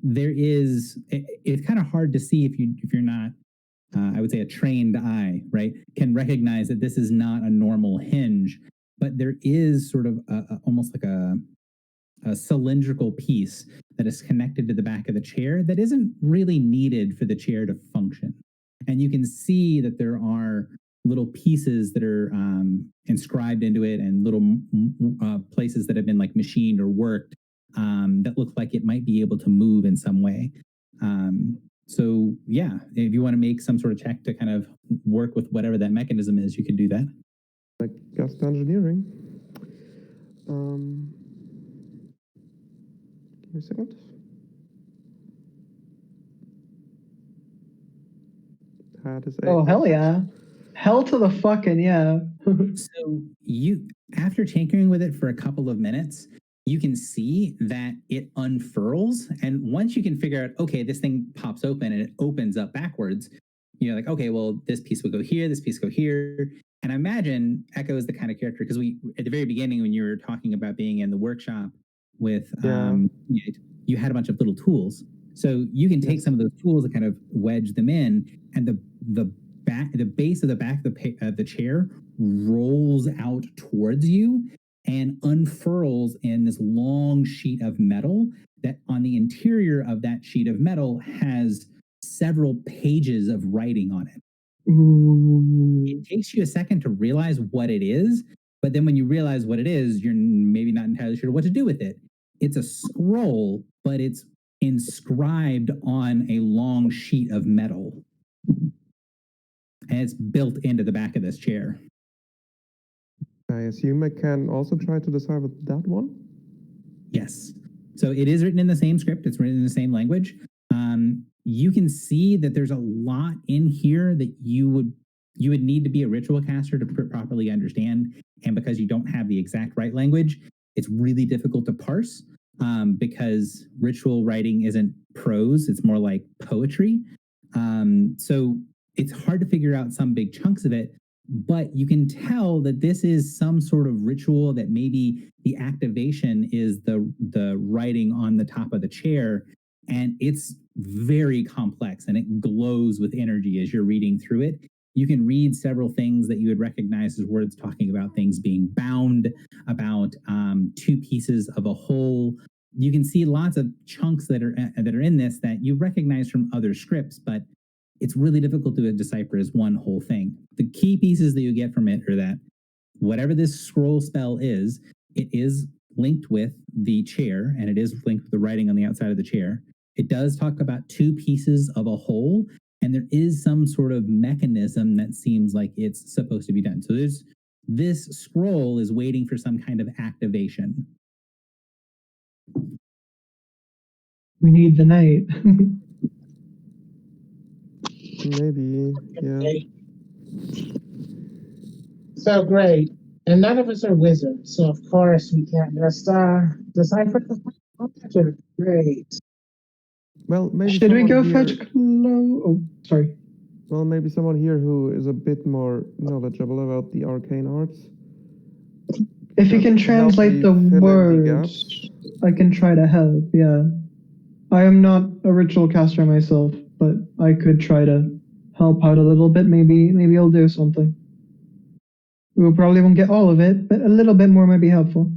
there is. It's kind of hard to see if you're not. I would say a trained eye, right, can recognize that this is not a normal hinge, but there is sort of almost like a cylindrical piece that is connected to the back of the chair that isn't really needed for the chair to function. and you can see that there are little pieces that are inscribed into it, and little places that have been like machined or worked that look like it might be able to move in some way. So yeah, if you want to make some sort of check to kind of work with whatever that mechanism is, you could do that.
Like gust engineering. Give me a second. That is
Oh, hell yeah. Hell to the fucking yeah.
So you, after tinkering with it for a couple of minutes, you can see that it unfurls. And once you can figure out, okay, this thing pops open and it opens up backwards, you're like, okay, well, this piece will go here, this piece will go here. And I imagine Echo is the kind of character, because we, at the very beginning, when you were talking about being in the workshop with, you had a bunch of little tools. So you can take some of those tools and kind of wedge them in, and the base of the back of the chair rolls out towards you and unfurls in this long sheet of metal that on the interior of that sheet of metal has several pages of writing on it. It takes you a second to realize what it is, but then when you realize what it is, you're maybe not entirely sure what to do with it. It's a scroll, but it's inscribed on a long sheet of metal. And it's built into the back of this chair.
I assume I can also try to decipher that one?
Yes. So it is written in the same script. It's written in the same language. You can see that there's a lot in here that you would need to be a ritual caster to properly understand. And because you don't have the exact right language, it's really difficult to parse because ritual writing isn't prose. It's more like poetry. So it's hard to figure out some big chunks of it, but you can tell that this is some sort of ritual, that maybe the activation is the writing on the top of the chair, and it's very complex and it glows with energy as you're reading through it. You can read several things that you would recognize as words talking about things being bound, about two pieces of a whole. You can see lots of chunks that are in this that you recognize from other scripts, but it's really difficult to decipher as one whole thing. The key pieces that you get from it are that whatever this scroll spell is, it is linked with the chair, and it is linked with the writing on the outside of the chair. It does talk about two pieces of a whole, and there is some sort of mechanism that seems like it's supposed to be done. So this scroll is waiting for some kind of activation.
We need the night.
Maybe, yeah.
So great. And none of us are wizards, so of course we can't just decipher the magic. Great.
Well, maybe
Should we go
someone
fetch Chloe? Oh, sorry.
Well, maybe someone here who is a bit more knowledgeable about the arcane arts.
If you can
Help
translate
me
the
fill in the
words, I can try to help, yeah. I am not a ritual caster myself, but I could try to help out a little bit. Maybe I'll do something. We probably won't get all of it, but a little bit more might be helpful.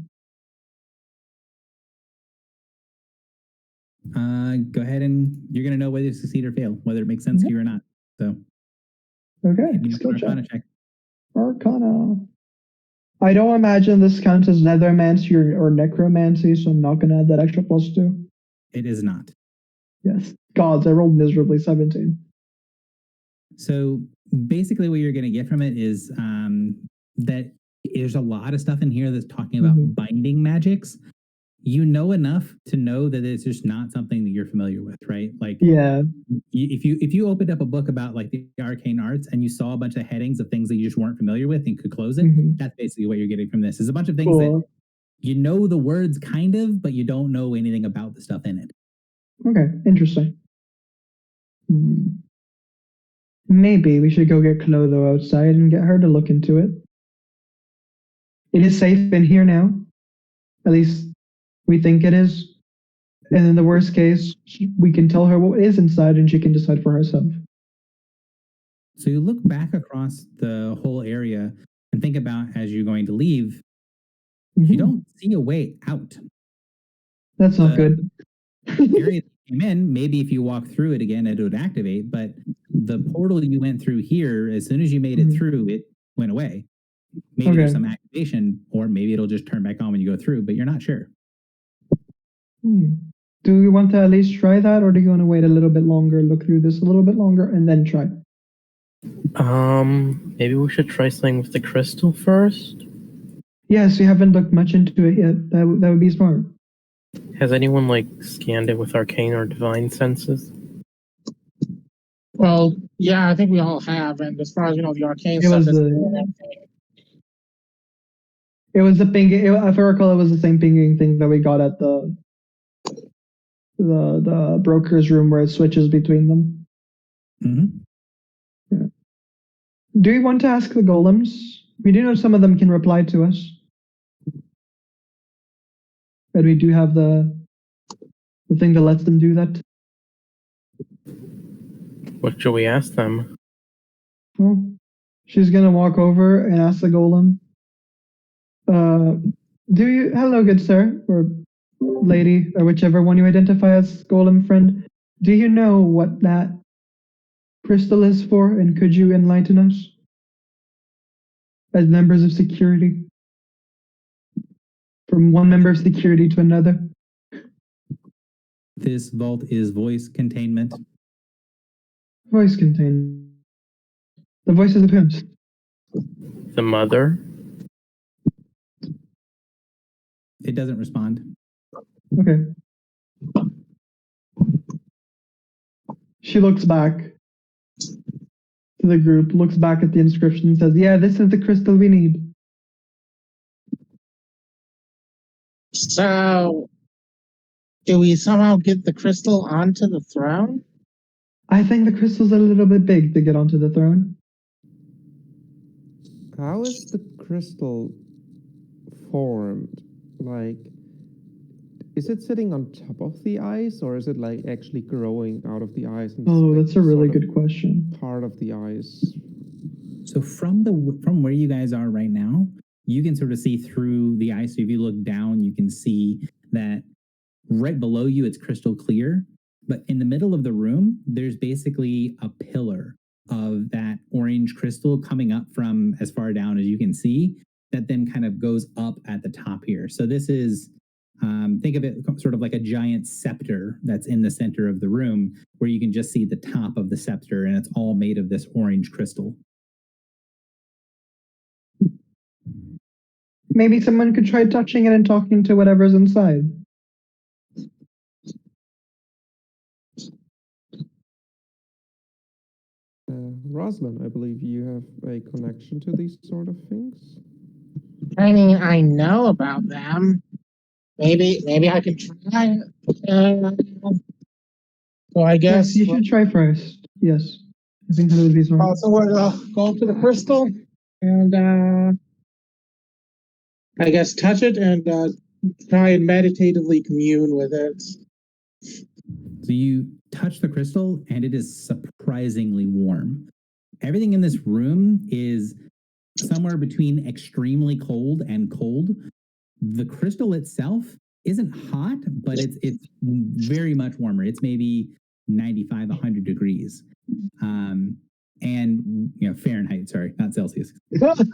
Go ahead, and you're going to know whether you succeed or fail, whether it makes sense to you or not. So,
Okay,
you
skill check.
Arcana check.
Arcana. I don't imagine this counts as nethermancy or necromancy, so I'm not going to add that extra +2.
It is not.
Yes. Gods, I rolled miserably, 17.
So basically what you're going to get from it is that there's a lot of stuff in here that's talking about binding magics. You know enough to know that it's just not something that you're familiar with, right? Like,
yeah,
if you opened up a book about like the arcane arts and you saw a bunch of headings of things that you just weren't familiar with and could close it, that's basically what you're getting from this. Is a bunch of things that you know the words kind of, but you don't know anything about the stuff in it.
Okay, interesting. Maybe we should go get Clotho outside and get her to look into it. It is safe in here now. At least we think it is. And in the worst case, we can tell her what is inside and she can decide for herself.
So you look back across the whole area and think about as you're going to leave, you don't see a way out.
That's not good.
The area came in. Maybe if you walk through it again, it would activate. But the portal you went through here, as soon as you made it through, it went away. Maybe there's some activation, or maybe it'll just turn back on when you go through, but you're not sure.
Do we want to at least try that, or do you want to wait a little bit longer, look through this a little bit longer, and then try?
Maybe we should try something with the crystal first.
Yes, we haven't looked much into it yet. That would be smart.
Has anyone like scanned it with arcane or divine senses?
Well, yeah, I think we all have, and as far as you know, the arcane
It
stuff
was
is
It was the pinging. If I recall, it was the same pinging thing that we got at the broker's room where it switches between them.
Mm-hmm.
Yeah. Do we want to ask the golems? We do know some of them can reply to us. But we do have the thing that lets them do that.
What should we ask them?
Well, she's gonna walk over and ask the golem. Hello, good sir, or lady, or whichever one you identify as golem friend. Do you know what that crystal is for, and could you enlighten us? As members of security. From one member of security to another.
This vault is voice containment.
Voice contained. The voices of whom?
The mother?
It doesn't respond.
Okay. She looks back to the group, looks back at the inscription, and says, yeah, this is the crystal we need.
So, do we somehow get the crystal onto the throne?
I think the crystal's a little bit big to get onto the throne.
How is the crystal formed? Like, is it sitting on top of the ice, or is it like actually growing out of the ice? And
Oh,
like
that's a really
sort of
good question.
part of the ice.
So from where you guys are right now, you can sort of see through the ice. So if you look down, you can see that right below you, it's crystal clear. But in the middle of the room, there's basically a pillar of that orange crystal coming up from as far down as you can see, that then kind of goes up at the top here. So this is, think of it sort of like a giant scepter that's in the center of the room, where you can just see the top of the scepter, and it's all made of this orange crystal.
Maybe someone could try touching it and talking to whatever's inside.
Rosalind, I believe you have a connection to these sort of things.
I mean, I know about them. Maybe I can try. So I guess
Yes, you should try first. Yes. I think that would be smart.
So we're go to the crystal and I guess touch it and try and meditatively commune with it.
So you touch the crystal, and it is surprisingly warm. Everything in this room is somewhere between extremely cold and cold. The crystal itself isn't hot, but it's very much warmer. It's maybe 95, 100 degrees. And Fahrenheit, sorry, not Celsius.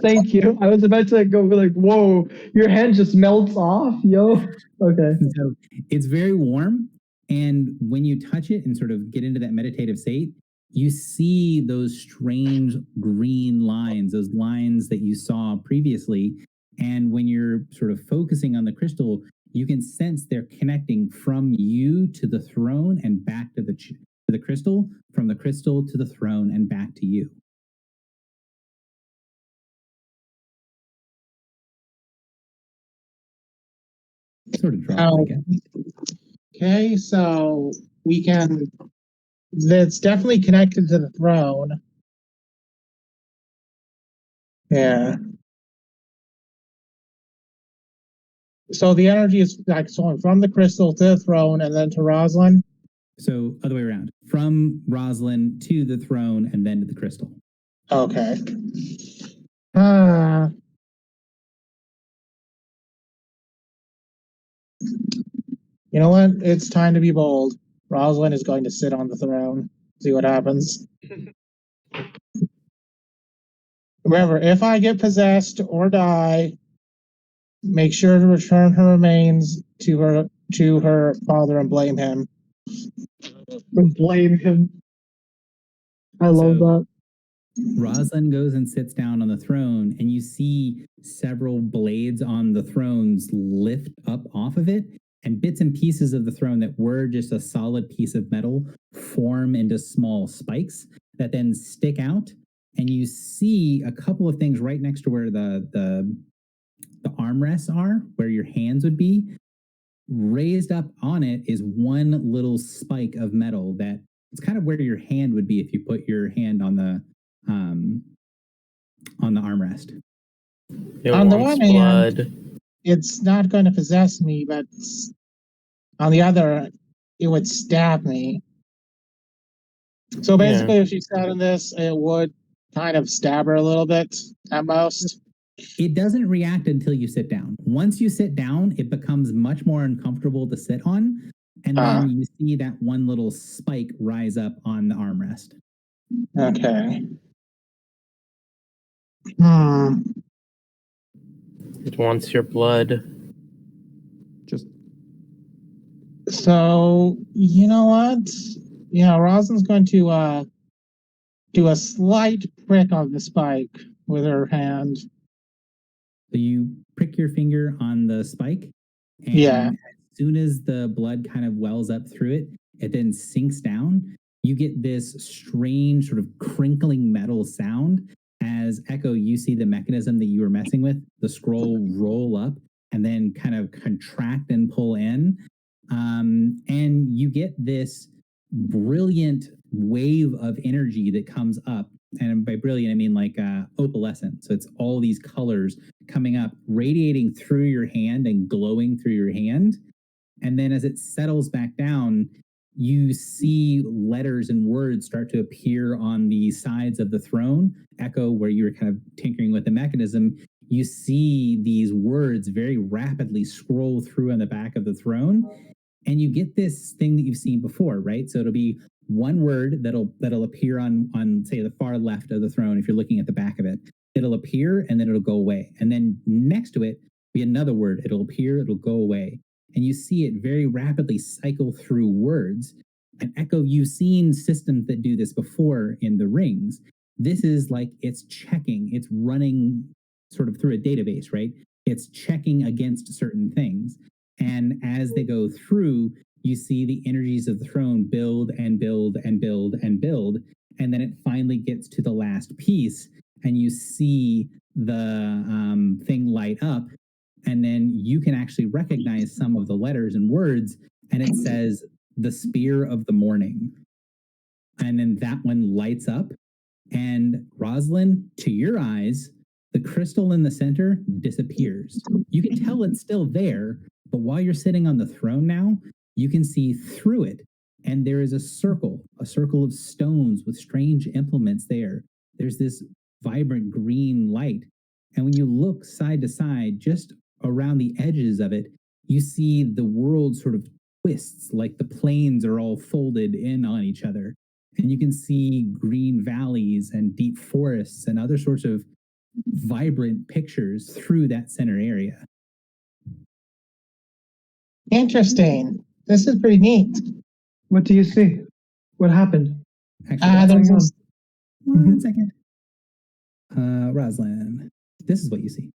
Thank you. I was about to go like, whoa, your hand just melts off, yo. Okay.
So it's very warm. And when you touch it and sort of get into that meditative state, you see those strange green lines, those lines that you saw previously. And when you're sort of focusing on the crystal, you can sense they're connecting from you to the throne and back to the crystal, from the crystal to the throne and back to you. Sort of dropped, I guess.
Okay, so we can. That's definitely connected to the throne. Yeah. So the energy is like going from the crystal to the throne and then to Rosalind.
So other way around, from Rosalind to the throne and then to the crystal.
Okay. You know what? It's time to be bold. Rosalind is going to sit on the throne. See what happens. Remember, if I get possessed or die, make sure to return her remains to her father and blame him.
Blame him. I love
So-
that.
Rosalind goes and sits down on the throne, and you see several blades on the thrones lift up off of it, and bits and pieces of the throne that were just a solid piece of metal form into small spikes that then stick out. And you see a couple of things right next to where the armrests are, where your hands would be. Raised up on it is one little spike of metal that it's kind of where your hand would be if you put your hand on the armrest.
It
On the
wants
one hand-
blood.
It's not going to possess me, but on the other, it would stab me. So basically, if she sat in this, it would kind of stab her a little bit at most.
It doesn't react until you sit down. Once you sit down, it becomes much more uncomfortable to sit on. And then you see that one little spike rise up on the armrest.
Okay.
It wants your blood.
Just
So, you know what? Yeah, Rosalind's going to do a slight prick of the spike with her hand.
So you prick your finger on the spike. And
Yeah.
as soon as the blood kind of wells up through it, it then sinks down. You get this strange sort of crinkling metal sound as Echo, you see the mechanism that you were messing with, the scroll roll up and then kind of contract and pull in. And you get this brilliant wave of energy that comes up. And by brilliant, I mean like opalescent. So it's all these colors coming up, radiating through your hand and glowing through your hand. And then as it settles back down, you see letters and words start to appear on the sides of the throne. Echo, where you were kind of tinkering with the mechanism, you see these words very rapidly scroll through on the back of the throne. And you get this thing that you've seen before, right? So it'll be one word that'll appear on say the far left of the throne if you're looking at the back of it. It'll appear and then it'll go away. And then next to it be another word. It'll appear, it'll go away. And you see it very rapidly cycle through words. And Echo, you've seen systems that do this before in the rings. This is like it's checking, it's running sort of through a database, right? It's checking against certain things. And as they go through, you see the energies of the throne build and build and build and build. And then it finally gets to the last piece, and you see the thing light up. And then you can actually recognize some of the letters and words, and it says the Spear of the Morning. And then that one lights up. And Rosalind, to your eyes, the crystal in the center disappears. You can tell it's still there, but while you're sitting on the throne now, you can see through it. And there is a circle of stones with strange implements there. There's this vibrant green light. And when you look side to side, just around the edges of it, you see the world sort of twists, like the planes are all folded in on each other. And you can see green valleys and deep forests and other sorts of vibrant pictures through that center area.
Interesting. This is pretty neat.
What do you see? What happened?
Actually,
There's
going on?
one second. Rosalind, this is what you see.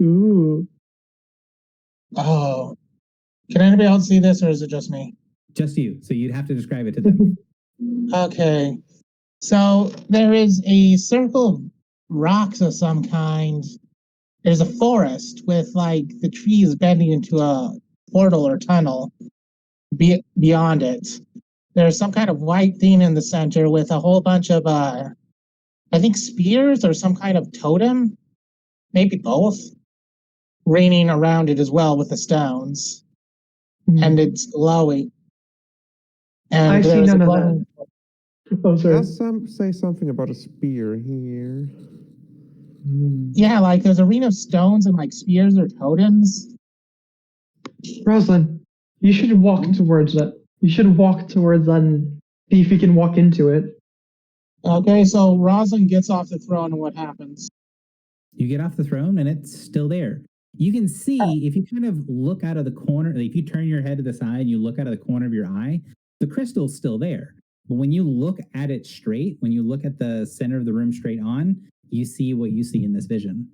Ooh.
Oh. Can anybody else see this, or is it just me?
Just you. So you'd have to describe it to them.
Okay. So there is a circle of rocks of some kind. There's a forest with like the trees bending into a portal or tunnel beyond it. There's some kind of white thing in the center with a whole bunch of, I think, spears or some kind of totem, maybe both, raining around it as well with the stones. And it's glowing. And
I see
there's a
none of
glowing-
Oh, sorry.
does say something about a spear here.
Yeah, like there's a ring of stones and like spears or totems.
Rosalind, you should walk towards it. You should walk towards and see if you can walk into it.
Okay, so Rosalind gets off the throne, and what happens?
You get off the throne and it's still there. You can see if you kind of look out of the corner, like if you turn your head to the side, you look out of the corner of your eye, the crystal's still there. But when you look at it straight, when you look at the center of the room straight on, you see what you see in this vision.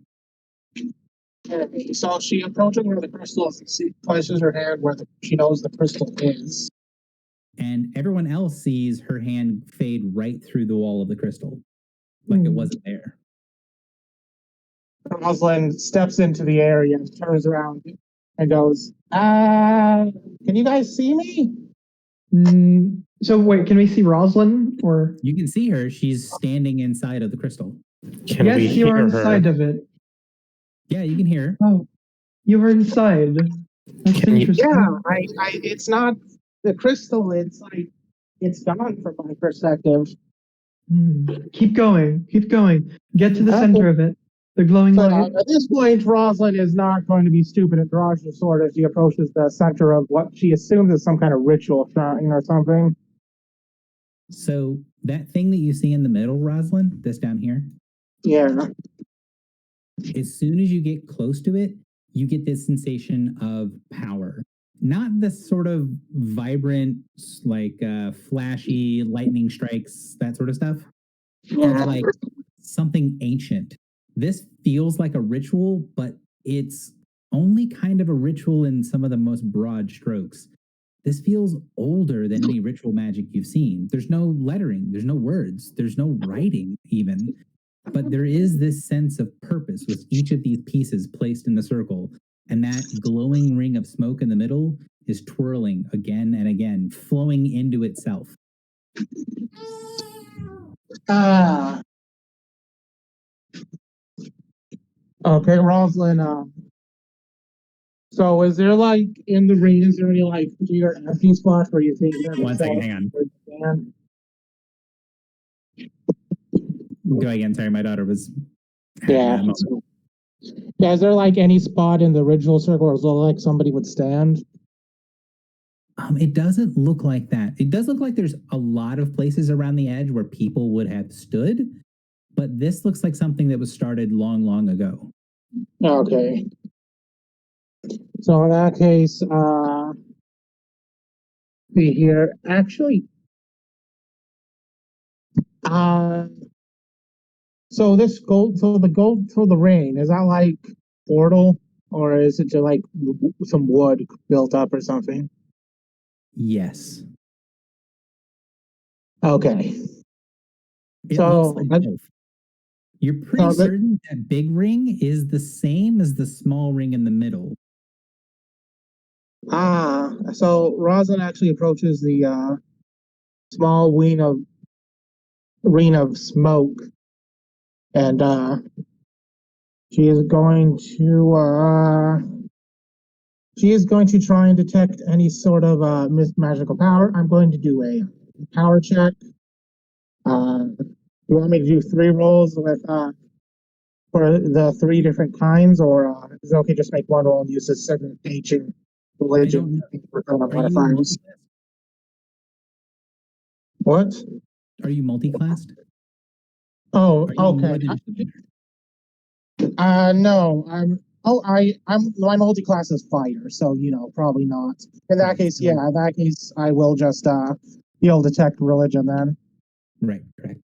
So she approaches where the crystal is and places her hand where she knows the crystal is.
And everyone else sees her hand fade right through the wall of the crystal, like it wasn't there.
Rosalind steps into the area, turns around, and goes, can you guys see me?
So wait, can we see Rosalind or?
You can see her. She's standing inside of the crystal.
Can
Yes,
we
you
hear
are inside
her?
of it.
Yeah, you can hear her.
Oh, you are inside. That's
Can you-
interesting.
Yeah, it's not the crystal. It's like it's gone from my perspective.
Keep going. Keep going. Get to the
Okay.
center of it. The glowing
So
light.
at this point, Rosalind is not going to be stupid and draws the sword as she approaches the center of what she assumes is some kind of ritual shrine or something.
So that thing that you see in the middle, Rosalind, this down here,
Yeah.
as soon as you get close to it, you get this sensation of power. Not this sort of vibrant, like flashy lightning strikes, that sort of stuff. It's like something ancient. This feels like a ritual, but it's only kind of a ritual in some of the most broad strokes. This feels older than any ritual magic you've seen. There's no lettering, there's no words, there's no writing even. But there is this sense of purpose with each of these pieces placed in the circle. And that glowing ring of smoke in the middle is twirling again and again, flowing into itself.
Okay, Rosalind. So is there like in the ring, is there any like clear empty spots where you think there's
One second, hang on.
on?
Go again. Sorry, my daughter was.
Yeah. Yeah, is there like any spot in the ritual circle where like somebody would stand?
It doesn't look like that. It does look like there's a lot of places around the edge where people would have stood, but this looks like something that was started long, long ago.
Okay. So in that case, see here. Actually, so this gold, so the rain, is that like portal, or is it just like some wood built up or something?
Yes.
Okay.
It
So,
looks like both. You're pretty
so that-
certain that big ring is the same as the small ring in the middle.
So Rosalind actually approaches the small ring of smoke, and she is going to try and detect any sort of magical power. I'm going to do a power check. You want me to do 3 rolls with for the 3 different kinds, or is it okay just make 1 roll and use the second ancient religion for
Are you
modifiers? What?
Are you multi-classed?
Oh,
Are you
okay.
more than just
No, I'm my multi-class is fighter, so probably not. In that case, yeah. In that case, I will just be able to detect religion then.
Right, correct.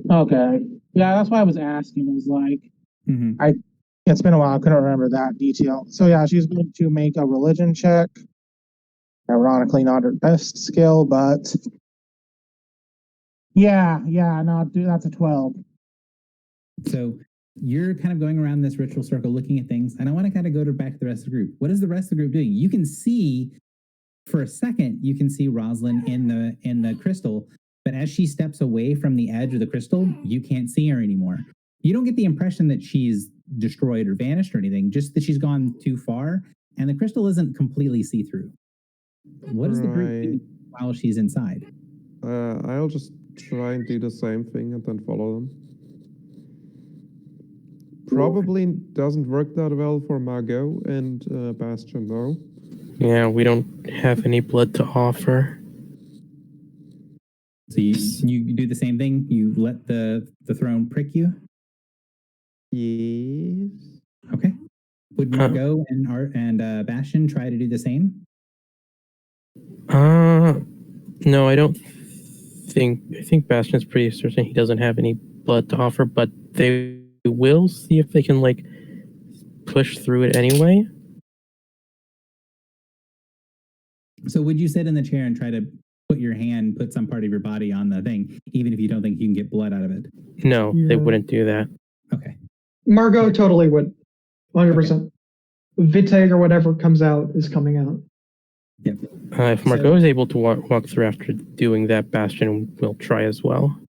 Okay. Yeah, that's why I was asking. It was like
Mhm.
it's been a while. I couldn't remember that detail. So yeah, she's going to make a religion check. Ironically, not her best skill, but yeah, no, dude, that's a 12.
So you're kind of going around this ritual circle looking at things, and I want to kind of go back to the rest of the group. What is the rest of the group doing? You can see for a second, you can see Rosalind in the crystal, but as she steps away from the edge of the crystal, you can't see her anymore. You don't get the impression that she's destroyed or vanished or anything, just that she's gone too far, and the crystal isn't completely see-through. What is the group doing while she's inside?
I'll just try and do the same thing and then follow them. Probably doesn't work that well for Margot and Bastion, though.
Yeah, we don't have any blood to offer.
you do the same thing. You let the throne prick you.
Yes.
Okay. Would Margot and Bastion try to do the same?
No, I don't think. I think Bastion's pretty certain he doesn't have any blood to offer, but they will see if they can like push through it anyway.
So would you sit in the chair and try to put some part of your body on the thing, even if you don't think you can get blood out of it?
No,
Yeah.
they wouldn't do that.
Okay.
Margot totally would. 100%. Viteg or whatever comes out is coming out.
Yep.
If Margot is able to walk through after doing that, Bastion will try as well.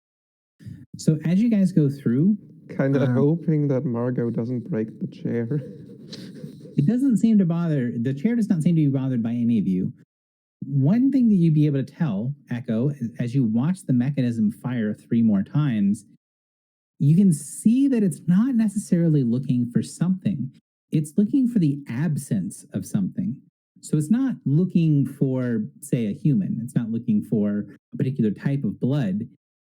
So as you guys go through,
Kind of hoping that Margot doesn't break the chair.
it doesn't seem to bother, the chair does not seem to be bothered by any of you. One thing that you'd be able to tell, Echo, as you watch the mechanism fire 3 more times, you can see that it's not necessarily looking for something. It's looking for the absence of something. So it's not looking for, say, a human. It's not looking for a particular type of blood.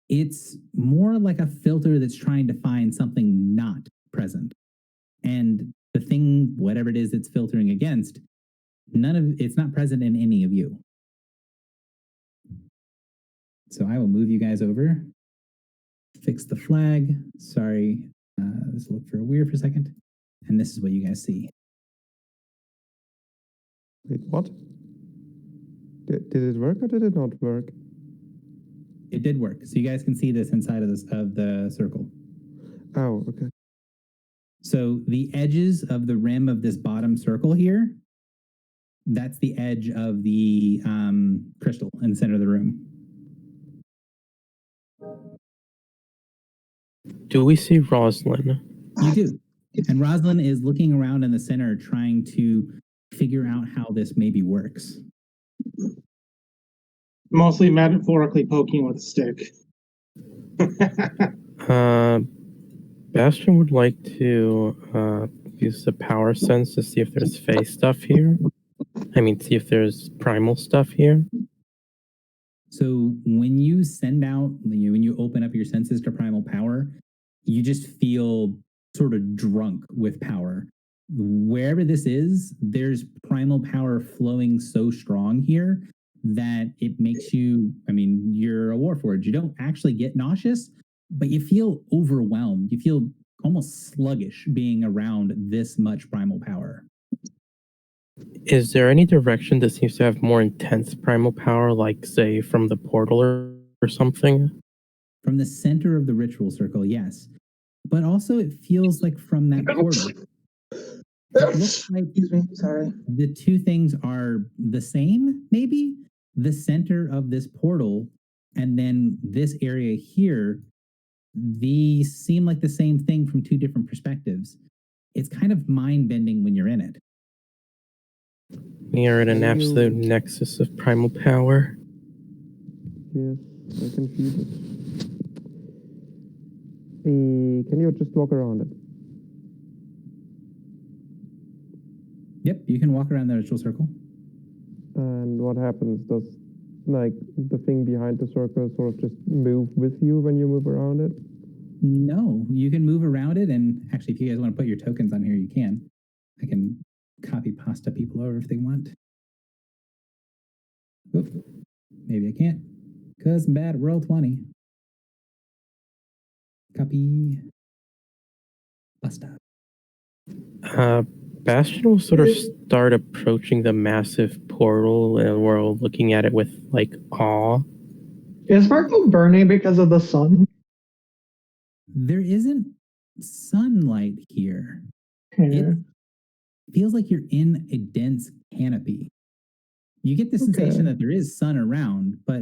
It's more like a filter that's trying to find something not present. And the thing, whatever it is it's filtering against, it's not present in any of you. So I will move you guys over. Fix the flag. Sorry, this looked weird for a second. And this is what you guys see.
Wait, what? Did it work or did it not work?
It did work. So you guys can see this inside of the circle.
Oh, okay.
So the edges of the rim of this bottom circle here, that's the edge of the crystal in the center of the room.
Do we see Rosalind?
You do. And Rosalind is looking around in the center trying to figure out how this maybe works.
Mostly metaphorically poking with a stick.
Bastion would like to use the power sense to see if there's Fey stuff here. I mean, see if there's primal stuff here.
So when you send out, when you open up your senses to primal power, you just feel sort of drunk with power. Wherever this is, there's primal power flowing so strong here that it makes you, I mean, you're a Warforged. You don't actually get nauseous, but you feel overwhelmed. You feel almost sluggish being around this much primal power.
Is there any direction that seems to have more intense primal power, like, say, from the portal or something?
From the center of the ritual circle, yes. But also it feels like from that portal. It looks like,
Excuse me, sorry.
the two things are the same, maybe? The center of this portal and then this area here, these seem like the same thing from 2 different perspectives. It's kind of mind-bending when you're in it.
We are in an absolute nexus of primal power.
Yes, I can feel it. Can you just walk around it?
Yep, you can walk around the ritual circle.
And what happens? Does like the thing behind the circle sort of just move with you when you move around it?
No, you can move around it, and actually, if you guys want to put your tokens on here, you can. I can copy pasta people over if they want. Oop, maybe I can't, because I'm bad at Roll20. Copy pasta.
Bastion will sort of start approaching the massive portal, and we're all looking at it with, like, awe.
Is Marco burning because of the sun?
There isn't sunlight here.
Yeah.
It feels like you're in a dense canopy. You get the sensation that there is sun around, but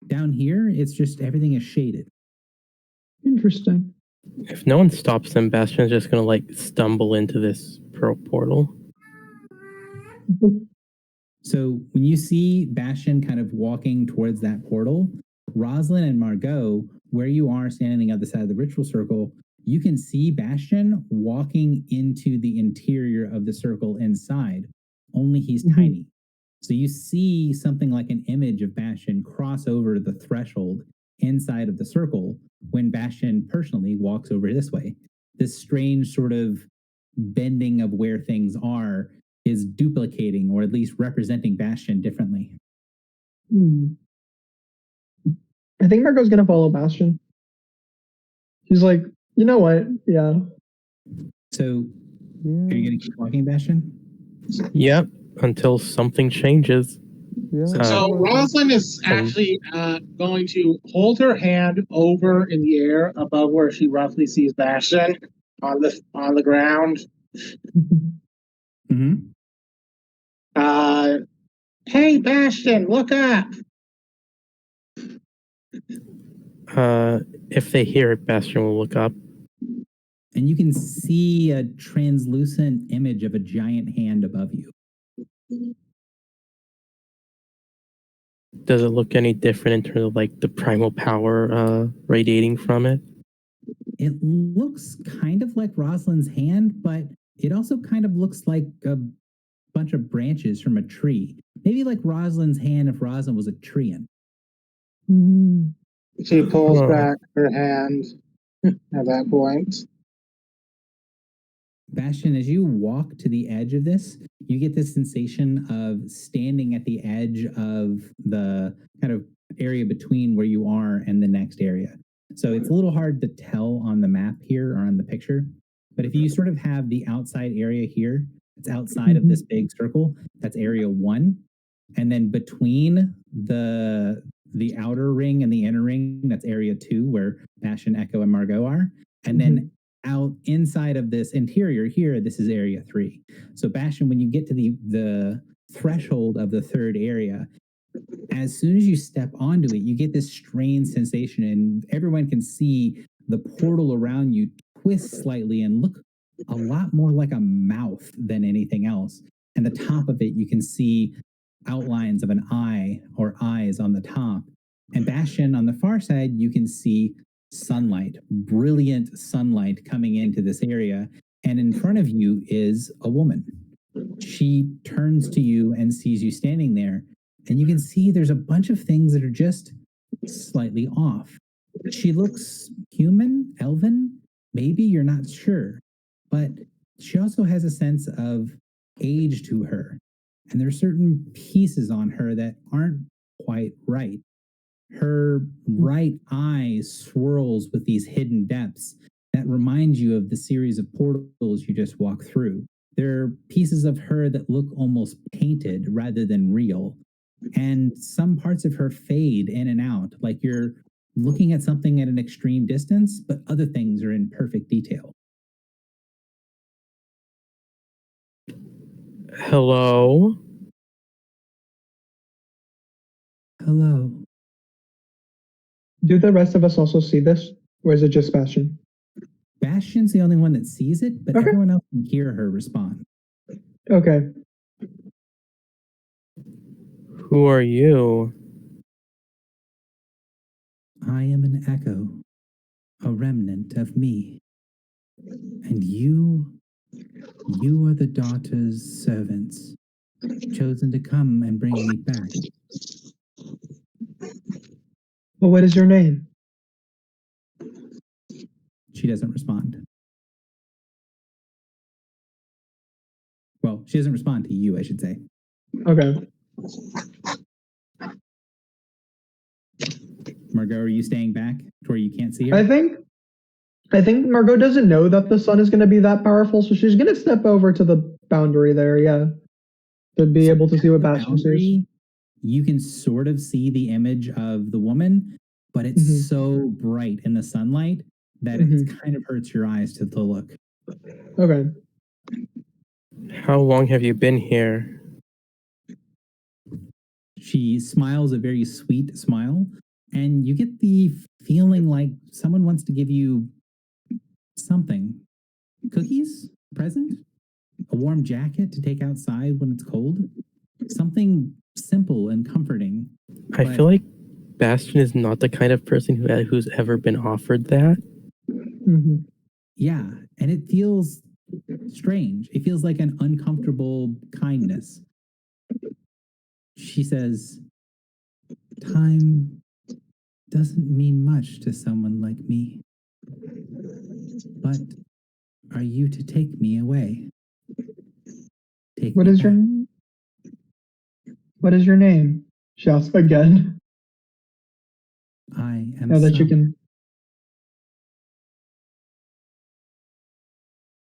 down here, it's just everything is shaded.
Interesting.
If no one stops them, Bastion's just gonna, like, stumble into this portal.
So when you see Bastion kind of walking towards that portal, Rosalind and Margot, where you are standing on the other side of the ritual circle, you can see Bastion walking into the interior of the circle inside, only he's tiny. So you see something like an image of Bastion cross over the threshold inside of the circle when Bastion personally walks over this way. This strange sort of bending of where things are is duplicating or at least representing Bastion differently.
I think Marco's gonna follow Bastion. He's like, you know what? Yeah.
So are you going to keep walking, Bastion?
Yep, until something changes.
Yeah.
So Rosalind is actually going to hold her hand over in the air above where she roughly sees Bastion on the ground.
Mm-hmm.
Hey, Bastion, look up.
If they hear it, Bastion will look up.
And you can see a translucent image of a giant hand above you.
Does it look any different in terms of like the primal power radiating from it?
It looks kind of like Rosalind's hand, but it also kind of looks like a bunch of branches from a tree. Maybe like Rosalind's hand if Rosalind was a treant.
She pulls back her hand at that point.
Bastion, as you walk to the edge of this, you get this sensation of standing at the edge of the kind of area between where you are and the next area. So it's a little hard to tell on the map here or on the picture. But if you sort of have the outside area here, it's outside of this big circle, that's area 1. And then between the outer ring and the inner ring, that's area 2, where Bastion, Echo, and Margot are. And then out inside of this interior here, this is area 3. So Bastion, when you get to the threshold of the third area, as soon as you step onto it, you get this strange sensation, and everyone can see the portal around you twist slightly and look a lot more like a mouth than anything else. And the top of it, you can see outlines of an eye or eyes on the top. And Bastion, on the far side, you can see sunlight, brilliant sunlight coming into this area. And in front of you is a woman. She turns to you and sees you standing there. And you can see there's a bunch of things that are just slightly off. She looks human, elven, maybe, you're not sure. But she also has a sense of age to her. And there's certain pieces on her that aren't quite right. Her right eye swirls with these hidden depths that remind you of the series of portals you just walked through. There are pieces of her that look almost painted rather than real. And some parts of her fade in and out, like you're looking at something at an extreme distance, but other things are in perfect detail.
Hello?
Hello.
Do the rest of us also see this? Or is it just Bastion?
Bastion's the only one that sees it, but
Okay.
everyone else can hear her respond.
Okay.
Who are you?
I am an echo, a remnant of me. And you are the daughter's servants, chosen to come and bring me back.
Well, what is your name?
She doesn't respond. Well, she doesn't respond to you, I should say.
Okay.
Margot, are you staying back to where you can't see her?
I think Margot doesn't know that the sun is going to be that powerful, so she's going to step over to the boundary there, yeah, to be able to see what Bastion sees.
Boundary, you can sort of see the image of the woman, but it's so bright in the sunlight that it kind of hurts your eyes to look.
Okay.
How long have you been here?
She smiles a very sweet smile, and you get the feeling like someone wants to give you something. Cookies? Present? A warm jacket to take outside when it's cold? Something simple and comforting.
I feel like Bastion is not the kind of person who's ever been offered that.
Yeah, and it feels strange. It feels like an uncomfortable kindness. she says, time doesn't mean much to someone like me. But are you to take me away? Take
What
me
is your
back.
What is your name? She asks again.
I am
Now that you
Summer.
can.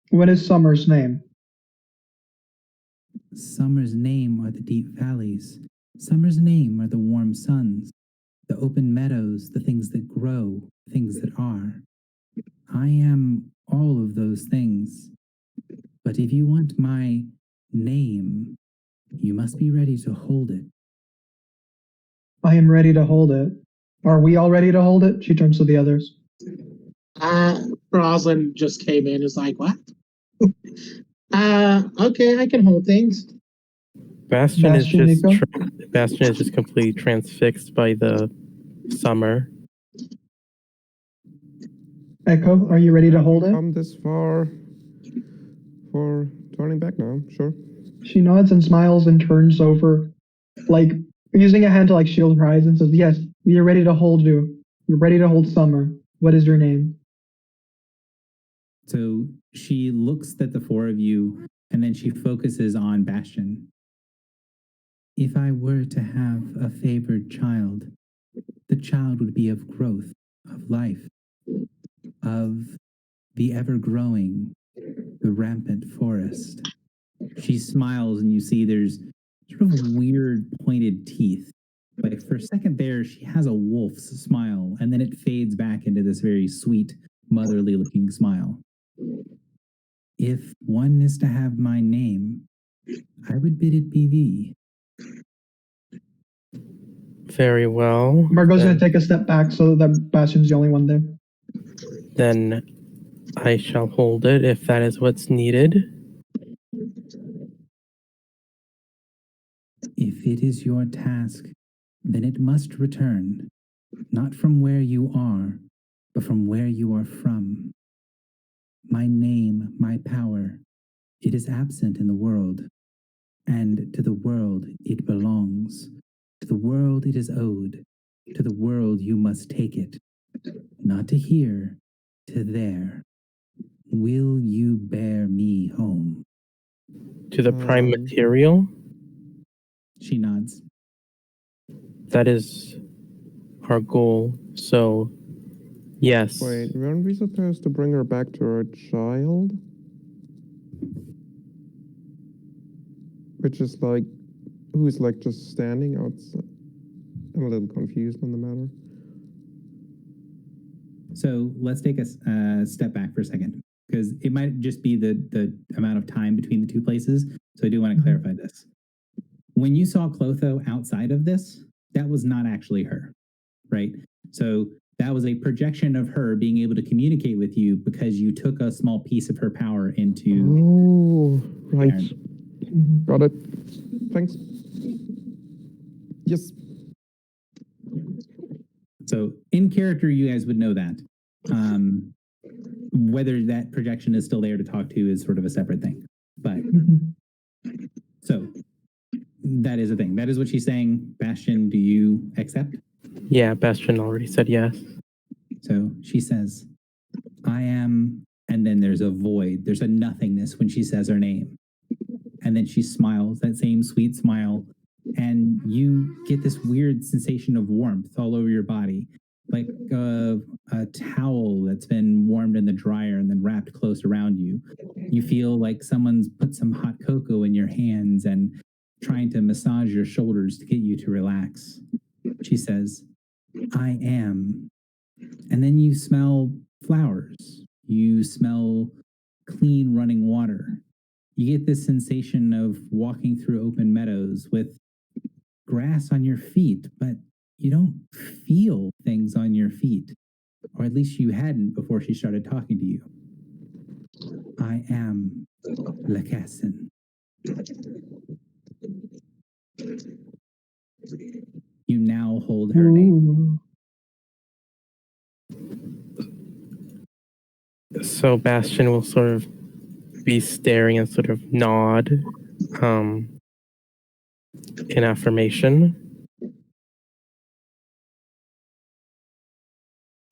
What is Summer's name?
Summer's name are the deep valleys. Summer's name are the warm suns, the open meadows, the things that grow, things that are. I am all of those things. But if you want my name, you must be ready to hold it.
I am ready to hold it. Are we all ready to hold it? She turns to the others.
Rosalind just came in. Is like, what? Okay, I can hold things.
Bastion is
Bastion,
just
Nico?
Bastion is just completely transfixed by the Summer.
Echo, are you ready to hold it?
Come this far for turning back now, sure.
She nods and smiles and turns over, like using a hand to like shield her eyes and says, "Yes, we are ready to hold you. We're ready to hold Summer. What is your name?"
So she looks at the four of you and then she focuses on Bastion. If I were to have a favored child, the child would be of growth, of life, of the ever-growing, the rampant forest. She smiles and you see there's sort of weird pointed teeth. Like for a second there, she has a wolf's smile, and then it fades back into this very sweet, motherly looking smile. If one is to have my name, I would bid it be thee.
Very well.
Margot's
then,
gonna take a step back so that Bastion's the only one there.
Then I shall hold it if that is what's needed.
If it is your task, then it must return, not from where you are, but from where you are from. My name, my power, it is absent in the world, and to the world it belongs. To the world it is owed. To the world you must take it. Not to here, to there. Will you bear me home?
To the prime
Um,
material?
She nods.
That is our goal. So, yes.
Wait, weren't we supposed to bring her back to her child? Which is like, who's like just standing outside? I'm a little confused on the matter.
So let's take a step back for a second, because it might just be the amount of time between the two places. So I do want to clarify this. When you saw Clotho outside of this, that was not actually her, right? So that was a projection of her being able to communicate with you because you took a small piece of her power into.
Oh, right.
Aaron.
Got it. Thanks. Yes.
So in character, you guys would know that. Whether that projection is still there to talk to is sort of a separate thing. But so that is a thing. That is what she's saying. Bastion, do you accept?
Yeah, Bastion already said yes.
So she says, I am, and then there's a void. There's a nothingness when she says her name. And then she smiles, that same sweet smile. And you get this weird sensation of warmth all over your body, like a towel that's been warmed in the dryer and then wrapped close around you. You feel like someone's put some hot cocoa in your hands and trying to massage your shoulders to get you to relax. She says, I am. And then you smell flowers. You smell clean running water. You get this sensation of walking through open meadows with grass on your feet, but you don't feel things on your feet, or at least you hadn't before she started talking to you. I am Lacassin. You now hold her name.
So Bastion will sort of be staring and sort of nod. an affirmation.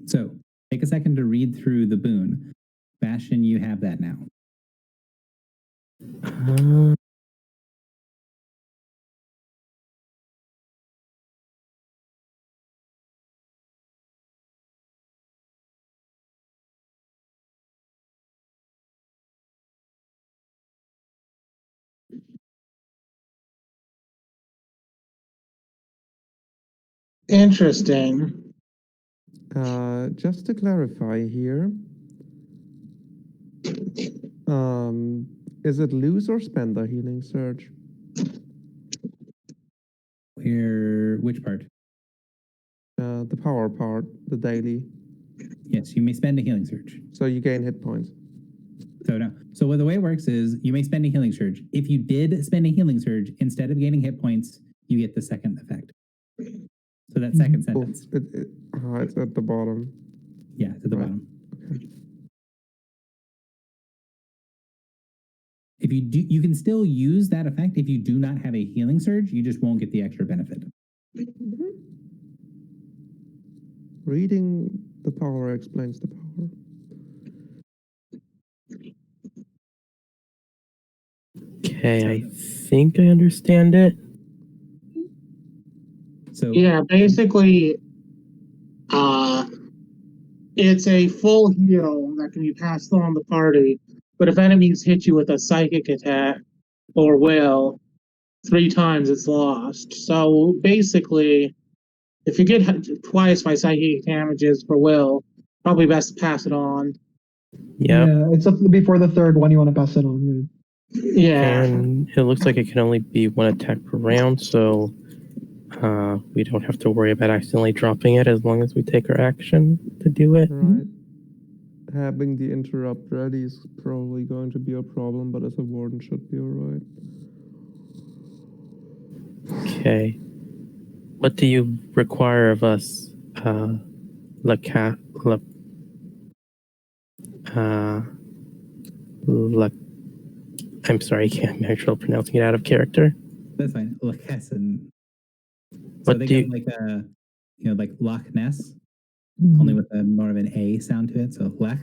So take a second to read through the boon. Bastion, you have that now.
Uh,
Interesting.
Just to clarify here, is it lose or spend the healing surge?
Which part?
The power part, the daily.
Yes, you may spend a healing surge.
So you gain hit points.
So no. So the way it works is you may spend a healing surge. If you did spend a healing surge, instead of gaining hit points, you get the second effect. So that second
Oh,
sentence.
it's at the bottom.
Yeah, it's at the
Right.
bottom. If you do, you can still use that effect if you do not have a healing surge. You just won't get the extra benefit.
Reading the power explains the power.
okay, I think I understand it.
So
Yeah, basically, it's a full heal that can be passed on the party. But if enemies hit you with a psychic attack or will, 3 times it's lost. So basically, if you get hit twice by psychic damages for will, probably best to pass it on.
Yep.
Yeah, it's up before the third one you want to pass it on.
Yeah.
And it looks like it can only be one attack per round, so we don't have to worry about accidentally dropping it as long as we take our action to do it.
Right. Having the interrupt ready is probably going to be a problem, but as a warden should be alright.
Okay. What do you require of us, I'm sorry, I can't actually pronouncing it out of character.
that's fine. Lachessen. So
What
they
do
got
you,
like a, like Loch Ness,
Mm-hmm.
only with a more of an A sound to it. So Lech,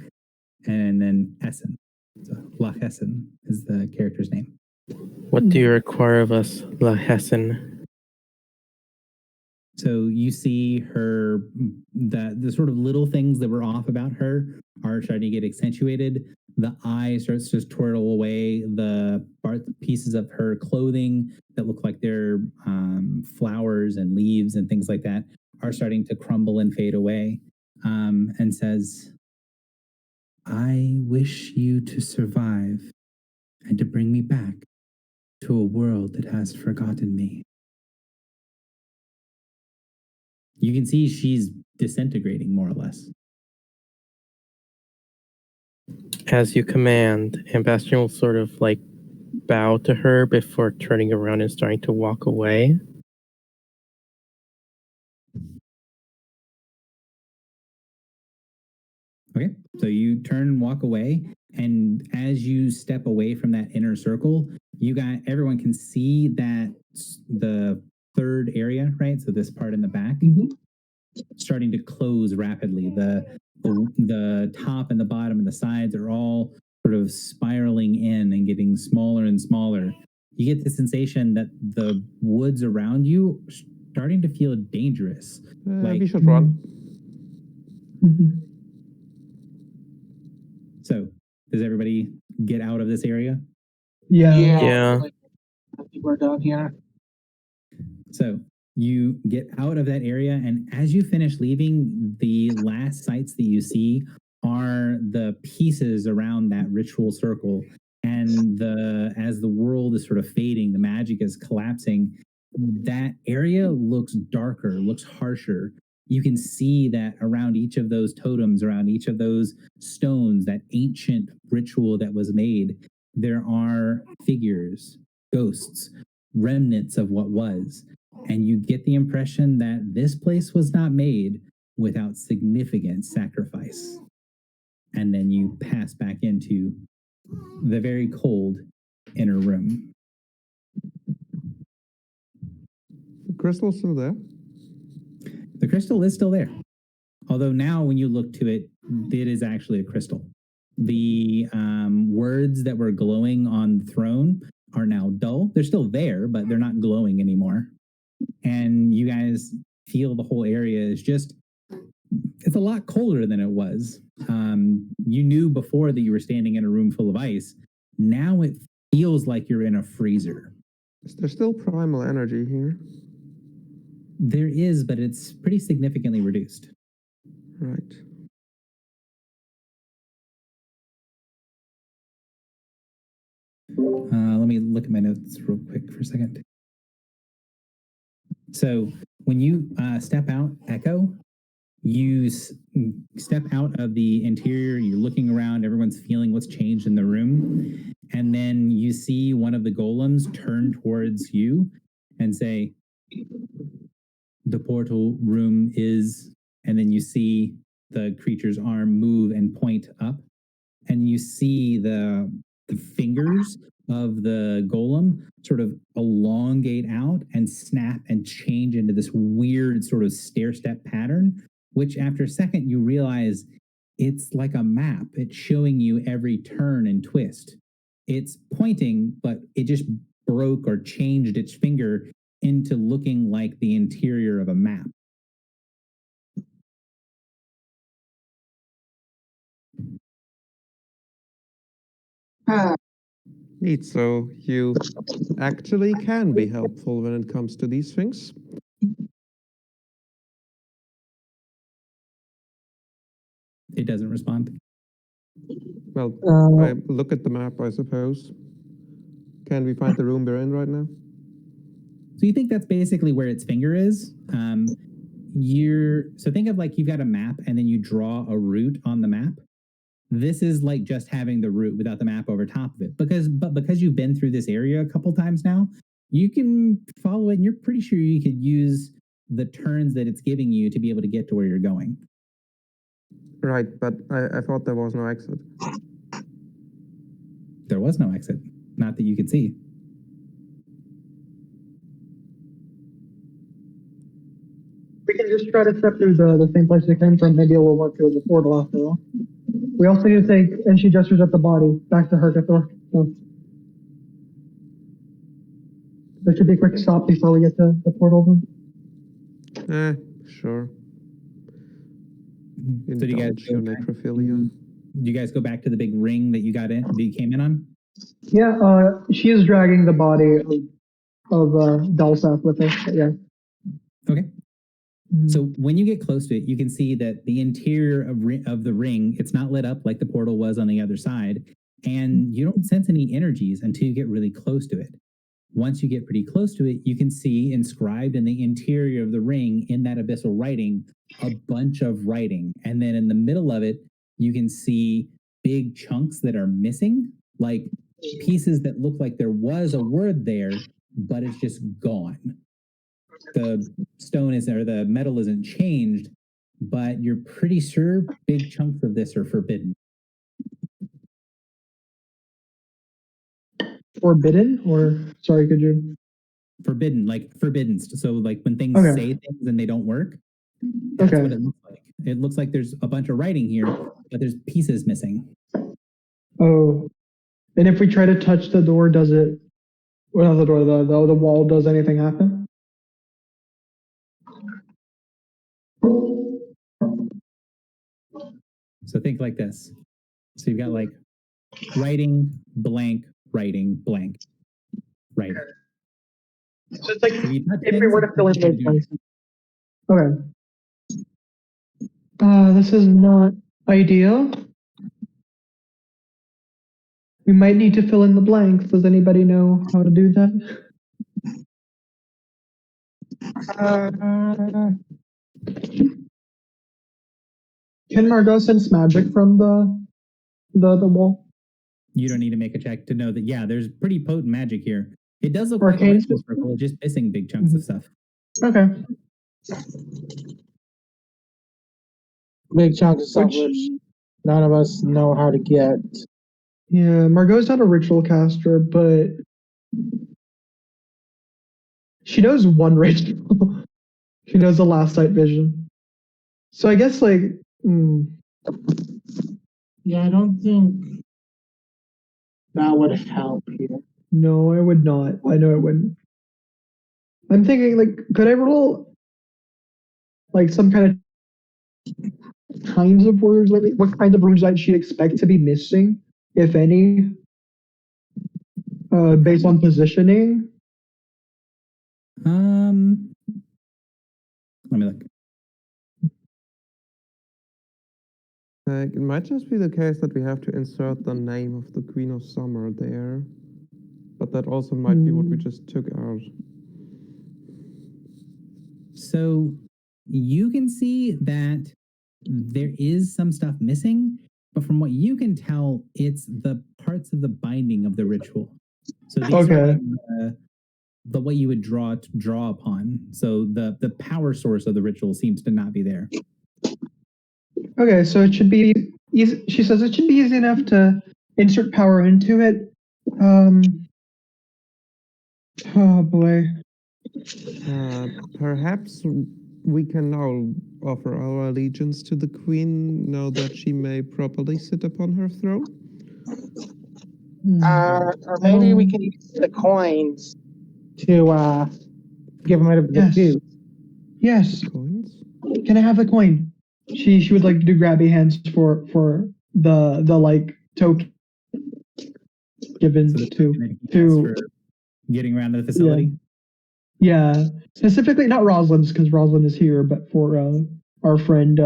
and then Essen. So Loch Essen is the character's name.
what do you require of us, La Hessen?
So you see her, the sort of little things that were off about her are starting to get accentuated. The eye starts to twirl away. The pieces of her clothing that look like they're flowers and leaves and things like that are starting to crumble and fade away. And says, I wish you to survive and to bring me back to a world that has forgotten me. You can see she's disintegrating more or less.
As you command, and Bastion will sort of like bow to her before turning around and starting to walk away.
Okay, so you turn and walk away, and as you step away from that inner circle, everyone can see that the third area, right? So this part in the back, starting to close rapidly. The top and the bottom and the sides are all sort of spiraling in and getting smaller and smaller. You get the sensation that the woods around you are starting to feel dangerous.
We should run.
So, does everybody get out of this area?
Yeah.
I think we're done here.
So you get out of that area, and as you finish leaving, the last sights that you see are the pieces around that ritual circle. And as the world is sort of fading, the magic is collapsing. That area looks darker, looks harsher. You can see that around each of those totems, around each of those stones, that ancient ritual that was made, there are figures, ghosts, remnants of what was. And you get the impression that this place was not made without significant sacrifice. And then you pass back into the very cold inner room.
crystal still there?
The crystal is still there. Although now when you look to it, it is actually a crystal. The words that were glowing on the throne are now dull. They're still there, but they're not glowing anymore. And you guys feel the whole area is just, it's a lot colder than it was. You knew before that you were standing in a room full of ice. Now it feels like you're in a freezer.
Is there still primal energy here?
There is, but it's pretty significantly reduced.
Right.
Let me look at my notes real quick for a second. So when you step out, Echo, you step out of the interior, you're looking around, everyone's feeling what's changed in the room, and then you see one of the golems turn towards you and say, the portal room is, and then you see the creature's arm move and point up, and you see the fingers of the golem sort of elongate out and snap and change into this weird sort of stair-step pattern, which after a second you realize it's like a map. It's showing you every turn and twist. It's pointing, but it just broke or changed its finger into looking like the interior of a map.
Neat. So you actually can be helpful when it comes to these things.
It doesn't respond.
Well, I look at the map, I suppose. Can we find the room we're in right now?
So you think that's basically where its finger is. So think of like you've got a map and then you draw a route on the map. This is like just having the route without the map over top of it. Because you've been through this area a couple times now, you can follow it and you're pretty sure you could use the turns that it's giving you to be able to get to where you're going.
Right, but I thought there was no exit.
There was no exit, not that you could see.
We can just try to step through the same place we came from. Maybe it will work through the portal after all. We also need to take, and she gestures at the body, back to Hercathor. So there should be a quick stop before we get to the portal room.
Sure.
So do you guys
your necrophilia.
Do you guys go back to the big ring that you came in on?
Yeah, she is dragging the body of Dalsaf with her. But yeah.
Okay. So when you get close to it, you can see that the interior of the ring, it's not lit up like the portal was on the other side, and you don't sense any energies until you get really close to it. Once you get pretty close to it, you can see inscribed in the interior of the ring in that abyssal writing, a bunch of writing. And then in the middle of it, you can see big chunks that are missing, like pieces that look like there was a word there, but it's just gone. The stone isn't, or the metal isn't changed, but you're pretty sure big chunks of this are forbidden.
Forbidden, or sorry, could you?
Forbidden, like forbidden. So like when things say things and they don't work, that's what it looks like. It looks like there's a bunch of writing here, but there's pieces missing.
Oh, and if we try to touch the door, does it? Well, not the door, the wall. Does anything happen?
So think like this. So you've got like writing, blank, writing, blank, writing.
So it's like if we were to fill in those places. Okay. This is not ideal. We might need to fill in the blanks. Does anybody know how to do that? Can Margot sense magic from the wall?
You don't need to make a check to know that, yeah, there's pretty potent magic here. It does look
Arcane
like a ritual circle, just missing big chunks of stuff.
Okay.
Big chunks of stuff which none of us know how to get.
Yeah, Margot's not a ritual caster, but She knows one ritual. She knows the last night vision. So I guess like,
Yeah, I don't think that would help here.
no, I would not. I know I wouldn't. I'm thinking like, could I roll like some kind of kinds of words? Like, what kinds of words might she expect to be missing, if any, based on positioning?
Let me look.
Like, it might just be the case that we have to insert the name of the Queen of Summer there. But that also might be what we just took out.
So you can see that there is some stuff missing, but from what you can tell, it's the parts of the binding of the ritual. So these are
Okay.
like the what you would draw upon. So the power source of the ritual seems to not be there.
Okay, so it should be easy. She says it should be easy enough to insert power into it. Oh boy.
Perhaps we can now offer our allegiance to the Queen now that she may properly sit upon her throne.
Or maybe we can use the coins to give them a bit of
Yes.
juice.
Yes.
Coins?
Can I have a coin? She would like to do grabby hands for the like token given
So the
to
token that he has
to
for getting around to the facility.
yeah, specifically not Rosalind's because Rosalind is here, but for our friend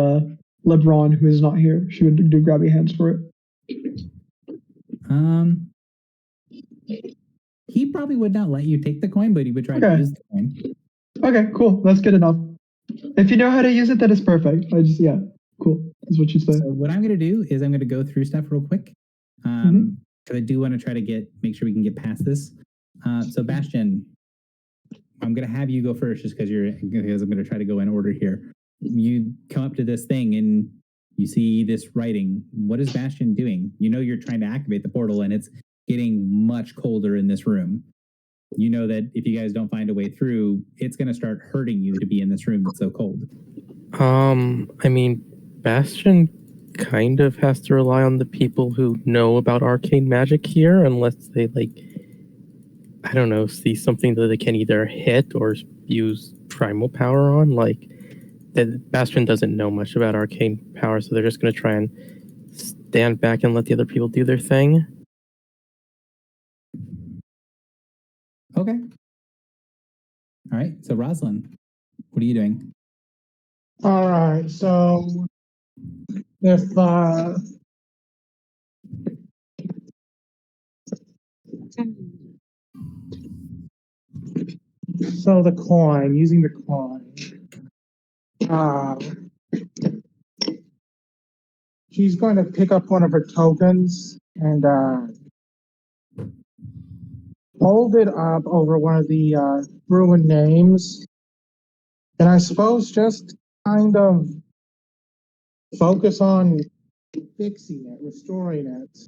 LeBron who is not here, she would do grabby hands for it.
He probably would not let you take the coin, but he would try to
Okay.
use the coin.
Okay, cool. That's good enough. If you know how to use it, that is perfect. Cool. That's what she said.
So what I'm going to do is I'm going to go through stuff real quick. Because I do want to try to make sure we can get past this. So Bastion, I'm going to have you go first just because I'm going to try to go in order here. You come up to this thing and you see this writing. What is Bastion doing? You know you're trying to activate the portal and it's getting much colder in this room. You know that if you guys don't find a way through, it's going to start hurting you to be in this room that's so cold.
I mean, Bastion kind of has to rely on the people who know about arcane magic here, unless they, like, I don't know, see something that they can either hit or use primal power on. Like, Bastion doesn't know much about arcane power, so they're just going to try and stand back and let the other people do their thing.
Okay. All right. So Rosalind, what are you doing?
All right, so if so the coin, using the coin, she's going to pick up one of her tokens and hold it up over one of the ruined names, and I suppose just kind of focus on fixing it, restoring it.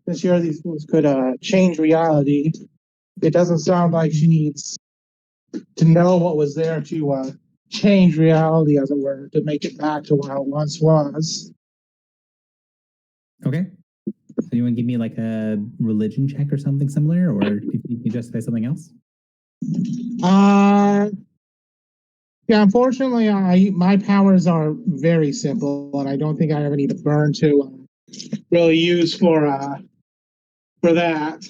This year, these things could change reality. It doesn't sound like she needs to know what was there to change reality, as it were, to make it back to what it once was.
Okay. So you want to give me like a religion check or something similar, or if you can justify something else?
Yeah, unfortunately, my powers are very simple, and I don't think I ever need to burn to really use for that.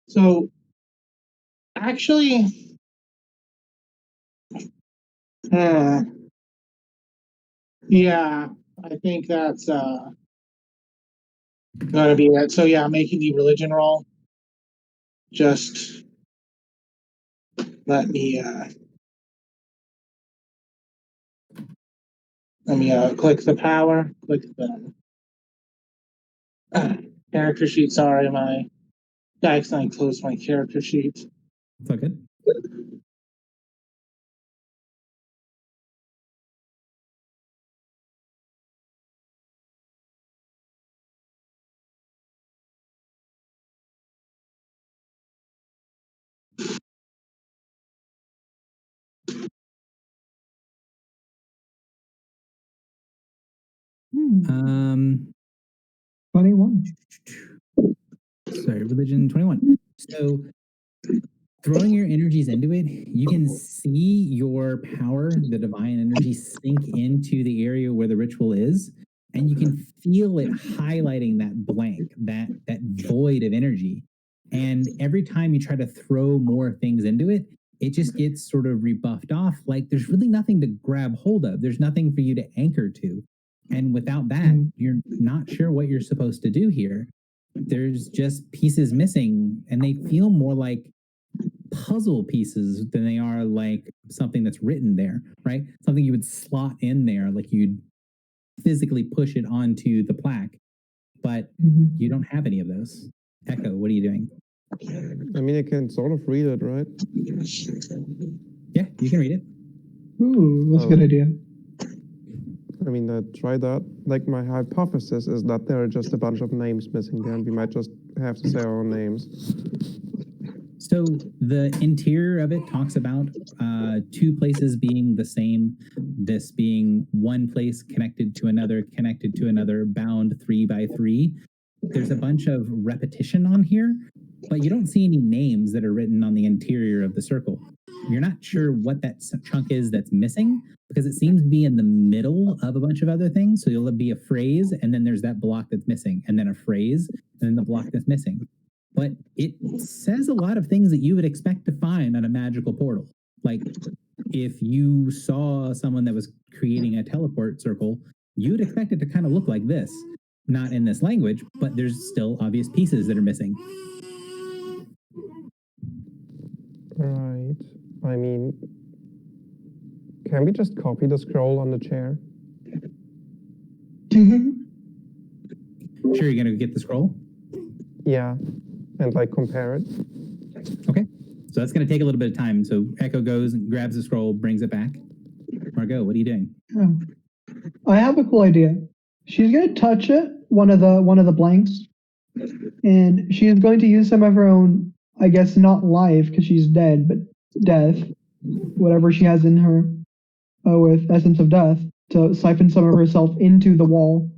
So, actually, yeah, I think that's gonna be it. So yeah, making the religion roll. Just let me click the power. Click the character sheet. Sorry, I accidentally closed my character sheet.
It's all good. Um,
21.
sorry, religion 21. So throwing your energies into it, you can see your power, the divine energy, sink into the area where the ritual is, and you can feel it highlighting that blank, that void of energy. And every time you try to throw more things into it, it just gets sort of rebuffed off. Like there's really nothing to grab hold of. There's nothing for you to anchor to. And without that, you're not sure what you're supposed to do here. There's just pieces missing, and they feel more like puzzle pieces than they are like something that's written there, right? Something you would slot in there, like you'd physically push it onto the plaque. But you don't have any of those. Echo, what are you doing?
I mean, I can sort of read it, right?
Yeah, you can read it.
Ooh, that's a good idea.
I mean, try that. Like, my hypothesis is that there are just a bunch of names missing there, and we might just have to say our own names.
So the interior of it talks about two places being the same, this being one place connected to another, bound 3 by 3. There's a bunch of repetition on here, but you don't see any names that are written on the interior of the circle. You're not sure what that chunk is that's missing, because it seems to be in the middle of a bunch of other things. So you'll be a phrase, and then there's that block that's missing, and then a phrase, and then the block that's missing. But it says a lot of things that you would expect to find on a magical portal. Like if you saw someone that was creating a teleport circle, you would expect it to kind of look like this. Not in this language, but there's still obvious pieces that are missing.
Right. I mean, can we just copy the scroll on the chair?
Sure, you're going to get the scroll?
Yeah. And like compare it?
Okay. So that's going to take a little bit of time. So Echo goes and grabs the scroll, brings it back. Margot, what are you doing?
Oh. I have a cool idea. She's going to touch it, one of the blanks, and she is going to use some of her own, I guess not life because she's dead, but death, whatever she has in her with essence of death, to siphon some of herself into the wall.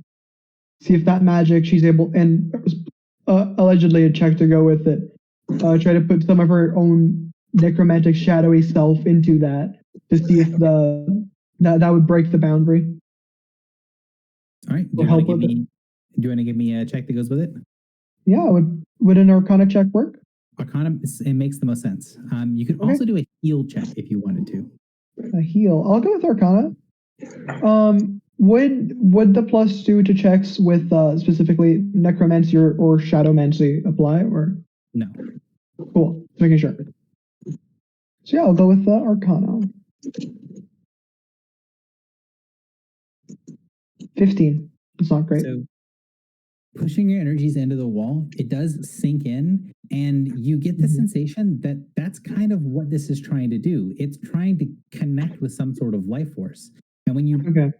See if that magic she's able, and allegedly a check to go with it. Try to put some of her own necromantic shadowy self into that to see if that would break the boundary.
All right. Do you want to give me a check that goes with it?
Yeah, would an Arcana check work?
Arcana, it makes the most sense. You could also do a heal check if you wanted to.
A heal. I'll go with Arcana. Would the +2 to checks with specifically necromancy or shadowmancy apply, or
no?
Cool. Just making sure. So yeah, I'll go with Arcana. 15. It's not great.
So pushing your energies into the wall, it does sink in, and you get the sensation that that's kind of what this is trying to do. It's trying to connect with some sort of life force. And when you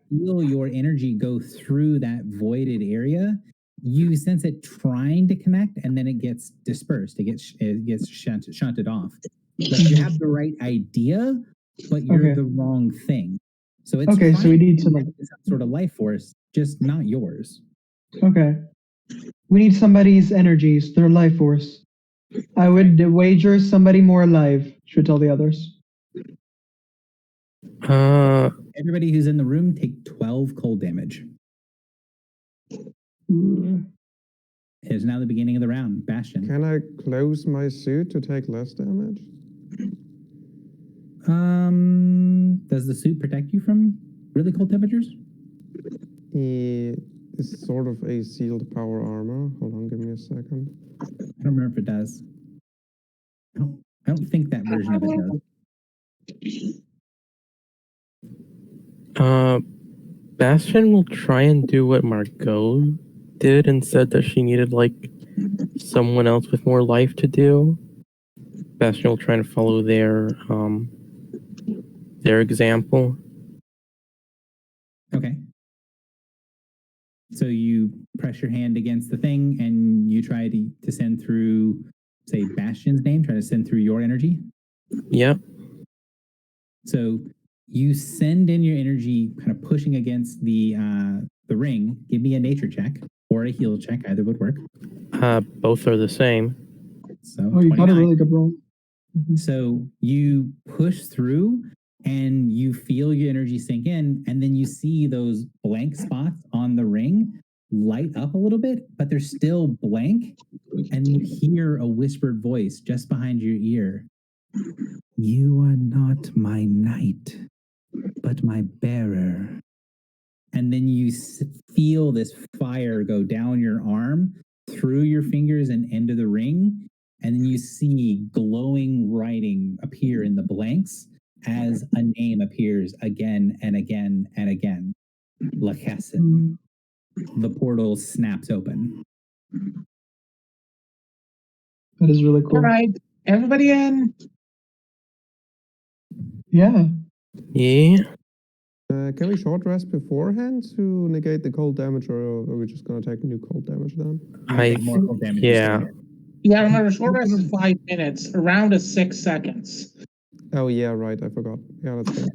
feel your energy go through that voided area, you sense it trying to connect, and then it gets dispersed. It gets shunted off. But you have the right idea, but you're the wrong thing. So it's
so we need some
sort of life force, just not yours.
Okay. We need somebody's energies, their life force. I would wager somebody more alive should tell the others.
Everybody who's in the room take 12 cold damage. It is now the beginning of the round. Bastion.
Can I close my suit to take less damage?
Does the suit protect you from really cold temperatures?
It's sort of a sealed power armor. Hold on, give me a second.
I don't remember if it does. I don't think that version of it does.
Bastion will try and do what Margot did and said that she needed like someone else with more life to do. Bastion will try and follow their example.
Okay. So you press your hand against the thing and you try to send through, say, Bastion's name, try to send through your energy?
Yep.
So you send in your energy kind of pushing against the the ring, give me a nature check or a heal check. Either would work.
Both are the same.
So
Oh, you got a
29.
really good roll. Mhm.
So you push through and you feel your energy sink in, and then you see those blank spots on the ring light up a little bit, but they're still blank. And you hear a whispered voice just behind your ear. You are not my knight, but my bearer. And then you feel this fire go down your arm, through your fingers and into the ring. And then you see glowing writing appear in the blanks as a name appears again and again and again. Lachesin. The portal snaps open.
That is really cool.
All right, everybody in.
Yeah.
Yeah.
Can we short rest beforehand to negate the cold damage, or are we just gonna take new cold damage then?
I
Take more cold damage.
yeah.
Yeah, remember, short rest is 5 minutes. Around is 6 seconds.
Oh yeah, right. I forgot. Yeah, that's good.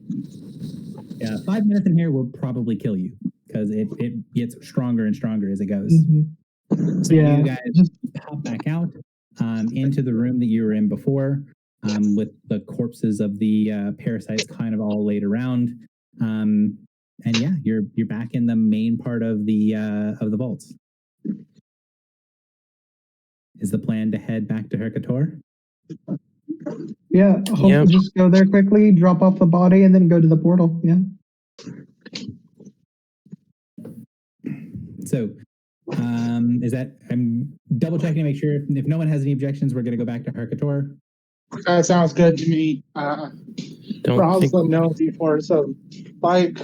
Yeah, 5 minutes in here will probably kill you because it gets stronger and stronger as it goes.
Mhm.
So
Yeah,
you guys
just-
pop back out into the room that you were in before, with the corpses of the parasites kind of all laid around. And yeah, you're back in the main part of the vaults. Is the plan to head back to Hercator?
Yeah,
Yep.
just go there quickly, drop off the body, and then go to the portal. Yeah.
So, is that I'm double checking to make sure if no one has any objections, we're going to go back to Hercator.
That sounds good to me.
Don't think
Roslyn knows before, so like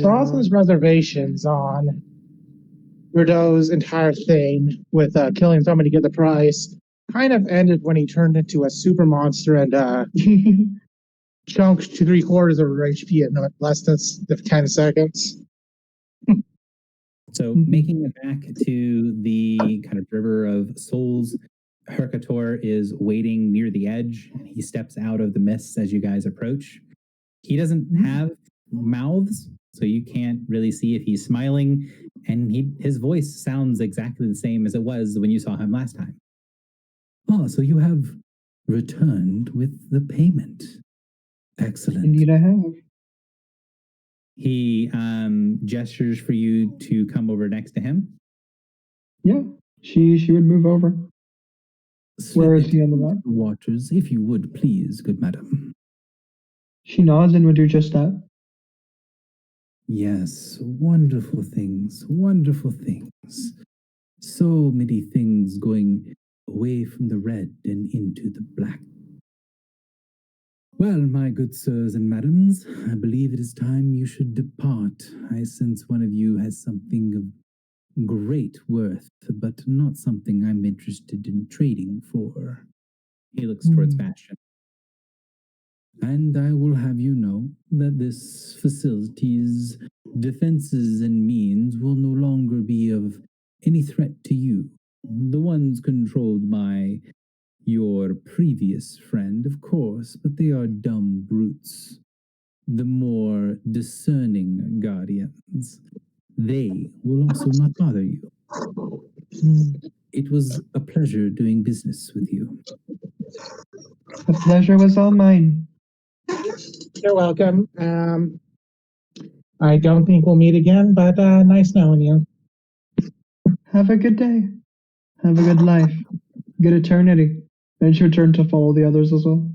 Roslyn's reservations on Bordeaux's entire thing with killing somebody to get the price kind of ended when he turned into a super monster and chunked to 3/4 of her HP in less than 10 seconds.
So,
Mhm.
making it back to the kind of river of souls, Hercator is waiting near the edge. He steps out of the mists as you guys approach. He doesn't have mouths, so you can't really see if he's smiling, and his voice sounds exactly the same as it was when you saw him last time. Oh, so you have returned with the payment. Excellent.
Indeed, I have.
He gestures for you to come over next to him.
Yeah, she would move over. Where is he on the map?
Waters, if you would, please, good madam.
She nods and would do just that.
Yes, wonderful things, wonderful things. So many things going away from the red and into the black. Well, my good sirs and madams, I believe it is time you should depart. I sense one of you has something of great worth, but not something I'm interested in trading for. He looks towards Bastion. And I will have you know that this facility's defenses and means will no longer be of any threat to you. The ones controlled by your previous friend, of course, but they are dumb brutes. The more discerning guardians, they will also not bother you. It was a pleasure doing business with you.
The pleasure was all mine.
You're welcome. I don't think we'll meet again, but nice knowing you.
Have a good day. Have a good life. Good eternity. Then she'll turn to follow the others as well.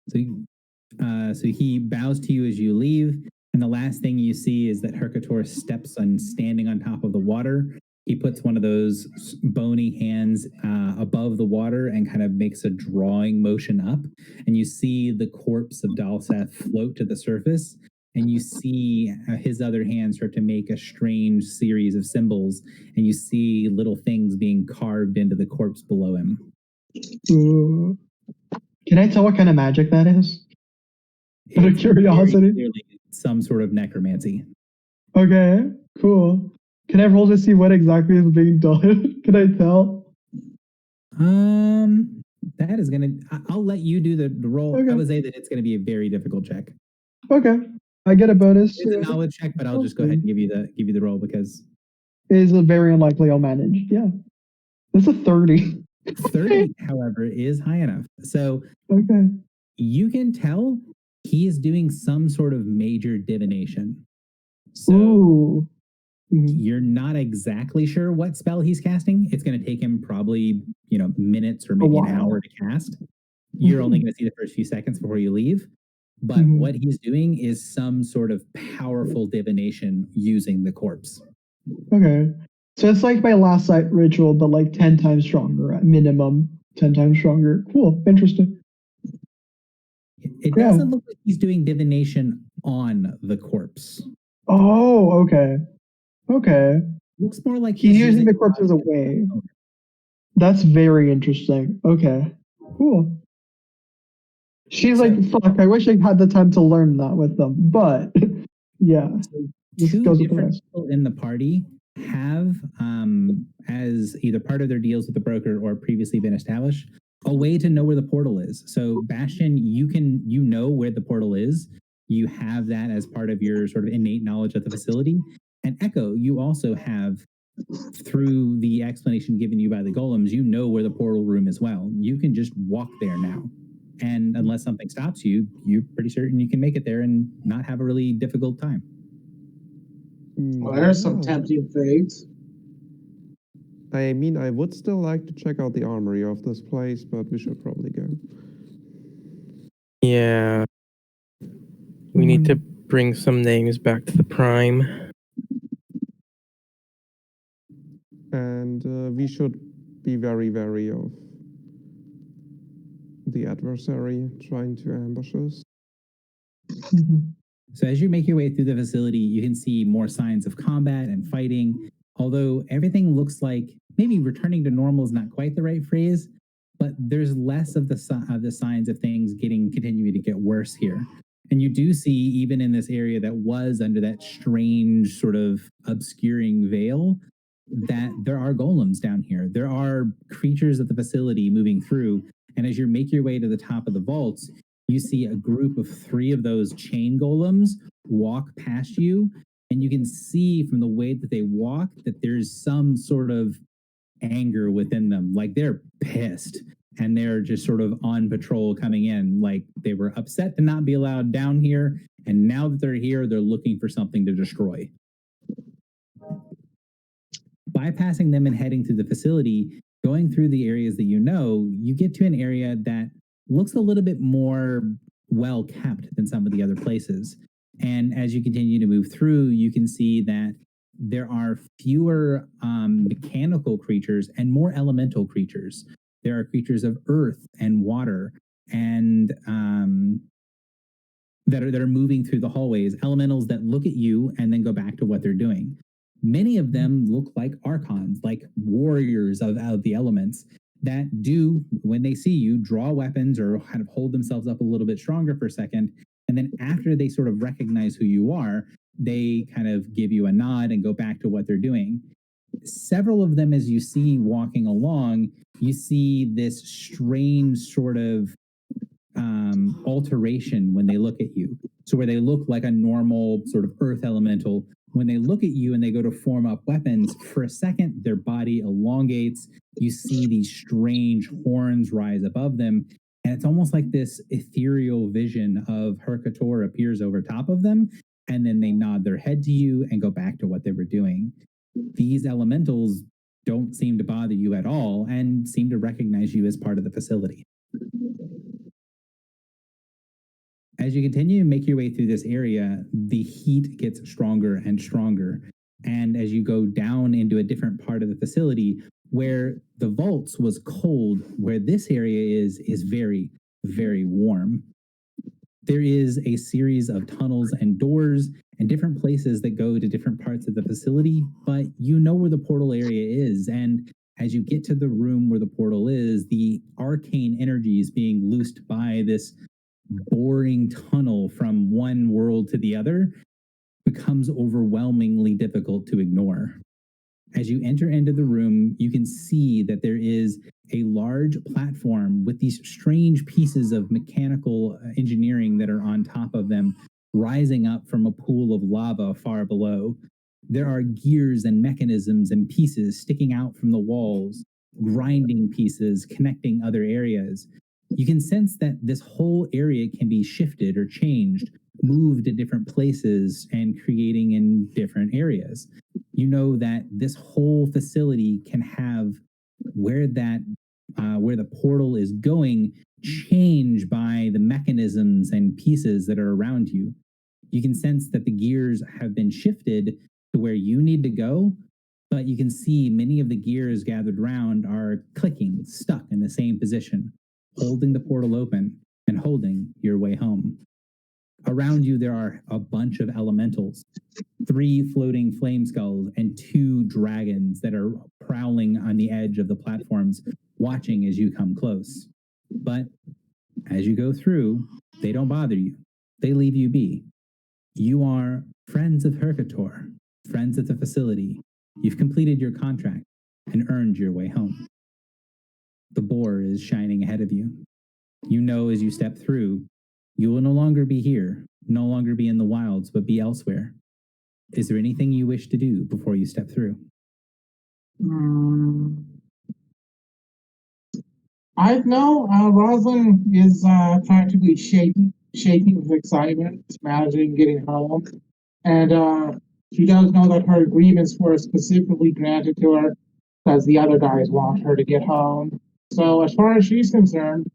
So he bows to you as you leave, and the last thing you see is that Hercator steps on, standing on top of the water. He puts one of those bony hands above the water and kind of makes a drawing motion up, and you see the corpse of Dalseth float to the surface, and you see his other hand start to make a strange series of symbols, and you see little things being carved into the corpse below him.
Ooh. Can I tell what kind of magic that is? Out of
It's
curiosity.
very clearly some sort of necromancy.
Okay, cool. Can I roll to see what exactly is being done? Can I tell?
That is gonna. I'll let you do the roll.
Okay.
I would say that it's gonna be a very difficult check.
Okay. I get a bonus.
It's a knowledge check, but I'll just go ahead and give you the roll because
It is a very unlikely I'll manage. Yeah. That's a 30.
30, however, is high enough. So
Okay.
you can tell he is doing some sort of major divination. So
Ooh. Mhm.
you're not exactly sure what spell he's casting. It's going to take him probably, minutes or maybe an
while.
hour to cast. You're only
Mhm.
going to see the first few seconds before you leave. But
Mhm.
what he's doing is some sort of powerful divination using the corpse.
Okay. So it's like my last sight ritual, but like 10 times stronger at minimum. 10 times stronger. Cool. Interesting.
It
Yeah.
doesn't look like he's doing divination on the corpse.
Oh, okay. Okay.
Looks more like
He's using the corpse as a way. That's very interesting. Okay. Cool. She's like, fuck, I wish I had the time to learn that with them. But yeah. This
Two
goes with the
different
rest.
people in the party have, as either part of their deals with the broker or previously been established, a way to know where the portal is. So Bastion, you know where the portal is. You have that as part of your sort of innate knowledge of the facility. And Echo, you also have, through the explanation given you by the golems, you know where the portal room is well. You can just walk there now. And unless something stops you, you're pretty certain you can make it there and not have a really difficult time.
Well, there's some
Yeah.
tempting fates.
I mean, I would still like to check out the armory of this place, but we should probably go.
Yeah. We need to bring some names back to the Prime.
And we should be very wary of the adversary trying to ambush us.
Mhm.
So as you make your way through the facility, you can see more signs of combat and fighting, although everything looks like maybe returning to normal is not quite the right phrase, but there's less of the signs of things continuing to get worse here. And you do see, even in this area that was under that strange sort of obscuring veil, that there are golems down here. There are creatures at the facility moving through. And as you make your way to the top of the vaults, you see a group of 3 of those chain golems walk past you. And you can see from the way that they walk that there's some sort of anger within them. Like they're pissed and they're just sort of on patrol coming in. Like they were upset to not be allowed down here. And now that they're here, they're looking for something to destroy. Bypassing them and heading through the facility, going through the areas that you get to an area that looks a little bit more well kept than some of the other places. And as you continue to move through, you can see that there are fewer mechanical creatures and more elemental creatures. There are creatures of earth and water and that are moving through the hallways, elementals that look at you and then go back to what they're doing. Many of them look like archons, like warriors of the elements that do, when they see you, draw weapons or kind of hold themselves up a little bit stronger for a second. And then after they sort of recognize who you are, they kind of give you a nod and go back to what they're doing. Several of them, as you see walking along, you see this strange sort of alteration when they look at you. So where they look like a normal sort of earth elemental, when they look at you and they go to form up weapons, for a second, their body elongates. You see these strange horns rise above them. And it's almost like this ethereal vision of Hercator appears over top of them. And then they nod their head to you and go back to what they were doing. These elementals don't seem to bother you at all and seem to recognize you as part of the facility. As you continue to make your way through this area, the heat gets stronger and stronger. And as you go down into a different part of the facility, where the vaults was cold, where this area is very, very warm. There is a series of tunnels and doors and different places that go to different parts of the facility, but you know where the portal area is. And as you get to the room where the portal is, the arcane energy is being loosed by this boring tunnel from one world to the other becomes overwhelmingly difficult to ignore. As you enter into the room, you can see that there is a large platform with these strange pieces of mechanical engineering that are on top of them, rising up from a pool of lava far below. There are gears and mechanisms and pieces sticking out from the walls, grinding pieces connecting other areas. You can sense that this whole area can be shifted or changed, moved to different places and creating in different areas. You know that this whole facility can have where the portal is going change by the mechanisms and pieces that are around you. You can sense that the gears have been shifted to where you need to go, but you can see many of the gears gathered around are clicking, stuck in the same position, holding the portal open and holding your way home. Around you, there are a bunch of elementals, 3 floating flame skulls and 2 dragons that are prowling on the edge of the platforms, watching as you come close. But as you go through, they don't bother you. They leave you be. You are friends of Hercator, friends at the facility. You've completed your contract and earned your way home. The boar is shining ahead of you. You know as you step through, you will no longer be here, no longer be in the wilds, but be elsewhere. Is there anything you wish to do before you step through?
I know Rosalind is practically shaking with excitement, imagining getting home. And she does know that her agreements were specifically granted to her because the other guys want her to get home. So as far as she's concerned,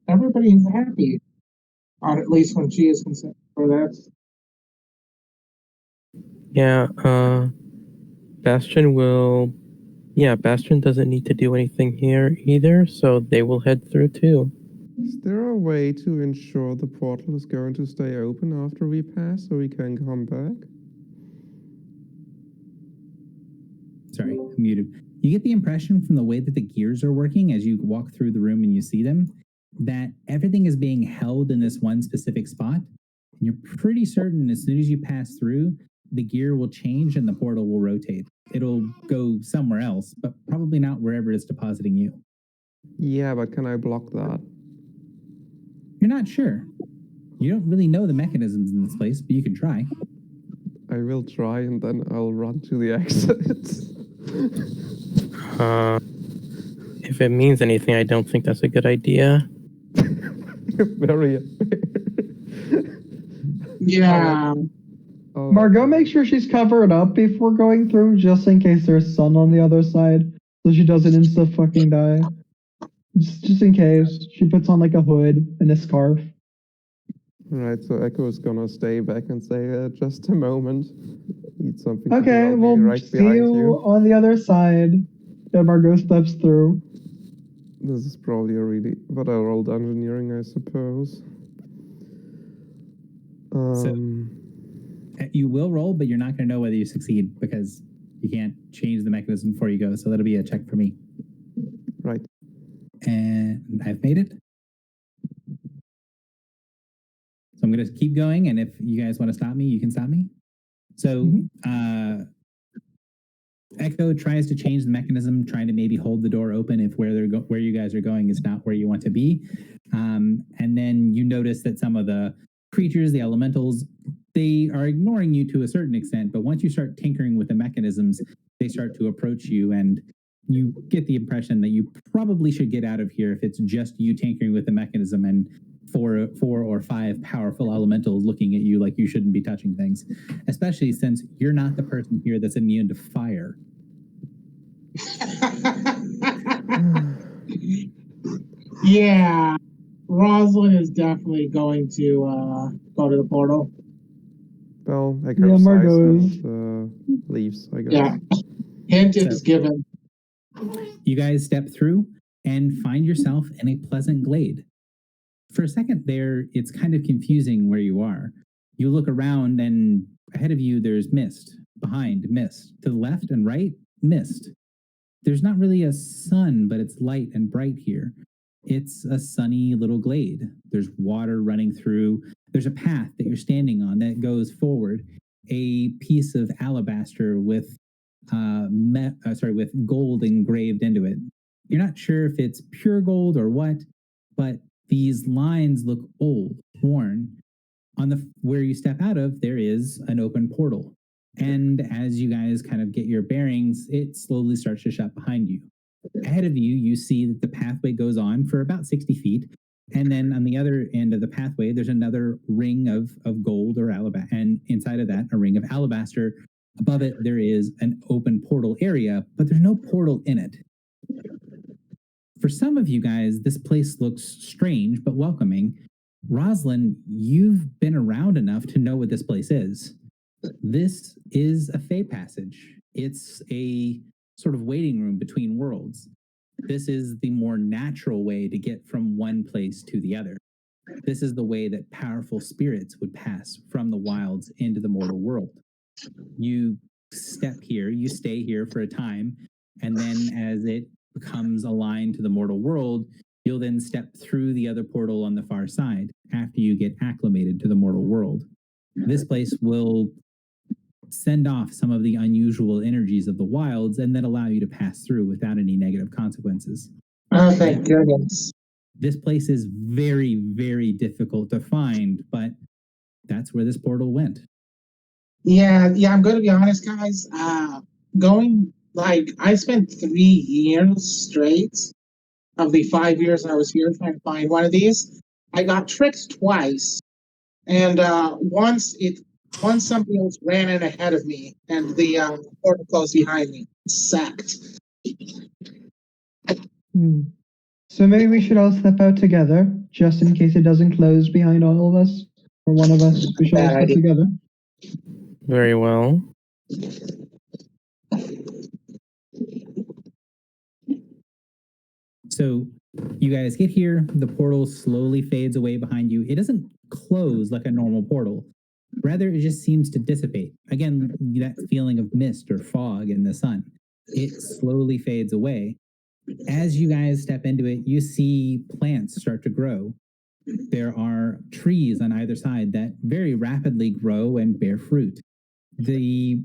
everybody is happy, at least when she is concerned for that.
Yeah, Bastion doesn't need to do anything here either, so they will head through too.
Is there a way to ensure the portal is going to stay open after we pass so we can come back?
Sorry, I'm muted. You get the impression from the way that the gears are working as you walk through the room and you see them, that everything is being held in this one specific spot. And you're pretty certain as soon as you pass through, the gear will change and the portal will rotate. It'll go somewhere else, but probably not wherever it's depositing you.
Yeah, but can I block that?
You're not sure. You don't really know the mechanisms in this place, but you can try.
I will try and then I'll run to the exit.
If it means anything, I don't think that's a good idea.
Very
Yeah.
Margot, make sure she's covered up before going through, just in case there's sun on the other side, so she doesn't insta fucking die. Just in case, she puts on like a hood and a scarf.
Right, so Echo's gonna stay back and say, just a moment. Eat something. to
Okay,
do, I'll be
we'll
right
see
behind
you on the other side. Yeah, Margot steps through.
This is probably but I rolled engineering, I suppose.
You will roll, but you're not going to know whether you succeed because you can't change the mechanism before you go. So that'll be a check for me.
Right.
And I've made it. So I'm going to keep going. And if you guys want to stop me, you can stop me. So Echo tries to change the mechanism, trying to maybe hold the door open if where you guys are going is not where you want to be. And then you notice that some of the creatures, the elementals, they are ignoring you to a certain extent, but once you start tinkering with the mechanisms, they start to approach you, and you get the impression that you probably should get out of here if it's just you tinkering with the mechanism and four or five powerful elementals looking at you like you shouldn't be touching things, especially since you're not the person here that's immune to fire.
Yeah, Rosalind is definitely going to go to the portal.
Well, Echo
Margot
and leaves, I guess.
Yeah, hint is given.
You guys step through and find yourself in a pleasant glade. For a second there, it's kind of confusing where you are. You look around and ahead of you, there's mist. Behind, mist. To the left and right, mist. There's not really a sun, but it's light and bright here. It's a sunny little glade. There's water running through. There's a path that you're standing on that goes forward. A piece of alabaster with with gold engraved into it. You're not sure if it's pure gold or what, but these lines look old, worn. On the where you step out of, there is an open portal. And as you guys kind of get your bearings, it slowly starts to shut behind you. Ahead of you, you see that the pathway goes on for about 60 feet. And then on the other end of the pathway, there's another ring of gold or alabaster. And inside of that, a ring of alabaster. Above it, there is an open portal area, but there's no portal in it. For some of you guys, this place looks strange but welcoming. Rosalind, you've been around enough to know what this place is. This is a Fey passage. It's a sort of waiting room between worlds. This is the more natural way to get from one place to the other. This is the way that powerful spirits would pass from the wilds into the mortal world. You step here, you stay here for a time, and then as it becomes aligned to the mortal world, you'll then step through the other portal on the far side after you get acclimated to the mortal world. This place will send off some of the unusual energies of the wilds and then allow you to pass through without any negative consequences.
Oh, thank goodness.
This place is very, very difficult to find, but that's where this portal went.
Yeah, I'm going to be honest, guys. I spent 3 years straight of the 5 years I was here trying to find one of these. I got tricked twice, and once somebody else ran in ahead of me, and the portal closed behind me. It sucked.
So maybe we should all step out together, just in case it doesn't close behind all of us, or one of us. We should all
Bad
step
idea.
together.
Very well.
So you guys get here, the portal slowly fades away behind you. It doesn't close like a normal portal. Rather, it just seems to dissipate. Again, that feeling of mist or fog in the sun. It slowly fades away. As you guys step into it, you see plants start to grow. There are trees on either side that very rapidly grow and bear fruit. The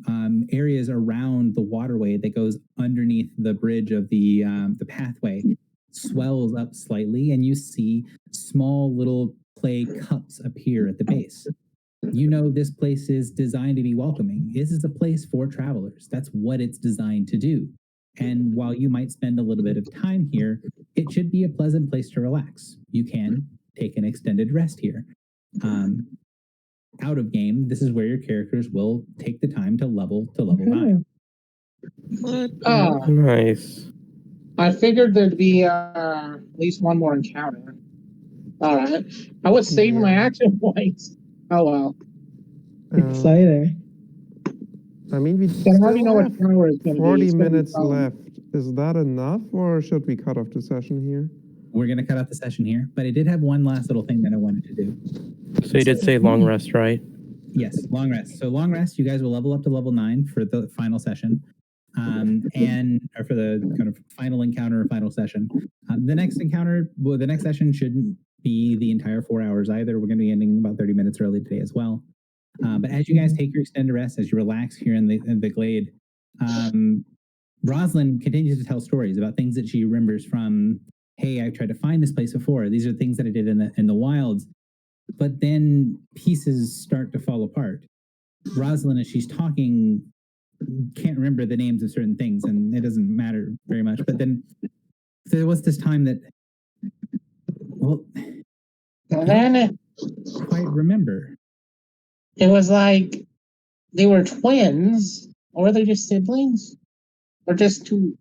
areas around the waterway that goes underneath the bridge of the pathway swells up slightly, and you see small little clay cups appear at the base. You know this place is designed to be welcoming. This is a place for travelers. That's what it's designed to do. And while you might spend a little bit of time here, it should be a pleasant place to relax. You can take an extended rest here. Out of game, this is where your characters will take the time to level 9.
Nice.
I figured there'd be at least one more encounter. All right. I was saving my action points. Oh well.
Exciting.
I mean, we
I already
still
know what
have
power it's going to be.
40
It's gonna be
minutes
fun.
left. Is that enough, or should we cut off the session here?
We're going to cut out the session here, but I did have one last little thing that I wanted to do.
So you did say long rest, right?
Yes, long rest. So long rest, you guys will level up to level 9 for the final session, or for the kind of final encounter or final session. The next encounter, well, the next session shouldn't be the entire 4 hours either. We're going to be ending about 30 minutes early today as well. But as you guys take your extended rest, as you relax here in the glade, Rosalind continues to tell stories about things that she remembers from, hey, I tried to find this place before. These are things that I did in the wilds. But then pieces start to fall apart. Rosalind, as she's talking, can't remember the names of certain things, and it doesn't matter very much. But then there was this time that, well,
And then
quite remember.
it was like they were twins, or were they just siblings? Or just two?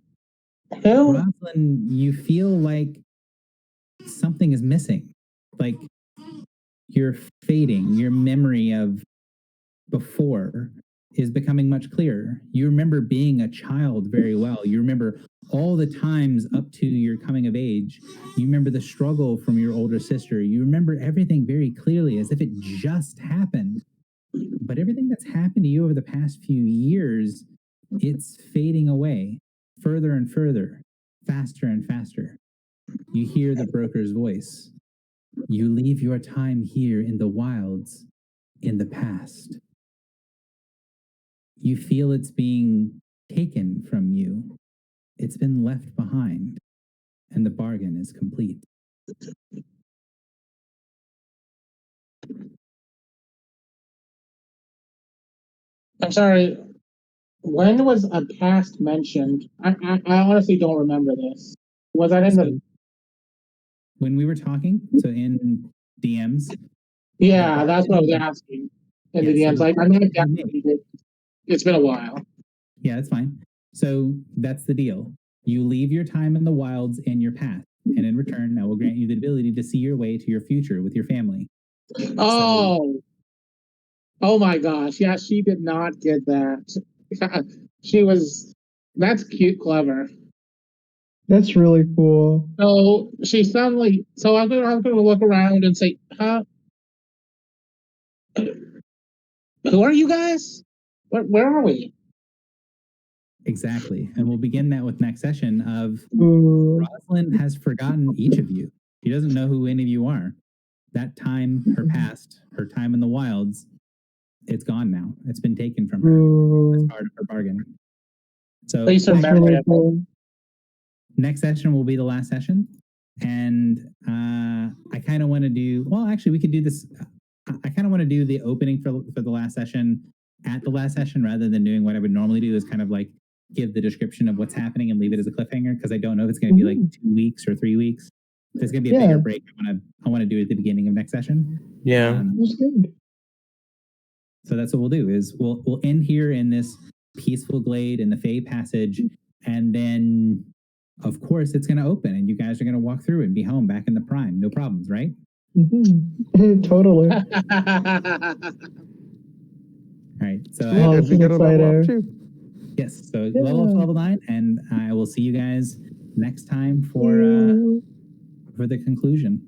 Who?
Rosalind, you feel like something is missing. Like you're fading. Your memory of before is becoming much clearer. You remember being a child very well. You remember all the times up to your coming of age. You remember the struggle from your older sister. You remember everything very clearly as if it just happened. But everything that's happened to you over the past few years, it's fading away further and further, faster and faster. You hear the broker's voice. You leave your time here in the wilds in the past. You feel it's being taken from you. It's been left behind, and the bargain is complete.
I'm sorry. When was a past mentioned? I honestly don't remember this. Was that in
So
the?
when we were talking, so in DMs,
Yeah, that's what I was asking. In the
Yeah,
DMs,
so
like I mean,
you may.
it's been a while.
Yeah, that's fine. So that's the deal. You leave your time in the wilds in your path, and in return, I will grant you the ability to see your way to your future with your family.
Oh, oh my gosh! Yeah, she did not get that. She was. That's cute, clever.
That's really cool.
So she suddenly. So I'm gonna look around and say, "Huh? Who are you guys? Where are we?"
Exactly. And we'll begin that with next session of
Ooh.
Rosalind has forgotten each of you. She doesn't know who any of you are. That time, her past, her time in the wilds, it's gone now. It's been taken from her.
Ooh.
It's part of her bargain. So
At least her
That's
memory
really
of it.
cool.
next session will be the last session. And I kind of want to do, well, actually, we could do this. I kind of want to do the opening for the last session at the last session rather than doing what I would normally do is kind of like give the description of what's happening and leave it as a cliffhanger because I don't know if it's going to be like 2 weeks or 3 weeks. If there's going to be a
Yeah.
bigger break, I want to do it at the beginning of next session.
Yeah.
That's good.
So that's what we'll do is we'll end here in this peaceful glade in the Fey Passage, and then of course it's going to open, and you guys are going to walk through and be home back in the Prime, no problems, right?
Mhm. Totally.
All right. So
Oh,
And
this
we
is
get a level up
exciting.
too.
yes, so
Yeah.
level up to level 9, and I will see you guys next time for the conclusion.